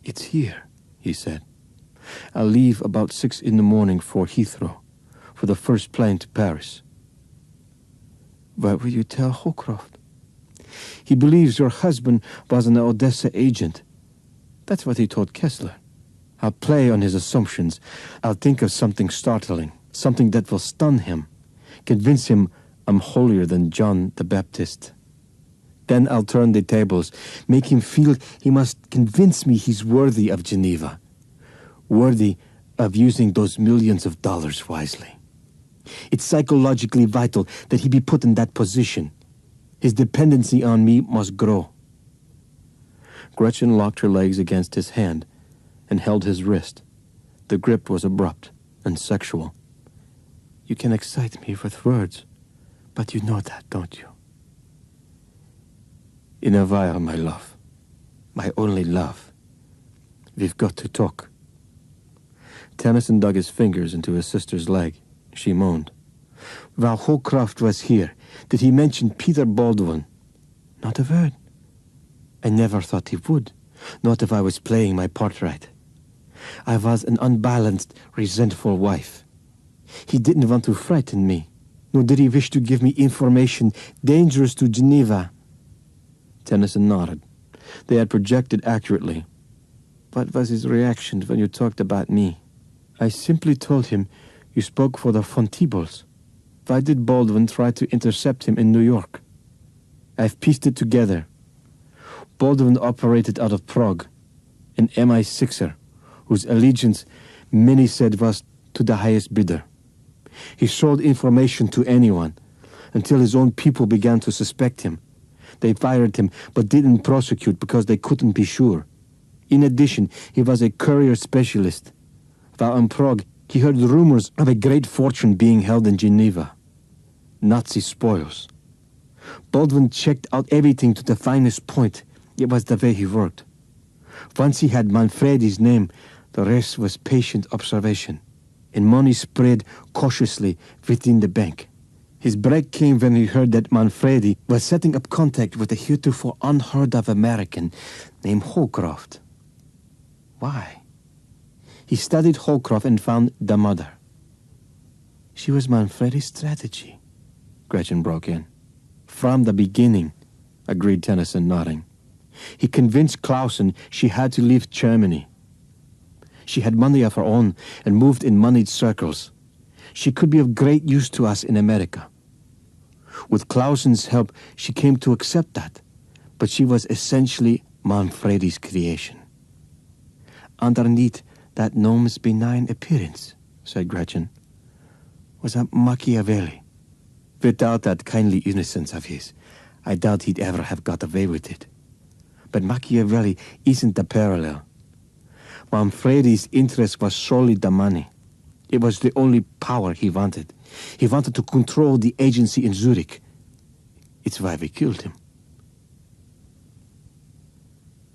S2: It's here, he said. I'll leave about 6 in the morning for Heathrow, for the first plane to Paris. What will you tell Holcroft? He believes your husband was an Odessa agent. That's what he told Kessler. I'll play on his assumptions. I'll think of something startling, something that will stun him, convince him I'm holier than John the Baptist. Then I'll turn the tables, make him feel he must convince me he's worthy of Geneva, worthy of using those millions of dollars wisely. It's psychologically vital that he be put in that position. His dependency on me must grow. Gretchen locked her legs against his hand and held his wrist. The grip was abrupt and sexual. You can excite me with words, but you know that, don't you? In a while, my love, my only love, we've got to talk. Tennyson dug his fingers into his sister's leg. She moaned. While Holcroft was here, did he mention Peter Baldwin? Not a word. I never thought he would, not if I was playing my part right. I was an unbalanced, resentful wife. He didn't want to frighten me, nor did he wish to give me information dangerous to Geneva. Tennyson nodded. They had projected accurately. What was his reaction when you talked about me? I simply told him you spoke for the Fontainebleaus. Why did Baldwin try to intercept him in New York? I've pieced it together. Baldwin operated out of Prague, an MI6er, whose allegiance many said was to the highest bidder. He sold information to anyone, until his own people began to suspect him. They fired him, but didn't prosecute because they couldn't be sure. In addition, he was a courier specialist. While in Prague, he heard rumors of a great fortune being held in Geneva. Nazi spoils. Baldwin checked out everything to the finest point. It was the way he worked. Once he had Manfredi's name, the rest was patient observation, and money spread cautiously within the bank. His break came when he heard that Manfredi was setting up contact with a heretofore unheard-of American named Holcroft. Why? He studied Holcroft and found the mother. She was Manfredi's strategy, Gretchen broke in. From the beginning, agreed Tennyson, nodding. He convinced Clausen she had to leave Germany. She had money of her own and moved in moneyed circles. She could be of great use to us in America. With Clausen's help, she came to accept that, but she was essentially Manfredi's creation. Underneath that gnome's benign appearance, said Gretchen, was a Machiavelli,
S4: Without that kindly innocence of his, I doubt he'd ever have got away with it. But Machiavelli isn't the parallel. Manfredi's interest was solely the money. It was the only power he wanted. He wanted to control the agency in Zurich. It's why we killed him.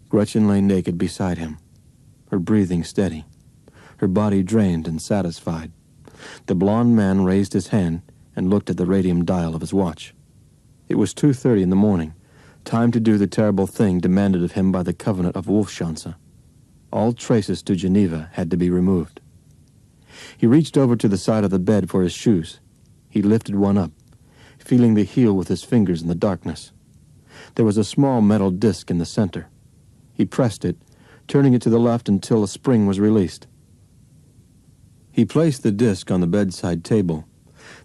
S2: Gretchen lay naked beside him, her breathing steady, her body drained and satisfied. The blond man raised his hand and looked at the radium dial of his watch. It was 2:30 in the morning, time to do the terrible thing demanded of him by the Covenant of Wolfschanze. All traces to Geneva had to be removed. He reached over to the side of the bed for his shoes. He lifted one up, feeling the heel with his fingers in the darkness. There was a small metal disc in the center. He pressed it, turning it to the left until a spring was released. He placed the disc on the bedside table,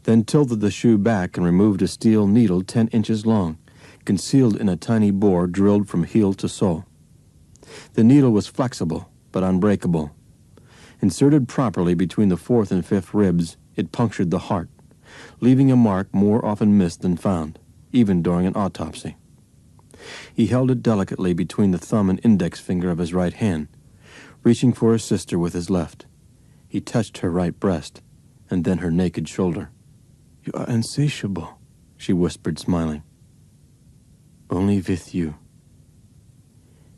S2: then tilted the shoe back and removed a steel needle 10 inches long, concealed in a tiny bore drilled from heel to sole. The needle was flexible, but unbreakable. Inserted properly between the 4th and 5th ribs, it punctured the heart, leaving a mark more often missed than found, even during an autopsy. He held it delicately between the thumb and index finger of his right hand, reaching for his sister with his left. He touched her right breast, and then her naked shoulder. "You are insatiable," she whispered, smiling. "Only with you."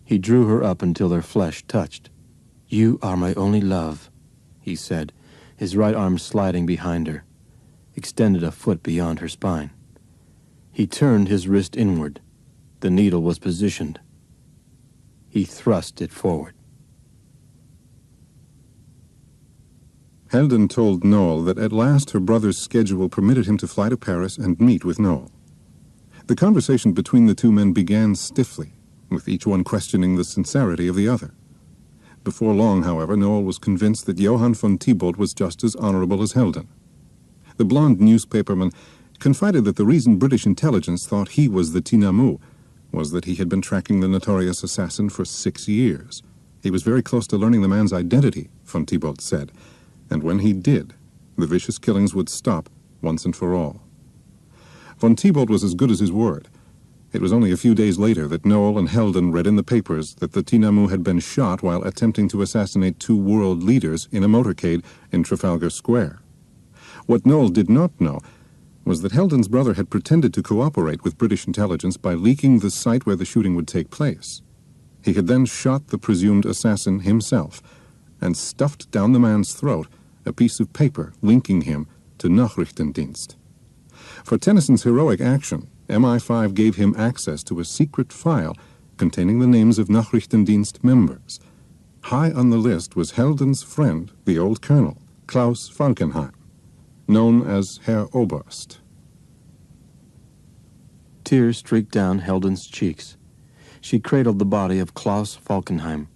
S2: He drew her up until their flesh touched. "You are my only love," he said, his right arm sliding behind her, extended a foot beyond her spine. He turned his wrist inward. The needle was positioned. He thrust it forward.
S1: Helden told Noel that at last her brother's schedule permitted him to fly to Paris and meet with Noel. The conversation between the two men began stiffly, with each one questioning the sincerity of the other. Before long, however, Noel was convinced that Johann von Thibault was just as honorable as Helden. The blond newspaperman confided that the reason British intelligence thought he was the Tinamu was that he had been tracking the notorious assassin for 6 years. He was very close to learning the man's identity, von Thibault said, and when he did, the vicious killings would stop once and for all. Von Thibault was as good as his word. It was only a few days later that Noel and Helden read in the papers that the Tinamu had been shot while attempting to assassinate 2 world leaders in a motorcade in Trafalgar Square. What Noel did not know was that Helden's brother had pretended to cooperate with British intelligence by leaking the site where the shooting would take place. He had then shot the presumed assassin himself and stuffed down the man's throat a piece of paper linking him to Nachrichtendienst. For Tennyson's heroic action, MI5 gave him access to a secret file containing the names of Nachrichtendienst members. High on the list was Helden's friend, the old colonel, Klaus Falkenhayn, known as Herr Oberst.
S2: Tears streaked down Helden's cheeks. She cradled the body of Klaus Falkenhayn,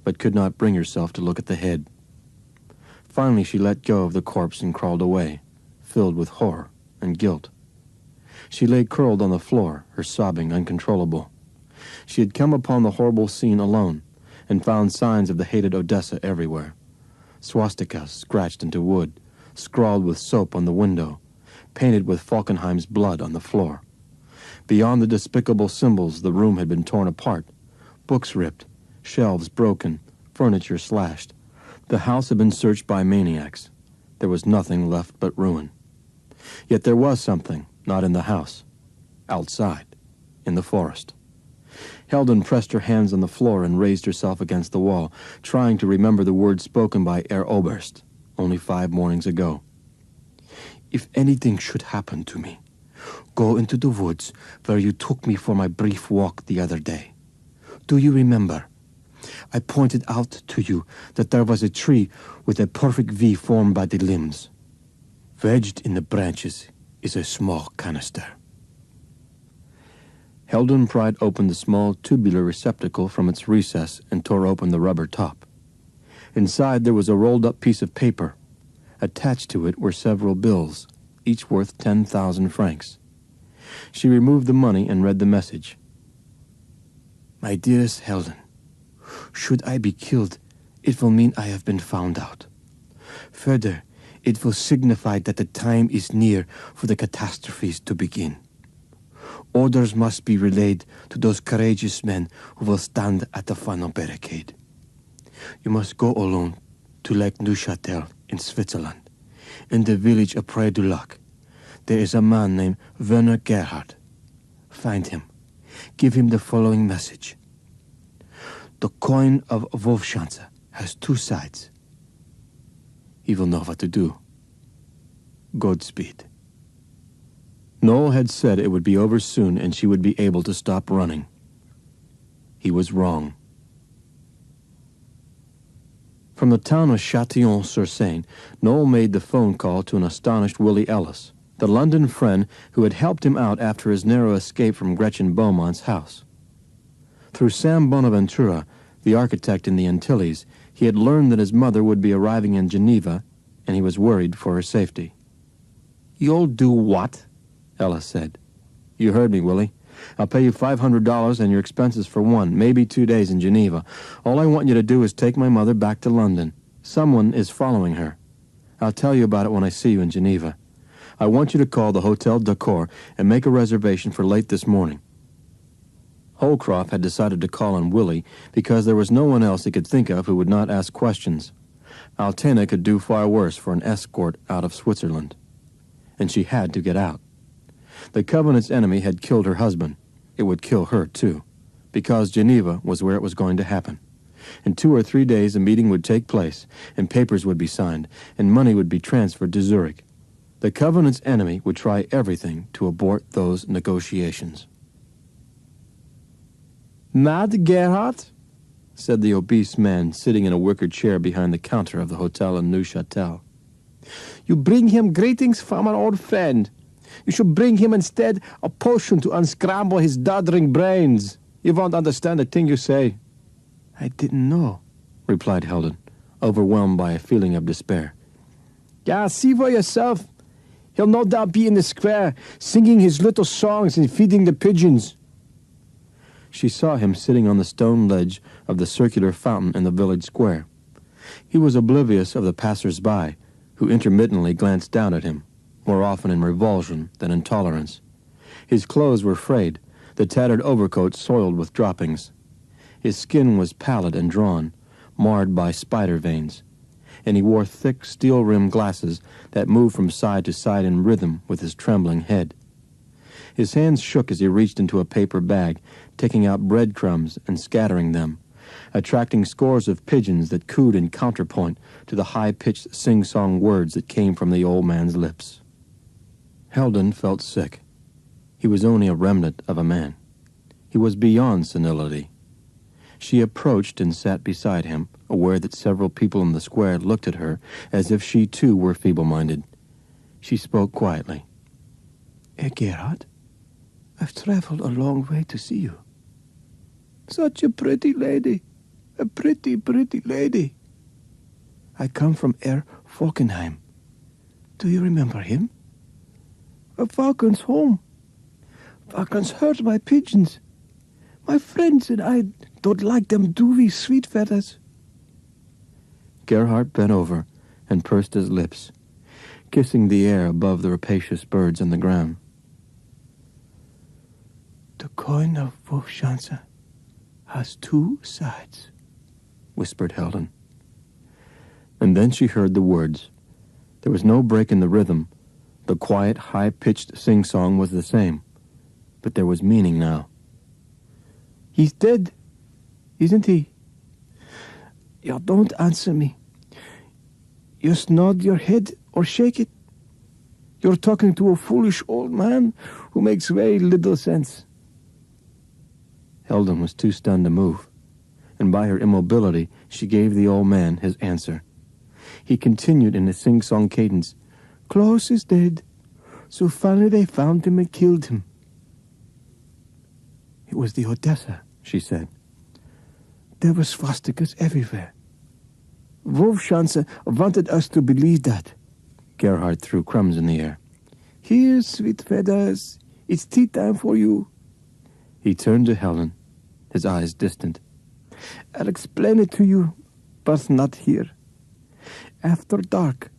S2: but could not bring herself to look at the head. Finally, she let go of the corpse and crawled away, filled with horror and guilt. She lay curled on the floor, her sobbing uncontrollable. She had come upon the horrible scene alone and found signs of the hated Odessa everywhere. Swastikas scratched into wood, scrawled with soap on the window, painted with Falkenhayn's blood on the floor. Beyond the despicable symbols, the room had been torn apart, books ripped, shelves broken, furniture slashed. The house had been searched by maniacs. There was nothing left but ruin. Yet there was something, not in the house, outside, in the forest. Helden pressed her hands on the floor and raised herself against the wall, trying to remember the words spoken by Herr Oberst only 5 mornings ago. "If anything should happen to me, go into the woods where you took me for my brief walk the other day. Do you remember? I pointed out to you that there was a tree with a perfect V formed by the limbs. Wedged in the branches is a small canister." Helden pried open the small tubular receptacle from its recess and tore open the rubber top. Inside there was a rolled-up piece of paper. Attached to it were several bills, each worth 10,000 francs. She removed the money and read the message. "My dearest Helden, should I be killed, it will mean I have been found out. Further,
S4: It will signify that the time is near for the catastrophes to begin. Orders must be relayed to those courageous men who will stand at the final barricade. You must go alone to Lake Neuchâtel in Switzerland. In the village of Près-du-Lac, there is a man named Werner Gerhard. Find him. Give him the following message. The coin of Wolfschanze has two sides. He will know what to do. Godspeed. Noel had said it would be over soon and she would be able to stop running. He was wrong. From the town of Châtillon-sur-Seine, Noel made the phone call to an astonished Willie Ellis, the London friend who had helped him out after his narrow escape from Gretchen Beaumont's house. Through Sam Bonaventura, the architect in the Antilles, he had learned that his mother would be arriving in Geneva, and he was worried for her safety. "You'll do what?" Ellis said. "You heard me, Willie. I'll pay you $500 and your expenses for 1, maybe 2 days in Geneva. All I want you to do is take my mother back to London. Someone is following her. I'll tell you about it when I see you in Geneva. I want you to call the Hotel d'Accord and make a reservation for late this morning." Holcroft had decided to call on Willie because there was no one else he could think of who would not ask questions. Altena could do far worse for an escort out of Switzerland. And she had to get out. The Covenant's enemy had killed her husband. It would kill her, too, because Geneva was where it was going to happen. In 2 or 3 days, a meeting would take place, and papers would be signed, and money would be transferred to Zurich. The Covenant's enemy would try everything to abort those negotiations. "Mad, Gerhard?" said the obese man sitting in a wicker chair behind the counter of the hotel in Neuchâtel. "You bring him greetings from an old friend. You should bring him instead a potion to unscramble his doddering brains. He won't understand a thing you say." "I didn't know," replied Heldon, overwhelmed by a feeling of despair. "Yeah, see for yourself. He'll no doubt be in the square, singing his little songs and feeding the pigeons." She saw him sitting on the stone ledge of the circular fountain in the village square. He was oblivious of the passers-by, who intermittently glanced down at him, more often in revulsion than in tolerance. His clothes were frayed, the tattered overcoat soiled with droppings. His skin was pallid and drawn, marred by spider veins, and he wore thick steel-rimmed glasses that moved from side to side in rhythm with his trembling head. His hands shook as he reached into a paper bag, taking out breadcrumbs and scattering them, attracting scores of pigeons that cooed in counterpoint to the high-pitched sing-song words that came from the old man's lips. Heldon felt sick. He was only a remnant of a man. He was beyond senility. She approached and sat beside him, aware that several people in the square looked at her as if she too were feeble-minded. She spoke quietly. "Gerhard, I've traveled a long way to see you." "Such a pretty lady, a pretty, pretty lady." "I come from Herr Falkenheim. Do you remember him?" "Falken's home. Falken's hurt my pigeons. My friends and I don't like them dewy sweet feathers." Gerhard bent over and pursed his lips, kissing the air above the rapacious birds on the ground. "The coin of Wolfschanze has two sides," whispered Heldon. And then she heard the words. There was no break in the rhythm. The quiet, high-pitched sing-song was the same, but there was meaning now. "He's dead, isn't he? You don't answer me. Just nod your head or shake it. You're talking to a foolish old man who makes very little sense." Heldon was too stunned to move, and by her immobility she gave the old man his answer. He continued in a sing-song cadence. "Klaus is dead, so finally they found him and killed him." "It was the Odessa," she said. "There were swastikas everywhere. Wolfschanze wanted us to believe that." Gerhard threw crumbs in the air. "Here, sweet feathers, it's tea time for you." He turned to Helen, his eyes distant. "I'll explain it to you, but not here. After dark,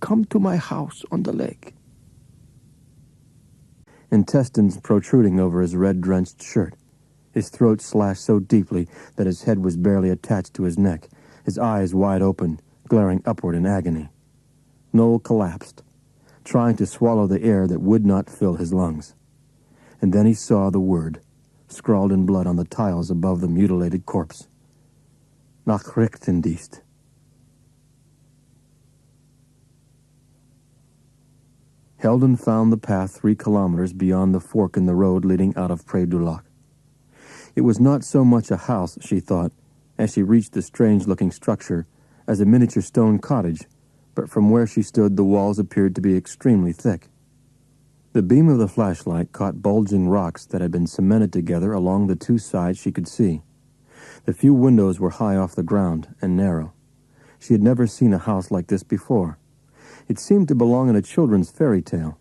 S4: Come to my house on the lake.
S2: Intestines protruding over his red-drenched shirt. His throat slashed so deeply that his head was barely attached to his neck, his eyes wide open, glaring upward in agony. Noel collapsed, trying to swallow the air that would not fill his lungs. And then he saw the word, scrawled in blood on the tiles above the mutilated corpse. Nachrichtendienst. Helden found the path 3 kilometers beyond the fork in the road leading out of Pré du Lac. It was not so much a house, she thought, as she reached the strange-looking structure, as a miniature stone cottage, but from where she stood the walls appeared to be extremely thick. The beam of the flashlight caught bulging rocks that had been cemented together along the 2 sides she could see. The few windows were high off the ground and narrow. She had never seen a house like this before. It seemed to belong in a children's fairy tale.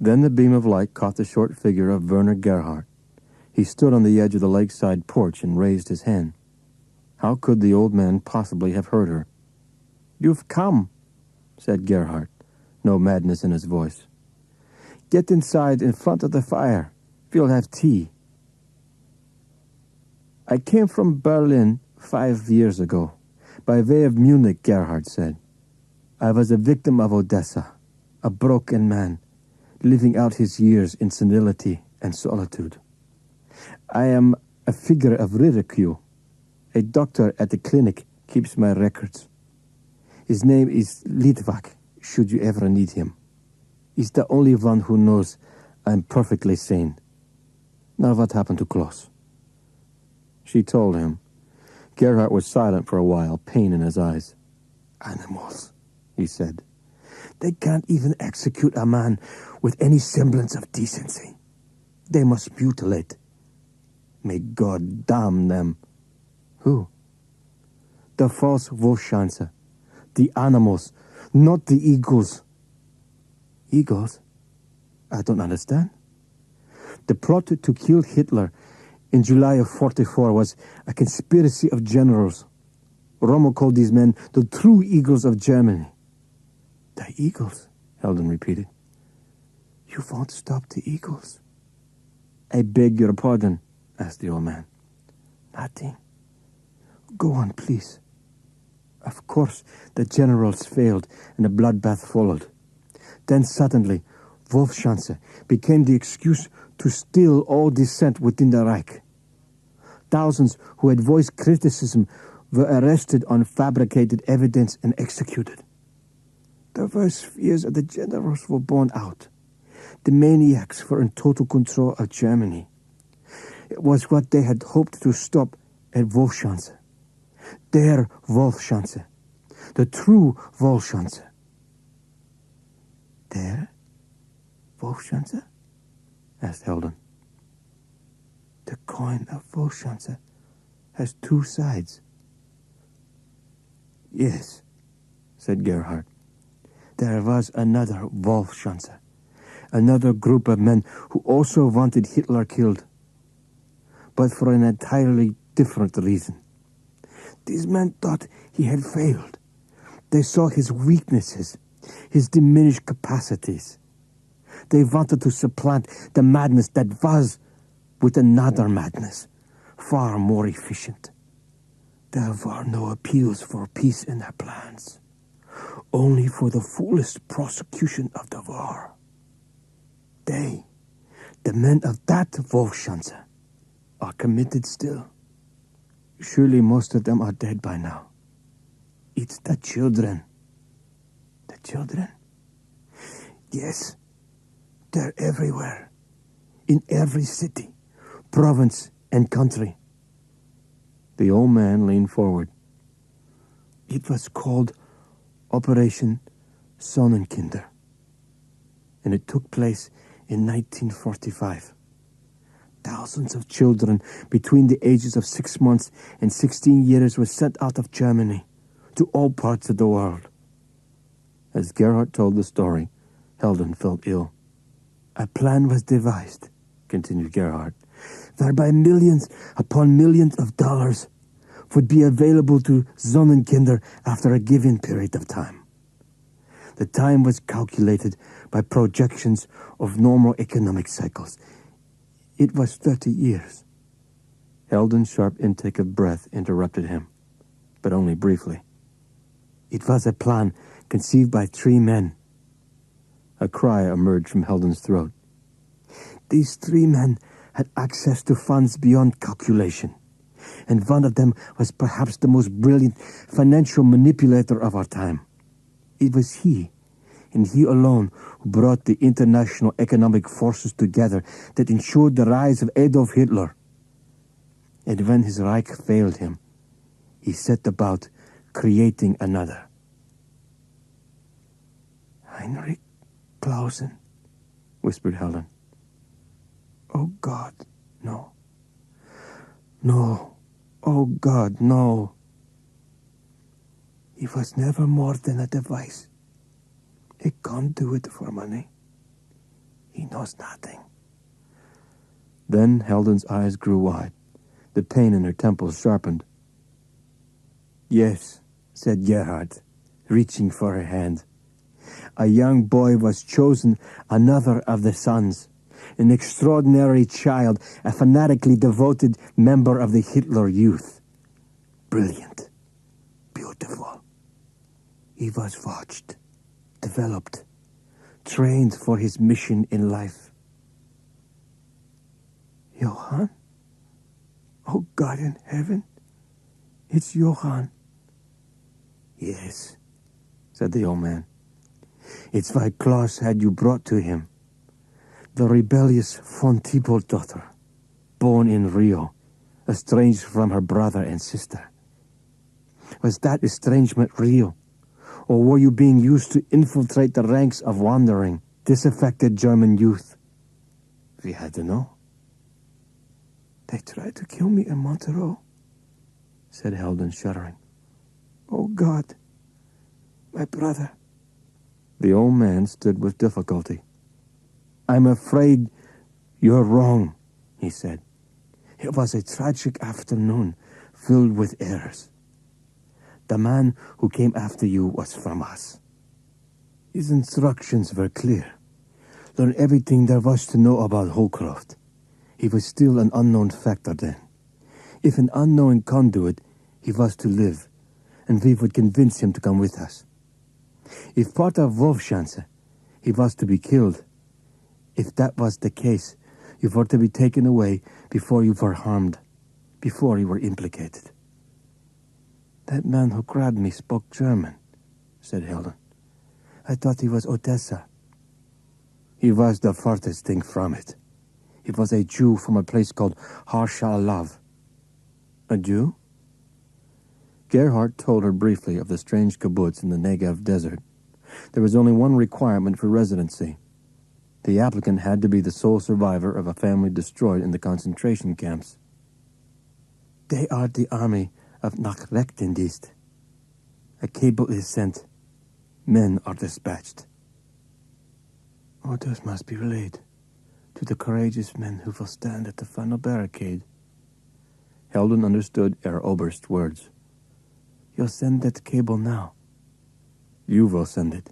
S2: Then the beam of light caught the short figure of Werner Gerhardt. He stood on the edge of the lakeside porch and raised his hand. How could the old man possibly have heard her? "You've come," said Gerhardt, no madness in his voice. "Get inside in front of the fire. We'll have tea." "I came from Berlin 5 years ago, by way of Munich," Gerhardt said. "I was a victim of Odessa, a broken man, living out his years in senility and solitude. I am a figure of ridicule. A doctor at the clinic keeps my records. His name is Litvak, should you ever need him. He's the only one who knows I'm perfectly sane. Now what happened to Klaus?" She told him. Gerhardt was silent for a while, pain in his eyes. "Animals," he said. "They can't even execute a man with any semblance of decency. They must mutilate. May God damn them." "Who?" "The false Wolfschanze. The animals, not the eagles." "Eagles? I don't understand." "The plot to kill Hitler in July of 44 was a conspiracy of generals. Rommel called these men the true eagles of Germany." "The eagles?" Helden repeated. "You won't stop the eagles?" "I beg your pardon," asked the old man. "Nothing. Go on, please." "Of course, the generals failed and a bloodbath followed. Then suddenly, Wolfschanze became the excuse to still all dissent within the Reich. Thousands who had voiced criticism were arrested on fabricated evidence and executed. The worst fears of the generals were borne out. The maniacs were in total control of Germany. It was what they had hoped to stop at Wolfschanze. Their Wolfschanze. The true Wolfschanze. "Their Wolfschanze?" asked Helden. "The coin of Wolfschanze has 2 sides." "Yes," said Gerhardt. "There was another Wolfschanze, another group of men who also wanted Hitler killed, but for an entirely different reason. These men thought he had failed. They saw his weaknesses, his diminished capacities. They wanted to supplant the madness that was with another madness, far more efficient. There were no appeals for peace in their plans, only for the fullest prosecution of the war. They, the men of that Wolfschanze, are committed still. Surely most of them are dead by now. It's the children." "The children?" "Yes, they're everywhere, in every city, province, and country." The old man leaned forward. "It was called Operation Sonnenkinder, and it took place in 1945. Thousands of children between the ages of 6 months and 16 years were sent out of Germany to all parts of the world." As Gerhardt told the story, Helden felt ill. "A plan was devised," continued Gerhardt, "whereby millions upon millions of dollars would be available to Sonnenkinder after a given period of time.
S4: The time was calculated by projections of normal economic cycles. It was 30 years.
S2: Eldon's sharp intake of breath interrupted him, but only briefly.
S4: It was a plan conceived by 3 men.
S2: A cry emerged from Heldon's throat.
S4: These 3 men had access to funds beyond calculation, and one of them was perhaps the most brilliant financial manipulator of our time. It was he, and he alone, who brought the international economic forces together that ensured the rise of Adolf Hitler. And when his Reich failed him, he set about creating another. Heinrich Clausen,
S2: whispered Heldon.
S4: Oh God, no. No. Oh God, no. He was never more than a device. A conduit for money. He knows nothing.
S2: Then Heldon's eyes grew wide. The pain in her temples sharpened.
S4: Yes, said Gerhard, reaching for her hand. A young boy was chosen another of the sons. An extraordinary child, a fanatically devoted member of the Hitler Youth. Brilliant. Beautiful. He was watched, developed, trained for his mission in life. Johann? Oh God in heaven, it's Johann. Yes, said the old man. It's why Klaus had you brought to him. The rebellious von Thibault daughter, born in Rio, estranged from her brother and sister. Was that estrangement real? Or were you being used to infiltrate the ranks of wandering, disaffected German youth? We had to know. They tried to kill me in Montereau, said Heldon, shuddering. Oh God, my brother.
S2: The old man stood with difficulty.
S4: I'm afraid you're wrong, he said. It was a tragic afternoon filled with errors. The man who came after you was from us. His instructions were clear. Learn everything there was to know about Holcroft. He was still an unknown factor then. If an unknown conduit, he was to live, and we would convince him to come with us. If part of Wolfschanze, he was to be killed. If that was the case, you were to be taken away before you were harmed, before you were implicated. That man who grabbed me spoke German, said Heldon. I thought he was Odessa. He was the farthest thing from it. He was a Jew from a place called Har Sha'alav.
S2: A Jew? Gerhard told her briefly of the strange kibbutz in the Negev desert. There was only one requirement for residency. The applicant had to be the sole survivor of a family destroyed in the concentration camps.
S4: They are the army of Nachrichtendienst. A cable is sent. Men are dispatched. Orders must be relayed to the courageous men who will stand at the final barricade.
S2: Heldon understood Herr Oberst's words.
S4: You'll send that cable now.
S2: You will send it.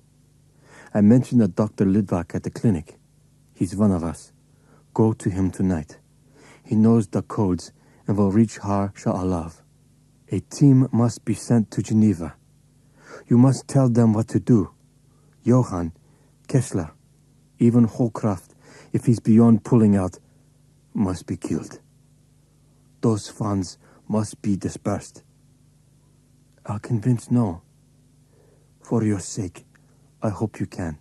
S2: I mentioned a Dr. Lidwak at the clinic. He's one of us. Go to him tonight. He knows the codes and will reach Har Sha'alav.
S4: A team must be sent to Geneva. You must tell them what to do. Johann, Kessler, even Holcroft, if he's beyond pulling out, must be killed. Those funds must be dispersed. I'll convince No. For your sake, I hope you can.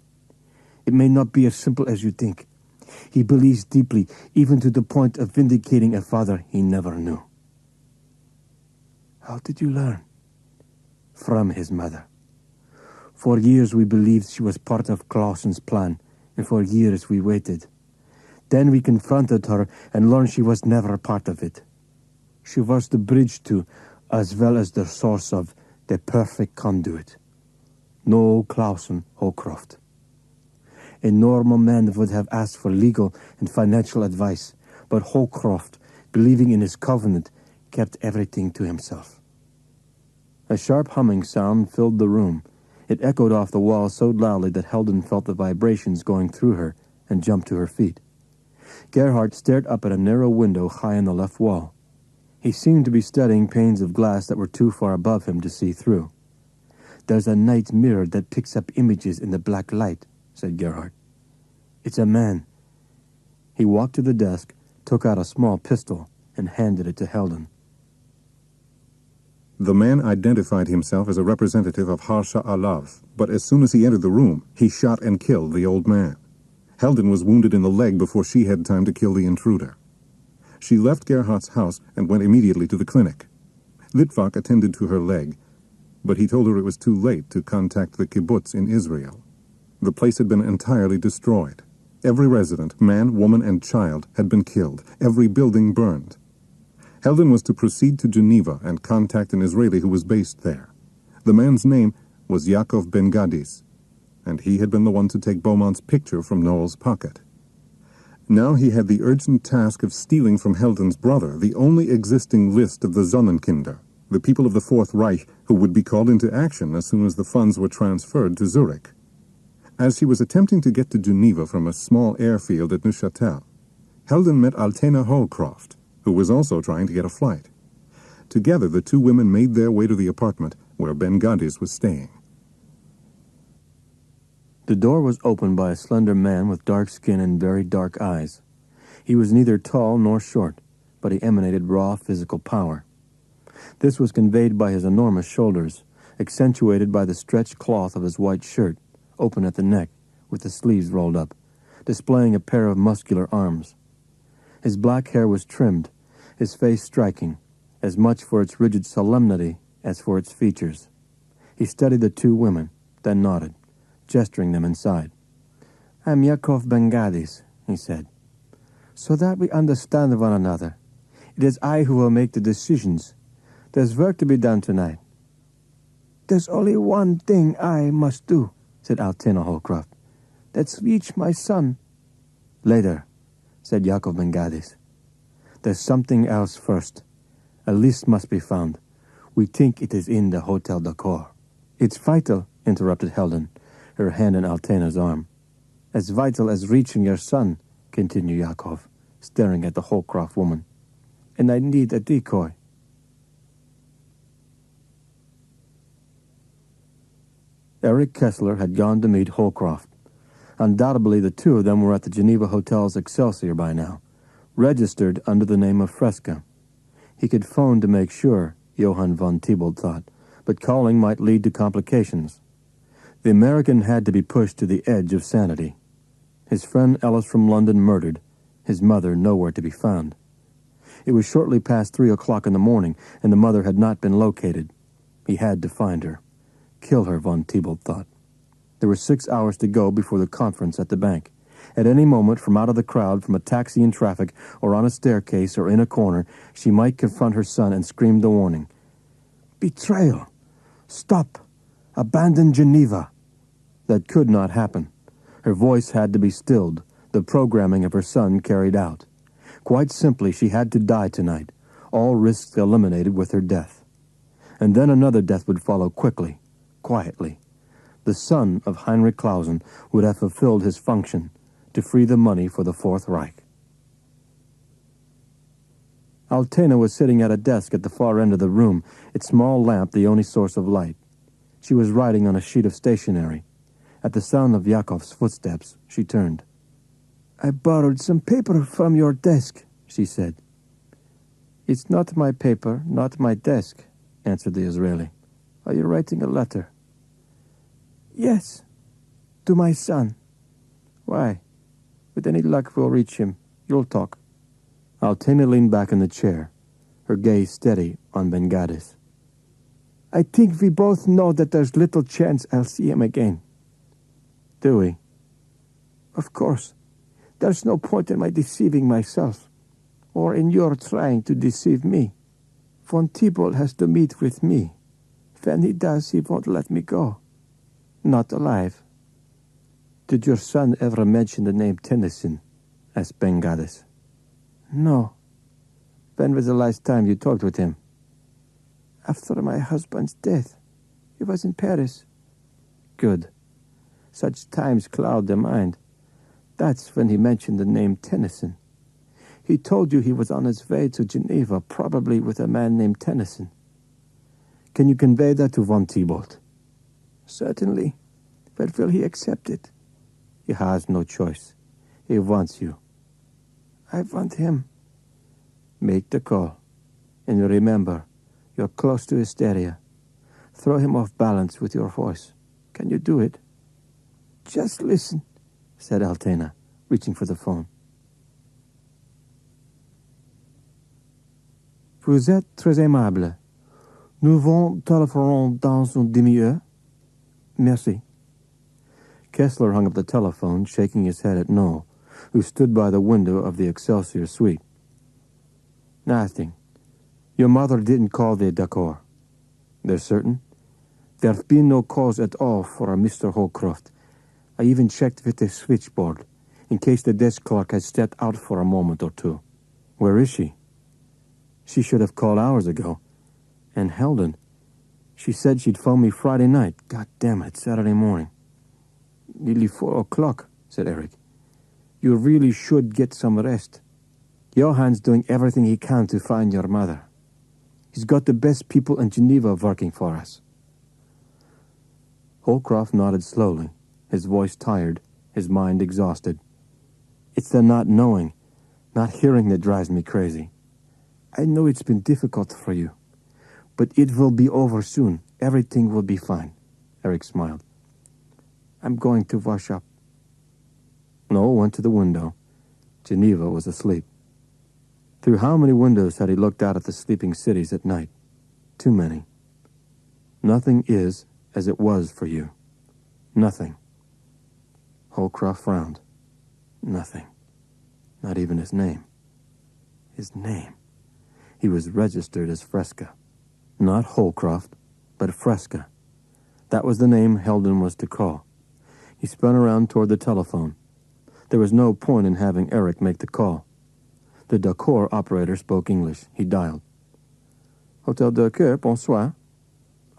S4: It may not be as simple as you think. He believes deeply, even to the point of vindicating a father he never knew. How did you learn? From his mother. For years we believed she was part of Clausen's plan, and for years we waited. Then we confronted her and learned she was never part of it. She was the bridge to, as well as the source of, the perfect conduit. No Clausen Holcroft. A normal man would have asked for legal and financial advice, but Holcroft, believing in his covenant, kept everything to himself.
S2: A sharp humming sound filled the room, It echoed off the wall so loudly that Helden felt the vibrations going through her and jumped to her feet. Gerhardt stared up at a narrow window high in the left wall. He seemed to be studying panes of glass that were too far above him to see through. "There's a night mirror that picks up images in the black light," said Gerhardt. "It's a man." He walked to the desk, took out a small pistol, and handed it to Helden.
S1: The man identified himself as a representative of Harsha Alav, but as soon as he entered the room, he shot and killed the old man. Helden was wounded in the leg before she had time to kill the intruder. She left Gerhardt's house and went immediately to the clinic. Litvak attended to her leg, but he told her it was too late to contact the kibbutz in Israel. The place had been entirely destroyed. Every resident, man, woman, and child, had been killed. Every building burned. Helden was to proceed to Geneva and contact an Israeli who was based there. The man's name was Yaakov Ben Gadis, and he had been the one to take Beaumont's picture from Noel's pocket. Now he had the urgent task of stealing from Helden's brother the only existing list of the Sonnenkinder, the people of the Fourth Reich who would be called into action as soon as the funds were transferred to Zurich. As she was attempting to get to Geneva from a small airfield at Neuchâtel, Helden met Altena Holcroft, who was also trying to get a flight. Together, the two women made their way to the apartment where Ben Gadis was staying.
S2: The door was opened by a slender man with dark skin and very dark eyes. He was neither tall nor short, but he emanated raw physical power. This was conveyed by his enormous shoulders, accentuated by the stretched cloth of his white shirt, open at the neck, with the sleeves rolled up, displaying a pair of muscular arms. His black hair was trimmed, his face striking, as much for its rigid solemnity as for its features. He studied the two women, then nodded, gesturing them inside. "I'm Yaakov Ben Gadis," he said. "So that we understand one another, it is I who will make the decisions. There's work to be done tonight." "There's only one thing I must do," said Altena Holcroft. "That's reach my son." "Later," said Yaakov Ben Gadis. "There's something else first. A list must be found. We think it is in the Hotel d'Accord." "It's vital," interrupted Helden, her hand on Altena's arm. "As vital as reaching your son," continued Yaakov, staring at the Holcroft woman. "And I need a decoy." Eric Kessler had gone to meet Holcroft. Undoubtedly the two of them were at the Geneva Hotel's Excelsior by now, registered under the name of Fresca. He could phone to make sure, Johann von Thibault thought, but calling might lead to complications. The American had to be pushed to the edge of sanity. His friend Ellis from London murdered, his mother nowhere to be found. It was shortly past 3 o'clock in the morning, and the mother had not been located. He had to find her. Kill her, von Thibault thought. There were 6 hours to go before the conference at the bank. At any moment, from out of the crowd, from a taxi in traffic, or on a staircase, or in a corner, she might confront her son and scream the warning. "Betrayal! Stop! Abandon Geneva!" That could not happen. Her voice had to be stilled, the programming of her son carried out. Quite simply, she had to die tonight, all risks eliminated with her death. And then another death would follow quickly, quietly. The son of Heinrich Clausen would have fulfilled his function, to free the money for the Fourth Reich. Altena was sitting at a desk at the far end of the room, its small lamp the only source of light. She was writing on a sheet of stationery. At the sound of Yaakov's footsteps, she turned. "I borrowed some paper from your desk," she said. "It's not my paper, not my desk," answered the Israeli. "Are you writing a letter?" "Yes, to my son." "Why? With any luck we'll reach him. You'll talk." Altena leaned back in the chair, her gaze steady on Ben Gadis. "I think we both know that there's little chance I'll see him again." "Do we?" "Of course. There's no point in my deceiving myself, or in your trying to deceive me. Von Thibault has to meet with me. When he does, he won't let me go. Not alive." "Did your son ever mention the name Tennyson?" asked Ben Gadis. "No." "When was the last time you talked with him?" "After my husband's death. He was in Paris."
S4: Good. Such times cloud the mind. That's when he mentioned the name Tennyson. He told you he was on his way to Geneva, probably with a man named Tennyson. Can you convey that to von Thibault? Certainly. But will he accept it? He has no choice. He wants you. I want him. Make the call. And remember, you're close to hysteria. Throw him off balance with your voice. Can you do it? Just listen, said Altena, reaching for the phone. Vous êtes très aimable. Nous vous téléphonerons dans une demi-heure. Merci. Kessler hung up the telephone, shaking his head at Noel, who stood by the window of the Excelsior suite. Nothing. Your mother didn't call the D'accord. They're certain? There's been no cause at all for a Mr. Holcroft. I even checked with the switchboard, in case the desk clerk had stepped out for a moment or two. Where is she? She should have called hours ago. And Heldon. She said she'd phone me Friday night. God damn it, Saturday morning. Nearly 4 o'clock, said Eric. You really should get some rest. Johann's doing everything he can to find your mother. He's got the best people in Geneva working for us. Holcroft nodded slowly, his voice tired, his mind exhausted. It's the not knowing, not hearing that drives me crazy. I know it's been difficult for you, but it will be over soon. Everything will be fine. Eric smiled. I'm going to wash up. Noel went to the window. Geneva was asleep. Through how many windows had he looked out at the sleeping cities at night? Too many. Nothing is as it was for you. Nothing. Holcroft frowned. Nothing. Not even his name. His name. He was registered as Fresca. Not Holcroft, but Fresca. That was the name Heldon was to call. He spun around toward the telephone. There was no point in having Eric make the call. The D'accord operator spoke English. He dialed. Hotel D'accord, bonsoir.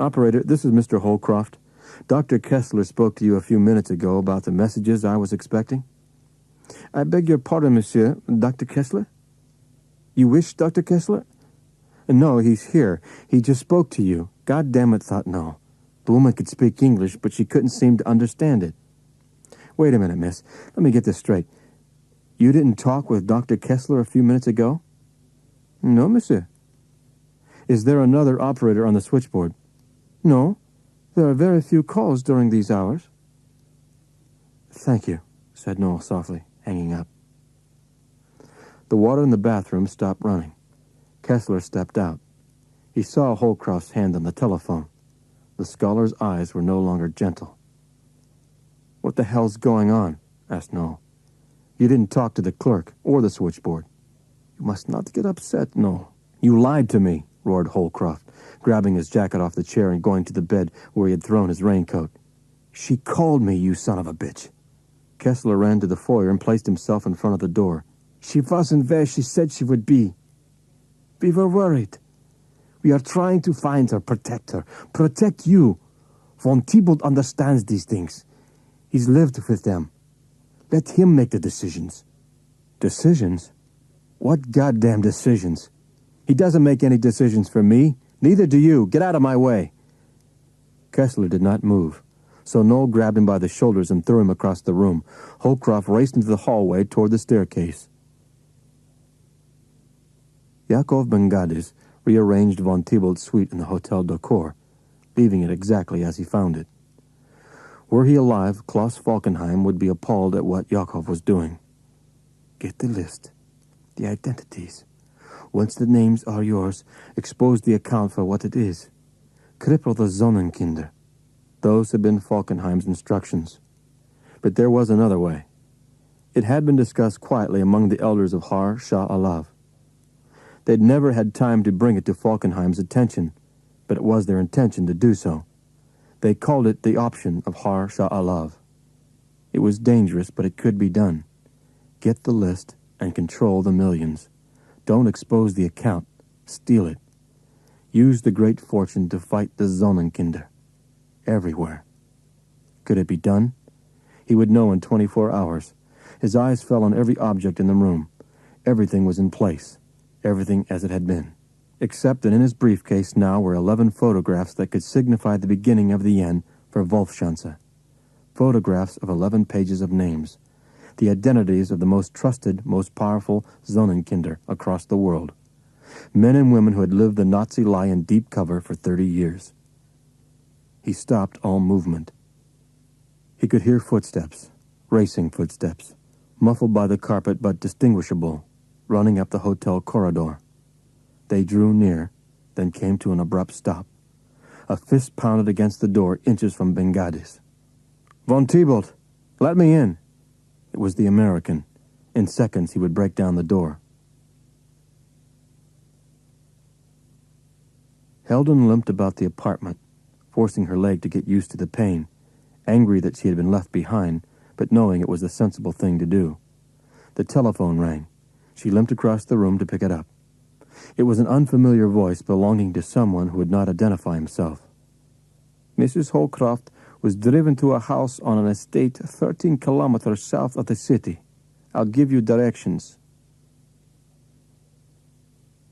S4: Operator, this is Mr. Holcroft. Dr. Kessler spoke to you a few minutes ago about the messages I was expecting. I beg your pardon, monsieur. Dr. Kessler? You wish Dr. Kessler? No, he's here. He just spoke to you. God damn it, thought Noel. The woman could speak English, but she couldn't seem to understand it. Wait a minute, miss. Let me get this straight. You didn't talk with Dr. Kessler a few minutes ago? No, monsieur. Is there another operator on the switchboard? No. There are very few calls during these hours. Thank you, said Noel softly, hanging up. The water in the bathroom stopped running. Kessler stepped out. He saw Holcroft's hand on the telephone. The scholar's eyes were no longer gentle. What the hell's going on? Asked Noel. You didn't talk to the clerk or the switchboard. You must not get upset, Noel. You lied to me, roared Holcroft, grabbing his jacket off the chair and going to the bed where he had thrown his raincoat. She called me, you son of a bitch. Kessler ran to the foyer and placed himself in front of the door. She wasn't where she said she would be. We were worried. We are trying to find her, protect her, protect you. Von Thibault understands these things. He's lived with them. Let him make the decisions. Decisions? What goddamn decisions? He doesn't make any decisions for me. Neither do you. Get out of my way. Kessler did not move, so Noel grabbed him by the shoulders and threw him across the room. Holcroft raced into the hallway toward the staircase. Yakov Bengadis rearranged von Thibault's suite in the Hotel D'accord, leaving it exactly as he found it. Were he alive, Klaus Falkenheim would be appalled at what Yakov was doing. Get the list, the identities. Once the names are yours, expose the account for what it is. Cripple the Sonnenkinder. Those had been Falkenheim's instructions. But there was another way. It had been discussed quietly among the elders of Har Shah Alav. They'd never had time to bring it to Falkenheim's attention, but it was their intention to do so. They called it the option of Har Shah Alav. It was dangerous, but it could be done. Get the list and control the millions. Don't expose the account. Steal it. Use the great fortune to fight the Sonnenkinder. Everywhere.
S2: Could it be done? He would know in 24 hours. His eyes fell on every object in the room. Everything was in place, everything as it had been, except that in his briefcase now were 11 photographs that could signify the beginning of the end for Wolfschanze. Photographs of 11 pages of names, the identities of the most trusted, most powerful Sonnenkinder across the world. Men and women who had lived the Nazi lie in deep cover for 30 years. He stopped all movement. He could hear footsteps, racing footsteps, muffled by the carpet but distinguishable, running up the hotel corridor. They drew near, then came to an abrupt stop. A fist pounded against the door inches from Bengadis. "Von Thibault, let me in." It was the American. In seconds he would break down the door. Helden limped about the apartment, forcing her leg to get used to the pain, angry that she had been left behind, but knowing it was the sensible thing to do. The telephone rang. She limped across the room to pick it up. It was an unfamiliar voice belonging to someone who would not identify himself. "Mrs. Holcroft was driven to a house on an estate 13 kilometers south of the city. I'll give you directions."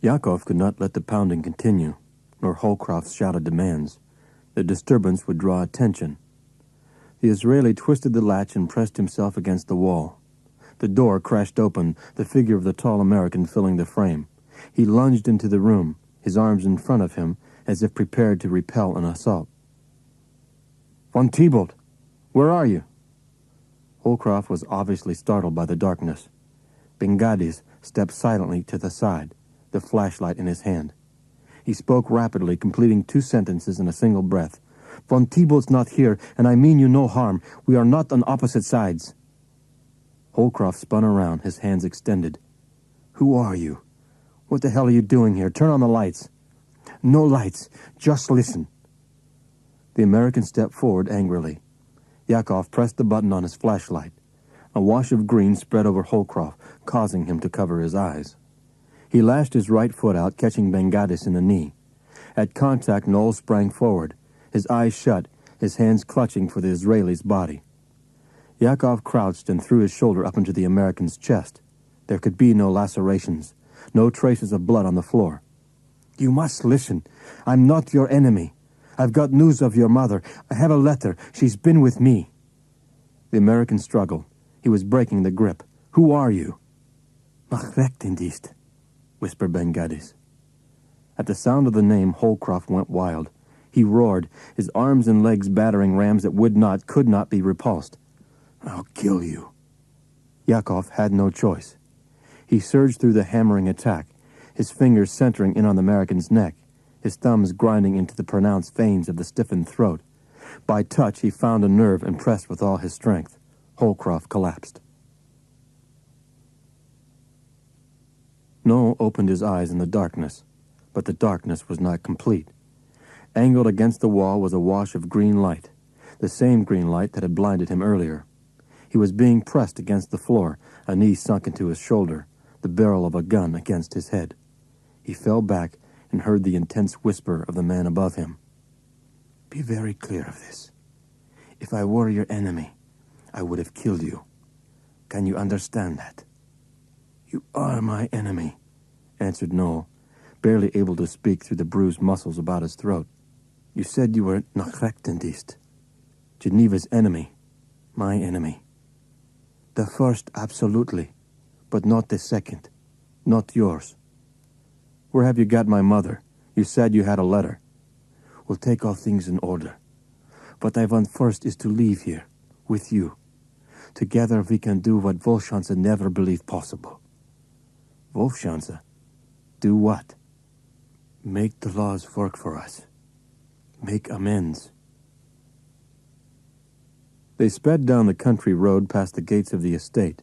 S2: Yakov could not let the pounding continue, nor Holcroft's shouted demands. The disturbance would draw attention. The Israeli twisted the latch and pressed himself against the wall. The door crashed open, the figure of the tall American filling the frame. He lunged into the room, his arms in front of him, as if prepared to repel an assault. "Von Thibault, where are you?" Holcroft was obviously startled by the darkness. Bengadis stepped silently to the side, the flashlight in his hand. He spoke rapidly, completing 2 sentences in a single breath. "Von Thibault's not here, and I mean you no harm. We are not on opposite sides." Holcroft spun around, his hands extended. "Who are you? What the hell are you doing here? Turn on the lights." "No lights. Just listen." The American stepped forward angrily. Yakov pressed the button on his flashlight. A wash of green spread over Holcroft, causing him to cover his eyes. He lashed his right foot out, catching Bengadis in the knee. At contact, Noel sprang forward, his eyes shut, his hands clutching for the Israeli's body. Yakov crouched and threw his shoulder up into the American's chest. There could be no lacerations, no traces of blood on the floor. "You must listen. I'm not your enemy. I've got news of your mother. I have a letter. She's been with me." The American struggled. He was breaking the grip. "Who are you?" "Nachrichtendienst," whispered Bengadis. At the sound of the name, Holcroft went wild. He roared, his arms and legs battering rams that could not be repulsed. "I'll kill you." Yakov had no choice. He surged through the hammering attack, his fingers centering in on the American's neck, his thumbs grinding into the pronounced veins of the stiffened throat. By touch, he found a nerve and pressed with all his strength. Holcroft collapsed. Noel opened his eyes in the darkness, but the darkness was not complete. Angled against the wall was a wash of green light, the same green light that had blinded him earlier. He was being pressed against the floor, a knee sunk into his shoulder, the barrel of a gun against his head. He fell back and heard the intense whisper of the man above him. "Be very clear of this. If I were your enemy, I would have killed you. Can you understand that?" "You are my enemy," answered Noel, barely able to speak through the bruised muscles about his throat. "You said you were Nachrichtendienst. Geneva's enemy. My enemy. The first, absolutely, but not the second. Not yours. Where have you got my mother? You said you had a letter." "We'll take all things in order. What I want first is to leave here, with you. Together we can do what Wolfschanze never believed possible." "Wolfschanze? Do what?" "Make the laws work for us. Make amends." They sped down the country road past the gates of the estate,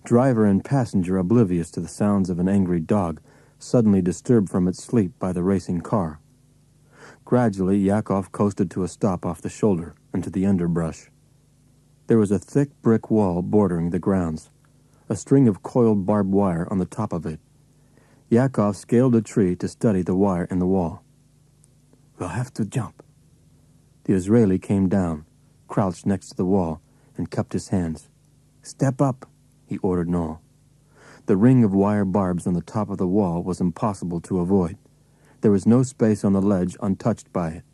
S2: driver and passenger oblivious to the sounds of an angry dog, suddenly disturbed from its sleep by the racing car. Gradually, Yakov coasted to a stop off the shoulder and to the underbrush. There was a thick brick wall bordering the grounds, a string of coiled barbed wire on the top of it. Yakov scaled a tree to study the wire in the wall. "We'll have to jump." The Israeli came down, crouched next to the wall, and cupped his hands. "Step up," he ordered Noel. The ring of wire barbs on the top of the wall was impossible to avoid. There was no space on the ledge untouched by it.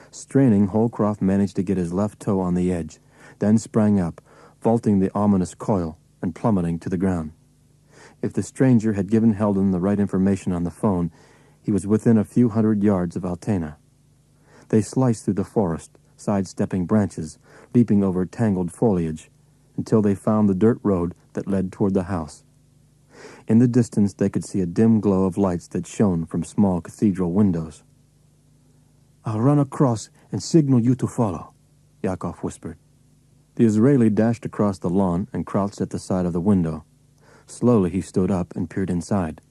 S2: Straining, Holcroft managed to get his left toe on the edge, then sprang up, vaulting the ominous coil and plummeting to the ground. If the stranger had given Heldon the right information on the phone, he was within a few hundred yards of Altena. They sliced through the forest, sidestepping branches, leaping over tangled foliage, until they found the dirt road that led toward the house. In the distance they could see a dim glow of lights that shone from small cathedral windows. "I'll run across and signal you to follow," Yakov whispered. The Israeli dashed across the lawn and crouched at the side of the window. Slowly he stood up and peered inside.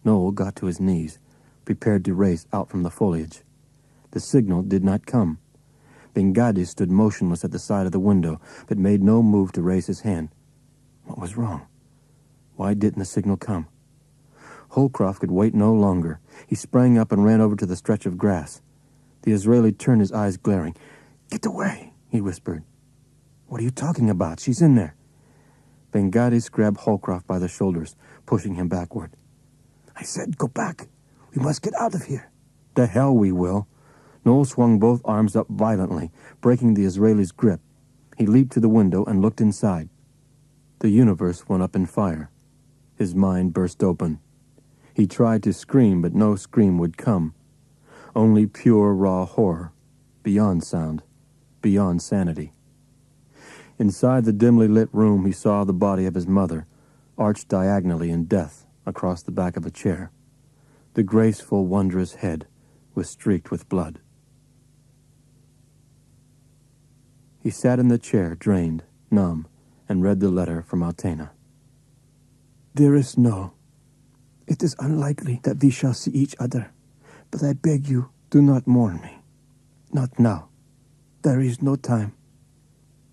S2: Noel got to his knees, prepared to race out from the foliage. The signal did not come. Bengadi stood motionless at the side of the window, but made no move to raise his hand. What was wrong? Why didn't the signal come? Holcroft could wait no longer. He sprang up and ran over to the stretch of grass. The Israeli turned, his eyes glaring. "Get away," he whispered. "What are you talking about? She's in there." Bengadis grabbed Holcroft by the shoulders, pushing him backward. "I said go back. We must get out of here." "The hell we will." Noel swung both arms up violently, breaking the Israeli's grip. He leaped to the window and looked inside. The universe went up in fire. His mind burst open. He tried to scream, but no scream would come. Only pure, raw horror, beyond sound, beyond sanity. Inside the dimly lit room, he saw the body of his mother, arched diagonally in death across the back of a chair. The graceful, wondrous head was streaked with blood. He sat in the chair, drained, numb, and read the letter from Altena. "Dearest Noel, it is unlikely that we shall see each other, but I beg you, do not mourn me. Not now. There is no time.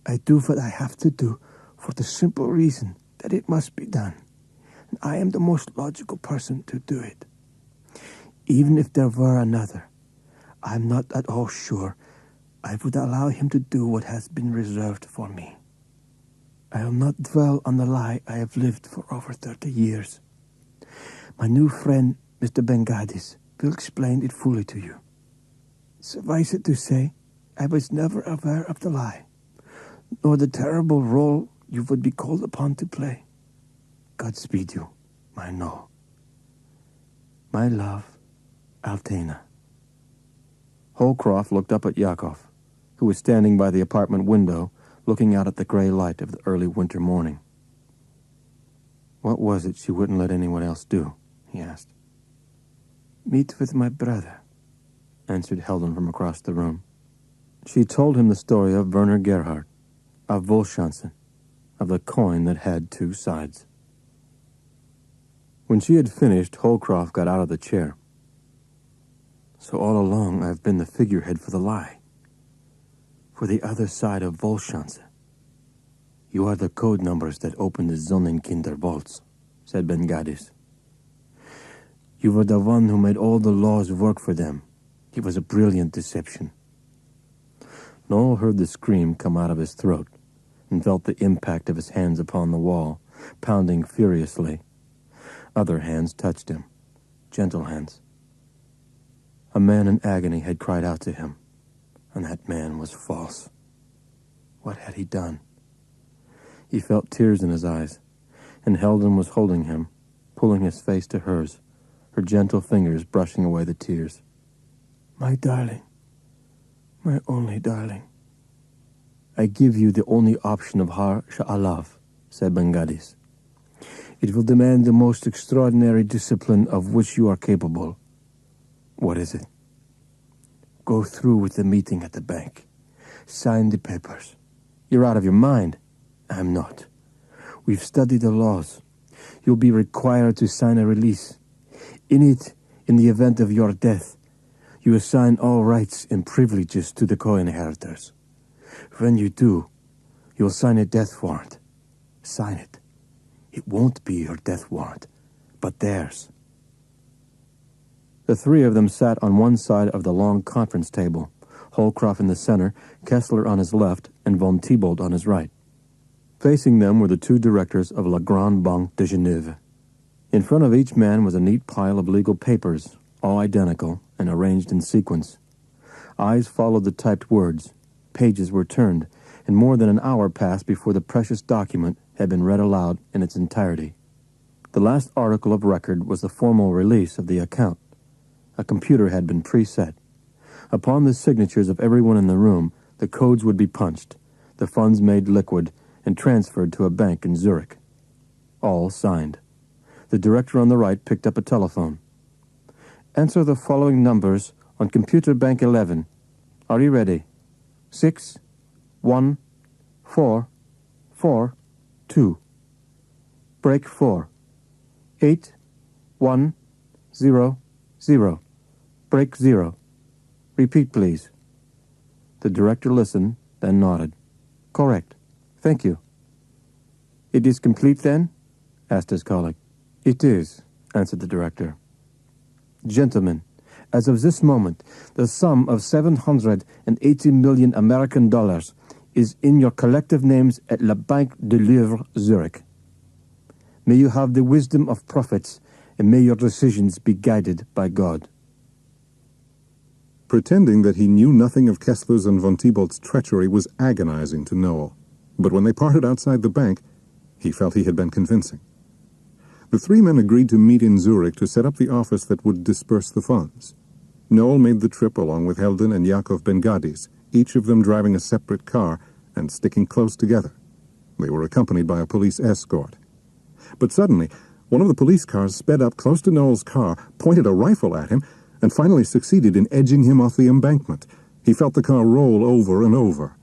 S2: I do what I have to do for the simple reason that it must be done, and I am the most logical person to do it. Even if there were another, I am not at all sure I would allow him to do what has been reserved for me. I will not dwell on the lie I have lived for over 30 years. My new friend, Mr. Bengadis, will explain it fully to you. Suffice it to say, I was never aware of the lie, nor the terrible role you would be called upon to play. Godspeed you, my Noel. My love, Altena." Holcroft looked up at Yakov, who was standing by the apartment window, looking out at the gray light of the early winter morning. "What was it she wouldn't let anyone else do?" he asked. "Meet with my brother," answered Heldon from across the room. She told him the story of Werner Gerhardt, of Wohlschanze, of the coin that had two sides. When she had finished, Holcroft got out of the chair. "So all along I've been the figurehead for the lie. For the other side of Wohlschanze. You are the code numbers that opened the Sonnenkinder vaults," said Bengadis. "You were the one who made all the laws work for them. It was a brilliant deception." Noel heard the scream come out of his throat and felt the impact of his hands upon the wall, pounding furiously. Other hands touched him, gentle hands. A man in agony had cried out to him, and that man was false. What had he done? He felt tears in his eyes, and Heldon was holding him, pulling his face to hers, her gentle fingers brushing away the tears. "My darling, my only darling." "I give you the only option of Har Sha'alav," said Bengadis. "It will demand the most extraordinary discipline of which you are capable." "What is it?" "Go through with the meeting at the bank. Sign the papers." "You're out of your mind." "I'm not. We've studied the laws. You'll be required to sign a release. In it, in the event of your death, you assign all rights and privileges to the co-inheritors. When you do, you'll sign a death warrant. Sign it. It won't be your death warrant, but theirs." The three of them sat on one side of the long conference table, Holcroft in the center, Kessler on his left, and von Thibault on his right. Facing them were the two directors of La Grande Banque de Genève. In front of each man was a neat pile of legal papers, all identical and arranged in sequence. Eyes followed the typed words. Pages were turned, and more than an hour passed before the precious document had been read aloud in its entirety. The last article of record was the formal release of the account. A computer had been preset. Upon the signatures of everyone in the room, the codes would be punched, the funds made liquid, and transferred to a bank in Zurich. All signed. The director on the right picked up a telephone. "Answer the following numbers on computer bank 11. Are you ready? 6, 1, 4, 4, 2. Break 4. 8, 1, 0, 0. Break 0. Repeat, please." The director listened, then nodded. "Correct. Thank you." "It is complete, then?" asked his colleague. "It is," answered the director. "Gentlemen, as of this moment, the sum of 780 million American dollars is in your collective names at La Banque de Louvre, Zurich. May you have the wisdom of prophets, and may your decisions be guided by God."
S1: Pretending that he knew nothing of Kessler's and von Thibault's treachery was agonizing to Noel. But when they parted outside the bank, he felt he had been convincing. The three men agreed to meet in Zurich to set up the office that would disperse the funds. Noel made the trip along with Helden and Yakov Ben-Gadis, each of them driving a separate car and sticking close together. They were accompanied by a police escort. But suddenly, one of the police cars sped up close to Noel's car, pointed a rifle at him, and finally succeeded in edging him off the embankment. He felt the car roll over and over.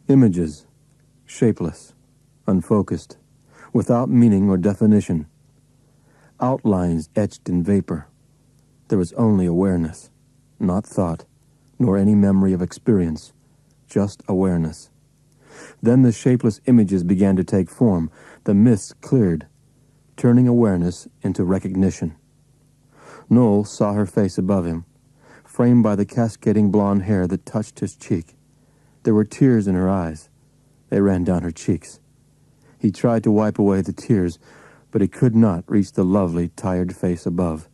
S2: Images, shapeless, unfocused, without meaning or definition. Outlines etched in vapor. There was only awareness, not thought, nor any memory of experience, just awareness. Then the shapeless images began to take form. The mist cleared, turning awareness into recognition. Noel saw her face above him, framed by the cascading blonde hair that touched his cheek. There were tears in her eyes. They ran down her cheeks. He tried to wipe away the tears, but he could not reach the lovely, tired face above.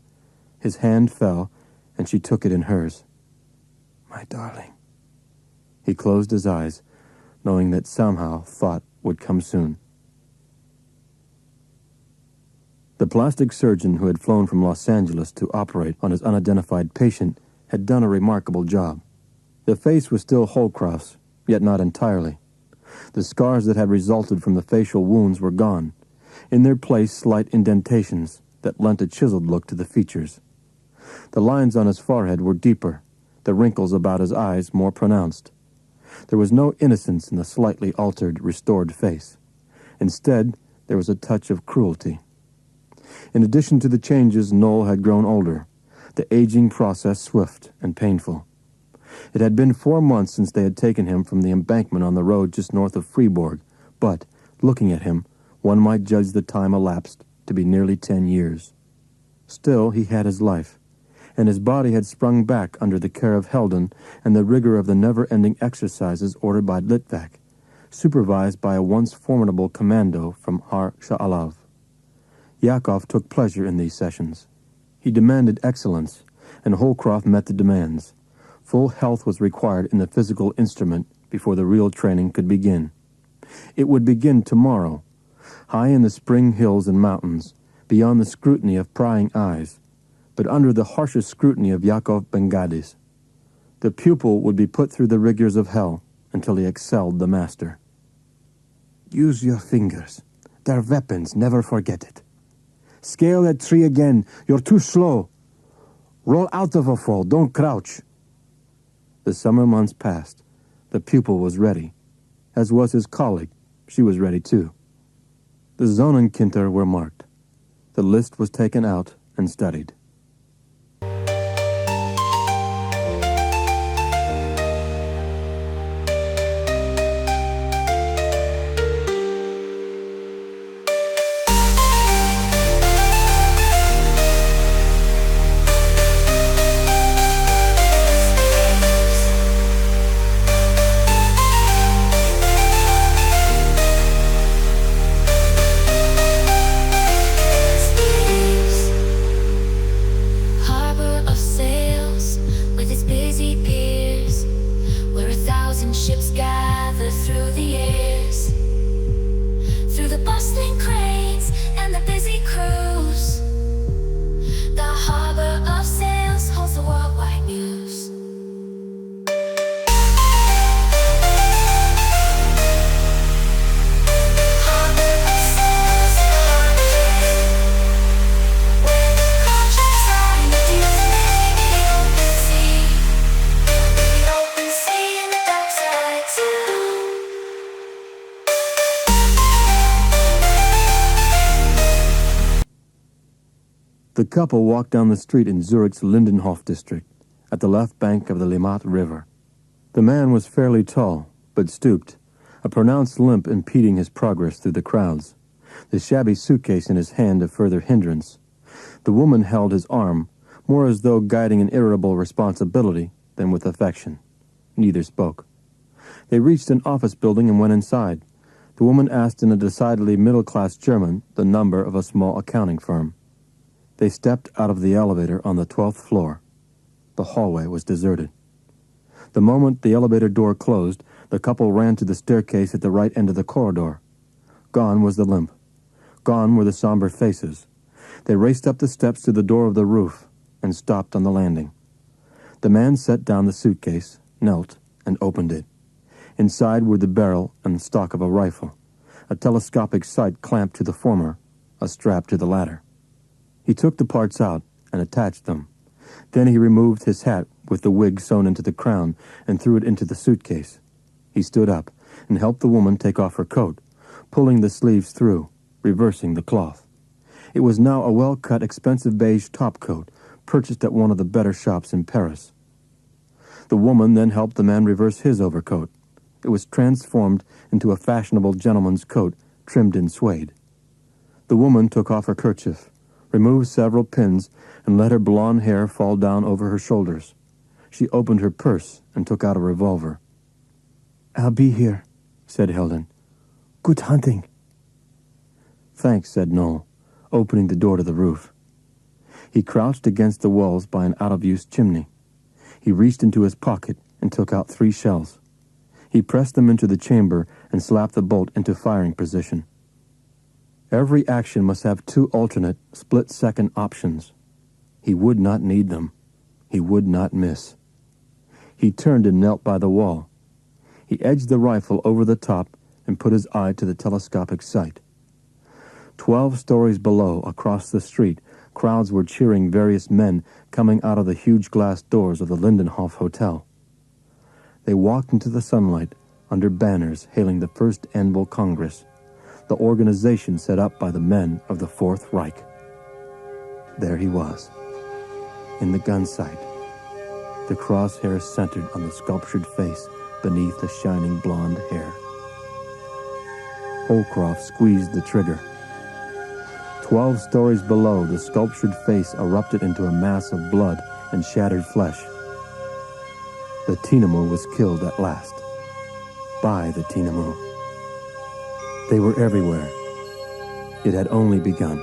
S2: His hand fell, and she took it in hers. "My darling." He closed his eyes, knowing that somehow thought would come soon. The plastic surgeon who had flown from Los Angeles to operate on his unidentified patient had done a remarkable job. The face was still Holcroft's, yet not entirely. The scars that had resulted from the facial wounds were gone. In their place, slight indentations that lent a chiseled look to the features. The lines on his forehead were deeper, the wrinkles about his eyes more pronounced. There was no innocence in the slightly altered, restored face. Instead, there was a touch of cruelty. In addition to the changes, Noel had grown older, the aging process swift and painful. It had been 4 months since they had taken him from the embankment on the road just north of Fribourg, but, looking at him, one might judge the time elapsed to be nearly 10 years. Still, he had his life, and his body had sprung back under the care of Helden and the rigor of the never-ending exercises ordered by Litvak, supervised by a once formidable commando from Har Sha'alav. Yakov took pleasure in these sessions. He demanded excellence, and Holcroft met the demands. Full health was required in the physical instrument before the real training could begin. It would begin tomorrow, high in the spring hills and mountains, beyond the scrutiny of prying eyes, but under the harshest scrutiny of Yakov Ben-Gadis. The pupil would be put through the rigors of hell until he excelled the master. "Use your fingers. They're weapons, never forget it. Scale at 3 again. You're too slow. Roll out of a fall. Don't crouch." The summer months passed. The pupil was ready. As was his colleague. She was ready too. The Zonenkinder were marked. The list was taken out and studied. The couple walked down the street in Zurich's Lindenhof district, at the left bank of the Limmat River. The man was fairly tall, but stooped, a pronounced limp impeding his progress through the crowds, the shabby suitcase in his hand a further hindrance. The woman held his arm, more as though guiding an irritable responsibility than with affection. Neither spoke. They reached an office building and went inside. The woman asked in a decidedly middle-class German the number of a small accounting firm. They stepped out of the elevator on the 12th floor. The hallway was deserted. The moment the elevator door closed, the couple ran to the staircase at the right end of the corridor. Gone was the limp. Gone were the somber faces. They raced up the steps to the door of the roof and stopped on the landing. The man set down the suitcase, knelt, and opened it. Inside were the barrel and stock of a rifle, a telescopic sight clamped to the former, a strap to the latter. He took the parts out and attached them. Then he removed his hat with the wig sewn into the crown and threw it into the suitcase. He stood up and helped the woman take off her coat, pulling the sleeves through, reversing the cloth. It was now a well-cut, expensive beige topcoat, purchased at one of the better shops in Paris. The woman then helped the man reverse his overcoat. It was transformed into a fashionable gentleman's coat, trimmed in suede. The woman took off her kerchief, removed several pins, and let her blonde hair fall down over her shoulders. She opened her purse and took out a revolver. "I'll be here," said Hilden. "Good hunting." "Thanks," said Noel, opening the door to the roof. He crouched against the walls by an out-of-use chimney. He reached into his pocket and took out 3 shells. He pressed them into the chamber and slapped the bolt into firing position. Every action must have 2 alternate, split-second options. He would not need them. He would not miss. He turned and knelt by the wall. He edged the rifle over the top and put his eye to the telescopic sight. 12 stories below, across the street, crowds were cheering various men coming out of the huge glass doors of the Lindenhof Hotel. They walked into the sunlight under banners hailing the First Annual Congress, the organization set up by the men of the Fourth Reich. There he was, in the gun sight, the crosshairs centered on the sculptured face beneath the shining blonde hair. Holcroft squeezed the trigger. 12 stories below, the sculptured face erupted into a mass of blood and shattered flesh. The Tinamou was killed at last. By the Tinamou. They were everywhere. It had only begun.